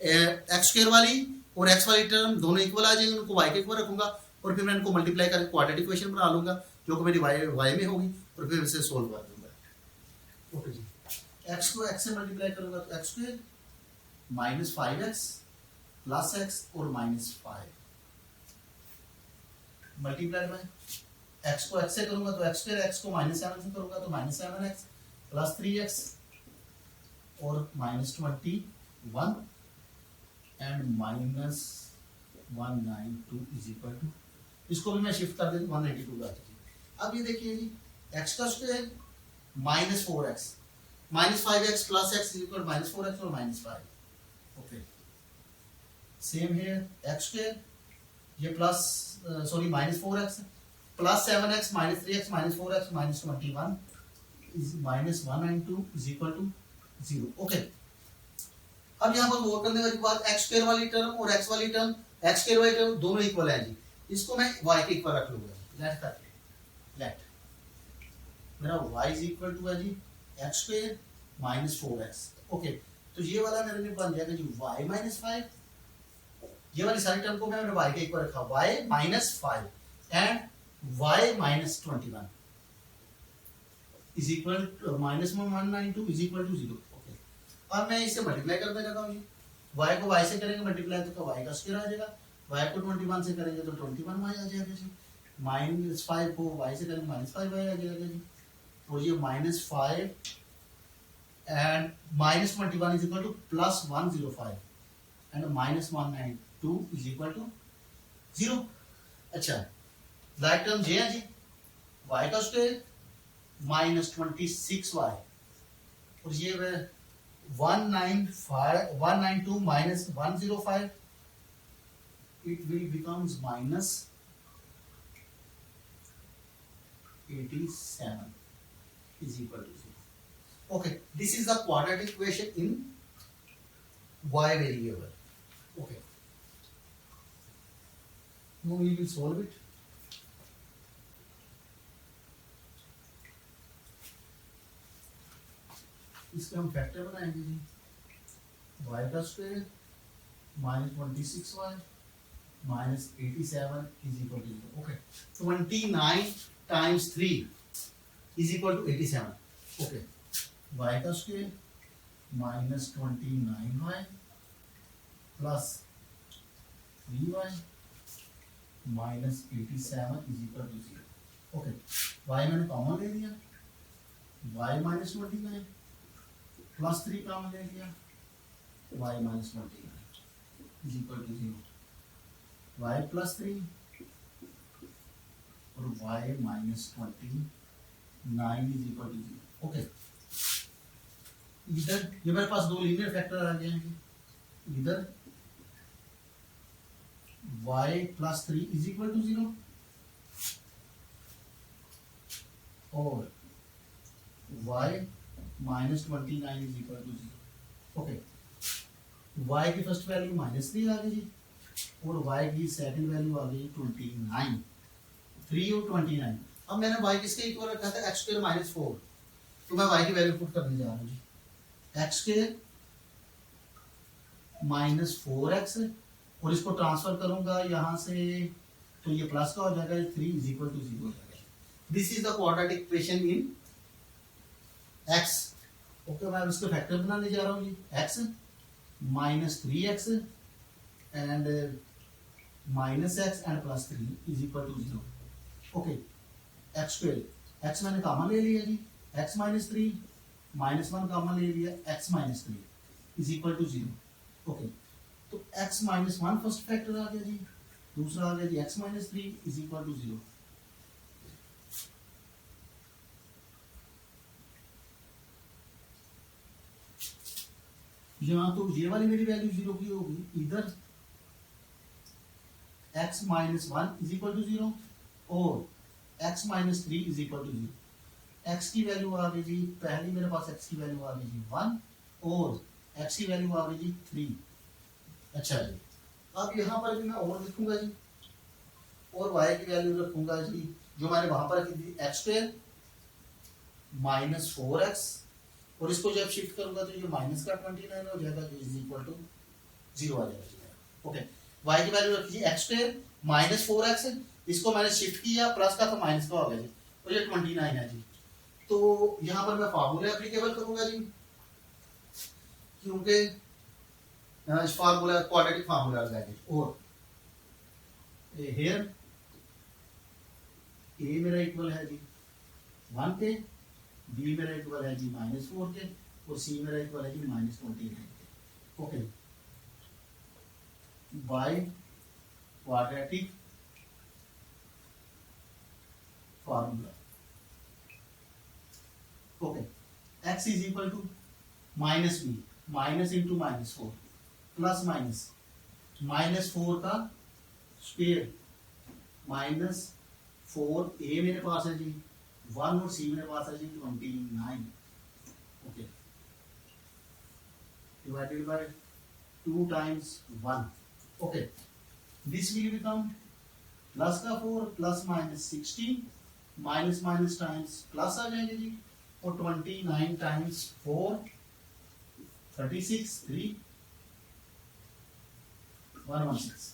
एक्स स्क्वायर वाली और एक्स वाली टर्म दोनों इक्वल आ जाएंगे, उनको वाई के इक्वल रखूंगा और फिर मैं इनको मल्टीप्लाई करके क्वाड्रेटिक इक्वेशन बना लूंगा जो कि मेरी वाई में होगी और फिर इसे सोल्व कर दूंगा। ओके जी, एक्स को एक्स से मल्टीप्लाई करूंगा तो x square minus 5x plus x और माइनस 5 मल्टीप्लाइड बाय x को x से करूंगा तो x स्क्वायर, x को माइनस 7 से करूंगा तो माइनस 7x प्लस 3x और minus 21 and minus 192 is equal to, इसको भी मैं शिफ्ट कर देता हूँ 192 का। अब ये देखिए जी, x का square minus 4x minus 5x plus x is equal minus 4x और minus 5। Okay, same here x square, ये plus sorry minus 4x plus 7x minus 3x minus 4x minus 21 is minus 192 is equal to 0। Okay, अब यहाँ पर नोट करने वाली बात, एक्स स्क्वायर वाली टर्म और एक्स वाली टर्म, एक्स स्क्वायर वाली टर्म दोनों इक्वल है जी, इसको मैं y के इक्वल रख लूंगा। लेट मेरा y इज इक्वल टू है जी x square minus 4x। Okay, तो ये वाला मेरे लिए बन जाएगा जी y माइनस 5, ये वाली सारी टर्म को मैंने y के इक्वल रखा, y minus 5 and y minus 21 is equal to minus 192 is equal to 0। Okay, अब मैं इसे मल्टीप्लाई करने लगा हूँ, y को y से करेंगे मल्टीप्लाई तो y का स्क्वायर आ जाएगा, y को 21 से करेंगे तो 21 y आ जाएगा जी, माइनस 5 को y से करेंगे माइनस 5 y आ जाएगा जी, और ये minus 5 and minus 21 is equal to plus 105 and minus 192 is equal to 0। अच्छा, लाइक टर्म ये है जी, y का स्क्वायर माइनस 26y और ये 192 minus 105 it will becomes minus 87 is equal to 0. Okay, this is the quadratic equation in y variable. Okay, now we will solve it. इसके हम फैक्टर बनाएंगे जी, y का square minus 26y minus 87 is equal to 0। Okay, 29 times 3 is equal to 87। Okay, y का square minus 29y plus 3y minus 87 is equal to 0। Okay, y मैंने कॉमन ले लिया, y माइनस 29 प्लस 3 कॉमन ले लिया, y minus 29 is equal to 0, y plus 3 और y minus 29 is equal to 0। Okay, इधर ये मेरे पास दो लीनियर फैक्टर आ गए हैं, इधर y plus 3 is equal to 0 और y minus 29 is equal to 0। Okay, y की फर्स्ट वैल्यू माइनस 3 आ गई जी और y की सेकंड वैल्यू आ गई 29, 3 और 29। अब मैंने y किसके इक्वल रखा था, x स्क्वायर माइनस 4, तो मैं y की वैल्यू पुट करने जा रहा हूँ जी, x स्क्वायर माइनस 4x और इसको ट्रांसफर करूंगा यहाँ से तो ये प्लस का हो जाएगा, 3 इज इक्वल टू 0 हो जाएगा। This is the quadratic equation in x। Okay, मैं इसके फैक्टर बनाने जा रहा हूँ जी, x minus 3x and minus x and plus 3 is equal to 0। Okay, x square, x मैंने कॉमन ले लिया जी, x माइनस 3 माइनस 1 कॉमन ले लिया, x minus 3 is equal to 0। Okay, तो x माइनस 1 फर्स्ट फैक्टर आ गया जी, दूसरा आ गया जी x minus 3 is equal to 0। यहाँ तो ये वाली मेरी वैल्यू 0 की होगी, इधर x minus 1 is equal to 0 और x minus 3 is equal to 0। x की वैल्यू आ गई जी, पहली मेरे पास x की वैल्यू आ गई जी 1 और x की वैल्यू आ गई जी 3। अच्छा जी, अब यहाँ पर भी मैं और लिखूंगा जी, और y की वैल्यू रखूंगा जी जो मैंने वहां पर रखी थी एक्स स्क्वायर माइनस 4x, और इसको जब शिफ्ट करूंगा तो ये माइनस का 29 हो जाएगा जो इज इक्वल टू 0 आ जाएगा। ओके, y की वैल्यू रखी एक्स स्क्वायर माइनस 4x, इसको मैंने शिफ्ट किया, प्लस का तो माइनस का हो गया जी, और ये 29 है जी। तो यहाँ पर मैं फार्मूला एप्लीकेबल करूंगा जी, क्योंकि फार्मूला क्वाड्रेटिक फार्मूला लगाएंगे। और हेयर ए मेरा इक्वल है जी 1 के, बी मेरा इक्वल है जी -4 के, और सी मेरा इक्वल है जी -29 के। Okay, by quadratic formula. Okay, x is equal to minus b, minus into -4 plus minus -4 का स्क्वायर -4, ए मेरे पास है जी 1 और सी मेरे पास है जी 29। Okay, divided by 2 times 1। Okay, this will become plus का 4 plus minus 16, minus minus times plus आ जाएंगे जी, और 29 टाइम्स 4 36, 3 116,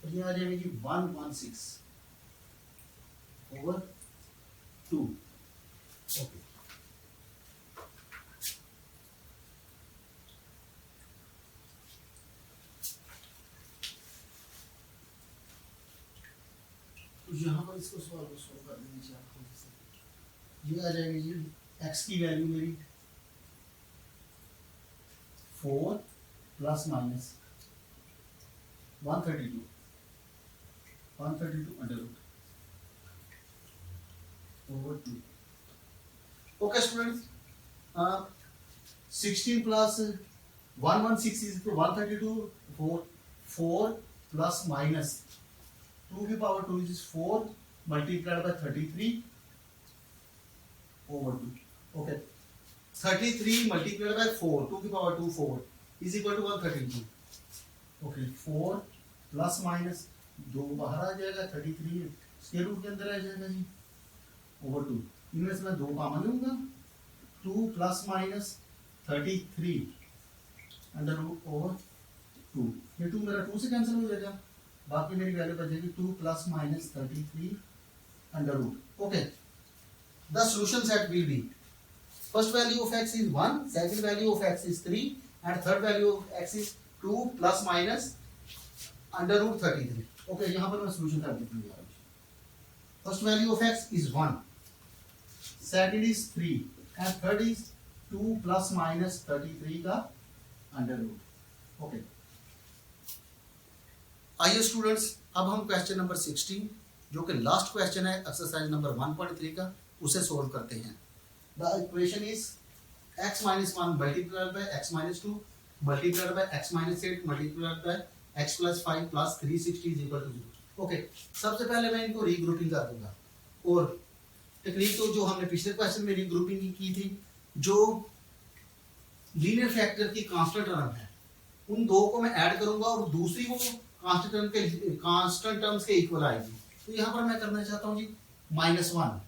और ये आ जाएगी जी 116 ओवर 2। ओके, तो यहाँ पर इसको सॉल्व कर देंगे जी आपको, ये आ जाएगी जी x की वैल्यू मेरी 4 plus minus 132 under root over 2। Okay students, 16 plus 116 is equal 132, 4 plus minus 2 की power 2 is 4 multiplied by 33 over 2. Okay, 33 multiplied by 4, 2 की power 2 4 is equal to 132. Okay, 4 plus minus 2 बाहर आ जाएगा, 33 स्क्वायर रूट के अंदर आ जाएगा जी ओवर 2। इनमें से मैं 2 कॉमन लूंगा, 2 plus minus 33 under root over 2। ये 2 मेरा 2 से कैंसिल हो जाएगा, बाकी मेरी वैल्यू बचेगी 2 plus minus 33 under root. Okay, the solution set will be first value of x is 1, second value of x is 3, and third value of x is 2 plus minus under root 33. Okay, यहाँ पर मैं solution कर देता हूँ। First value of x is 1, second is 3, and third is 2 plus minus 33 का under root. Okay. आइए स्टूडेंट्स, अब हम क्वेश्चन नंबर 16 जो कि लास्ट क्वेश्चन है एक्सरसाइज नंबर 1.3 का, उसे सोल्व करते हैं। The equation is x minus 1 multiplied by x minus 2 multiplied by x minus 8 multiplied by x plus 5 plus 360 is equal to 0। Okay, सबसे पहले मैं इनको रीग्रुपिंग कर दूंगा, और टेक्निक तो जो हमने पिछले क्वेश्चन में रीग्रुपिंग की थी, जो लीनियर फैक्टर की कांस्टेंट टर्म है उन दो को मैं ऐड करूंगा और दूसरी वो कांस्टेंट टर्म्स के इक्वल आएगी। तो यहाँ पर मैं करना चाहता हूँ जी -1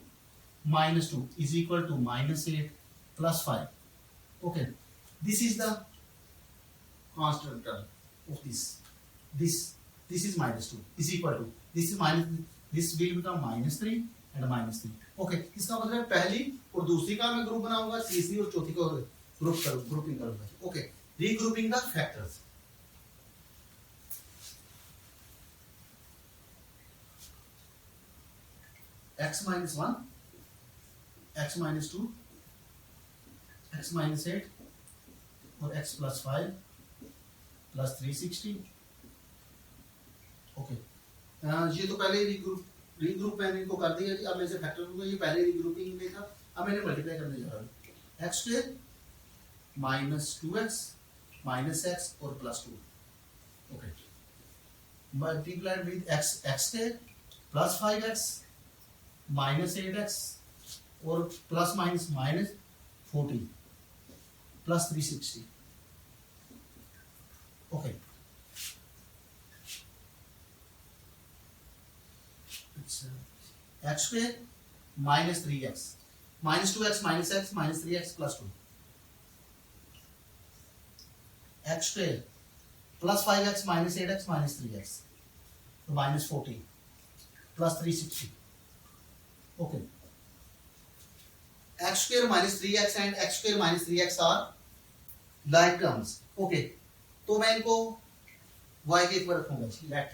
-2 is equal to -8 plus 5। Okay, this is the constant term of this is -2 is equal to this is minus, this will become -3 and -3। Okay, इसका मतलब पहली और दूसरी का मैं ग्रुप बनाऊंगा, तीसरी और चौथी का ग्रुपिंग करूंगा। Okay, regrouping the factors. x minus 1, x minus 2, x minus 8 और x plus 5 plus 360। ओके, ये तो पहले रीग्रुप मैंने इनको कर दिया जी। अब मैं इसे फैक्टर लूंगा, ये पहले रीग्रुपिंग में था, अब मैंने मल्टीप्लाई करने जा रहा हूँ। x स्क्वायर -2x -x और +2. ओके, मल्टीप्लाइड विद x के प्लस 5x -8x और plus minus -40 plus 360. Okay, x square -3x -2x -x -3x +2 x square plus 5x -8x -3x तो -40 plus 360. Okay, x square -3x and x square -3x are like terms. Okay, तो मैं इनको y के ऊपर रखूंगा जी. Let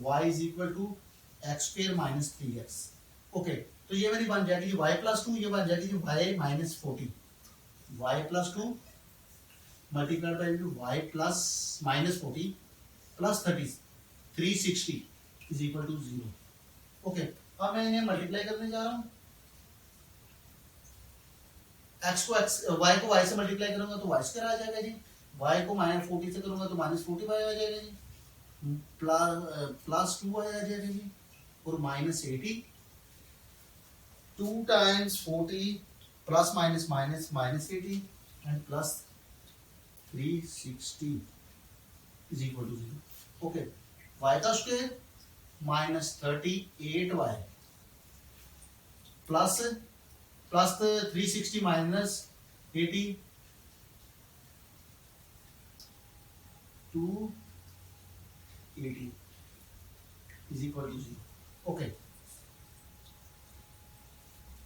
y is equal to x square -3x. Okay, तो ये मेरी बन जाएगी y +2, ये बन जाएगी y -40. y +2 multiplied by y plus -40 plus 360 is equal to 0. Okay, अब मैं इन्हें मल्टीप्लाई करने जा रहा हूं. x को x y को y से मल्टीप्लाई करूंगा तो y स्क्वायर आ जाएगा जी. y को -40 से करूंगा तो -40y आ जाएगा जी. प्लस 2y आ जाएगा जी और -80 2 times 40 plus minus minus -80 and plus 360 is equal to 0. Okay, y का square -38y plus 360 -80 280 is equal to 0. Okay.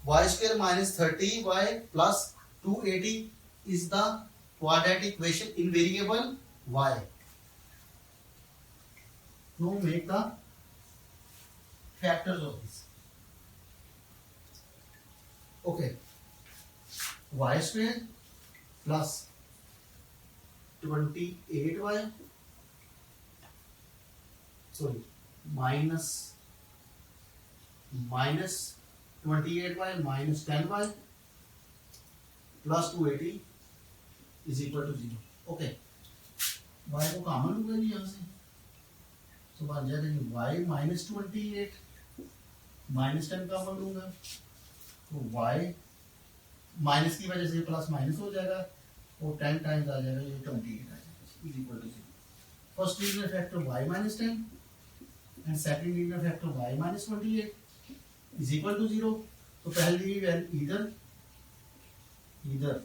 Y square -30y plus 280 is the quadratic equation in variable y. Now make the factors of this. Okay, y square plus 28y minus 28y minus 10y plus 280 is equal to 0. Okay, y को कॉमन लूंगा नहीं यहाँ से तो बन जाएगा y -28 -10 कॉमन लूंगा तो y माइनस की वजह से प्लस माइनस हो जाएगा और 10 टाइम्स आ जाएगा ये 28 आ जाएगा is equal to 0. First linear factor y -10 and second linear factor y -28 is equal to 0. तो पहली वैल्यू इधर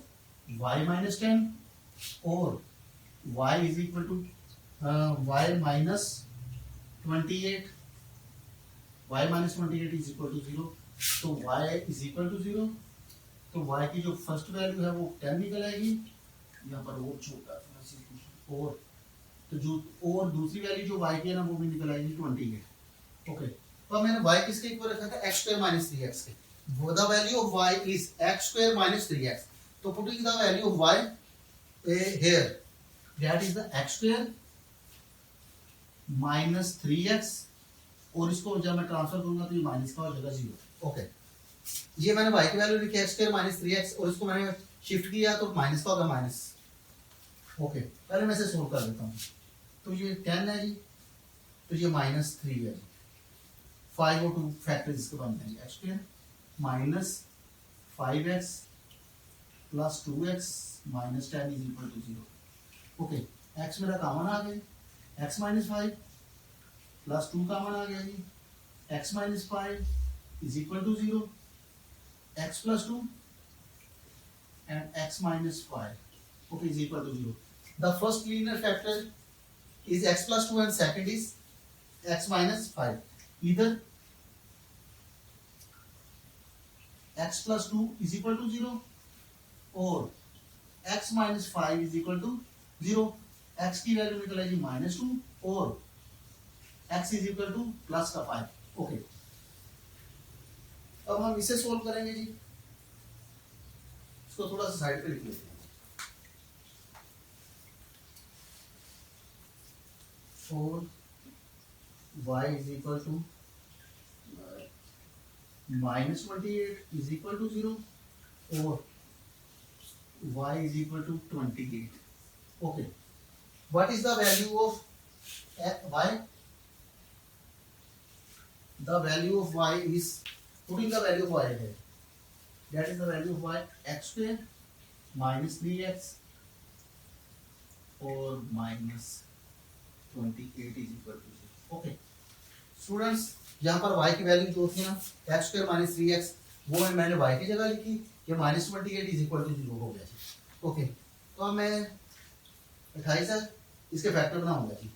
y -10 और y is equal to y -28 is equal to 0. तो y इज इक्वल टू 0. तो y की जो फर्स्ट वैल्यू है वो 10 निकल आएगी यहाँ पर और छोटा और तो जो और दूसरी वैल्यू जो y की है ना वो भी निकल आएगी 28. ओके, तो मैंने y किसके इक्वल रखा था x स्क्वायर -3x के. The value of y is x square -3x. तो putting the value of y here that is the x square -3x और इसको जब मैं ट्रांसफर करूंगा तो ये माइनस का हो जाएगा 0. ओके, ये मैंने y की वैल्यू लिखी है x स्क्वायर -3x और इसको मैंने शिफ्ट किया तो माइनस का होगा माइनस. ओके, पहले मैं इसे सोल्व कर देता हूँ. तो ये 10 है जी तो ये -3 है जी. 5 और 2 फैक्टर इसके बन जाएंगे x square -5x plus 2x minus 10 is equal to 0. Okay, x मेरा कॉमन आ गया x -5 प्लस 2 कॉमन आ गया जी. x -5 is equal to 0. x plus 2 and x minus 5 okay is equal to 0. The first linear factor is x plus 2 and second is x minus 5. Either x plus 2 is equal to 0 or x minus 5 is equal to 0. x की वैल्यू निकल आएगी -2 और x is equal to plus का 5. ओके, अब हम इसे सोल्व करेंगे जी. इसको थोड़ा सा साइड पे लिख लेते हैं. Four y is equal to -28 is equal to 0 और y is equal to 28. Okay. What is the value of y? The value of y is, putting the value of y here. That is the value of y, x square minus 3x or minus 28 is equal to 0. Okay. Students यहाँ पर y की वैल्यू जो थी ना x स्क्वायर माइनस 3x, वो मैंने y की जगह लिखी, ये माइनस 28 इज इक्वल टू 0 हो गया जी. ओके, तो अब मैं 28 है इसके फैक्टर बनाऊंगा जी.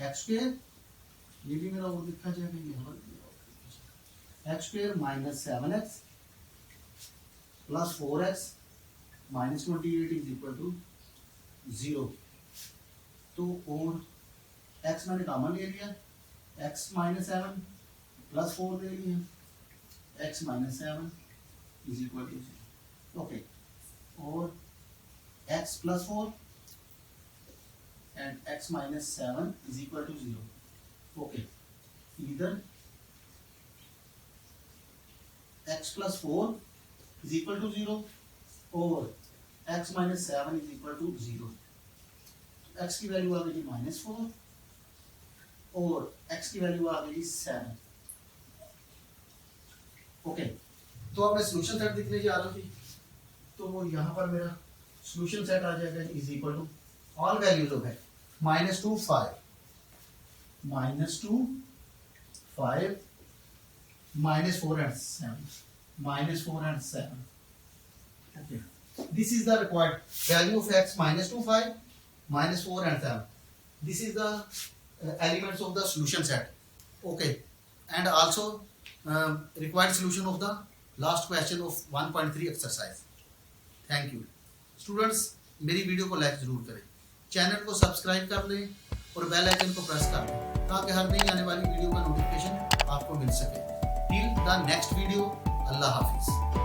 x स्क्वायर, ये भी मेरा और लिखा जाएगा यहाँ पर, x square minus 7x plus 4x minus 28 is equal to 0. तो और x मैंने कॉमन ले लिया, x माइनस 7 प्लस 4 ले लिया, x minus 7 is equal to 0. Okay, और x plus 4 and x minus 7 is equal to 0. Okay, इधर x plus 4 is equal to 0 और x minus 7 is equal to 0. x की वैल्यू आ गई माइनस 4 और x की वैल्यू आ गई 7. ओके, तो अब मैं सॉल्यूशन सेट लिखने जा रहा हूँ जी. तो यहाँ पर मेरा सॉल्यूशन सेट आ जाएगा is equal to all values of है -2 5 -2 5 -4 and 7 -4 and 7. Okay, this is the required value of x -2 5 -4 and 7. This is the elements of the solution set. Okay, and also required solution of the last question of 1.3 exercise. Thank you students. मेरी वीडियो को लाइक जरूर करें, चैनल को सब्सक्राइब कर लें और बेल आइकन को प्रेस कर लें ताकि हर नई आने वाली वीडियो का नोटिफिकेशन आपको मिल सके. Till the next video, Allah Hafiz.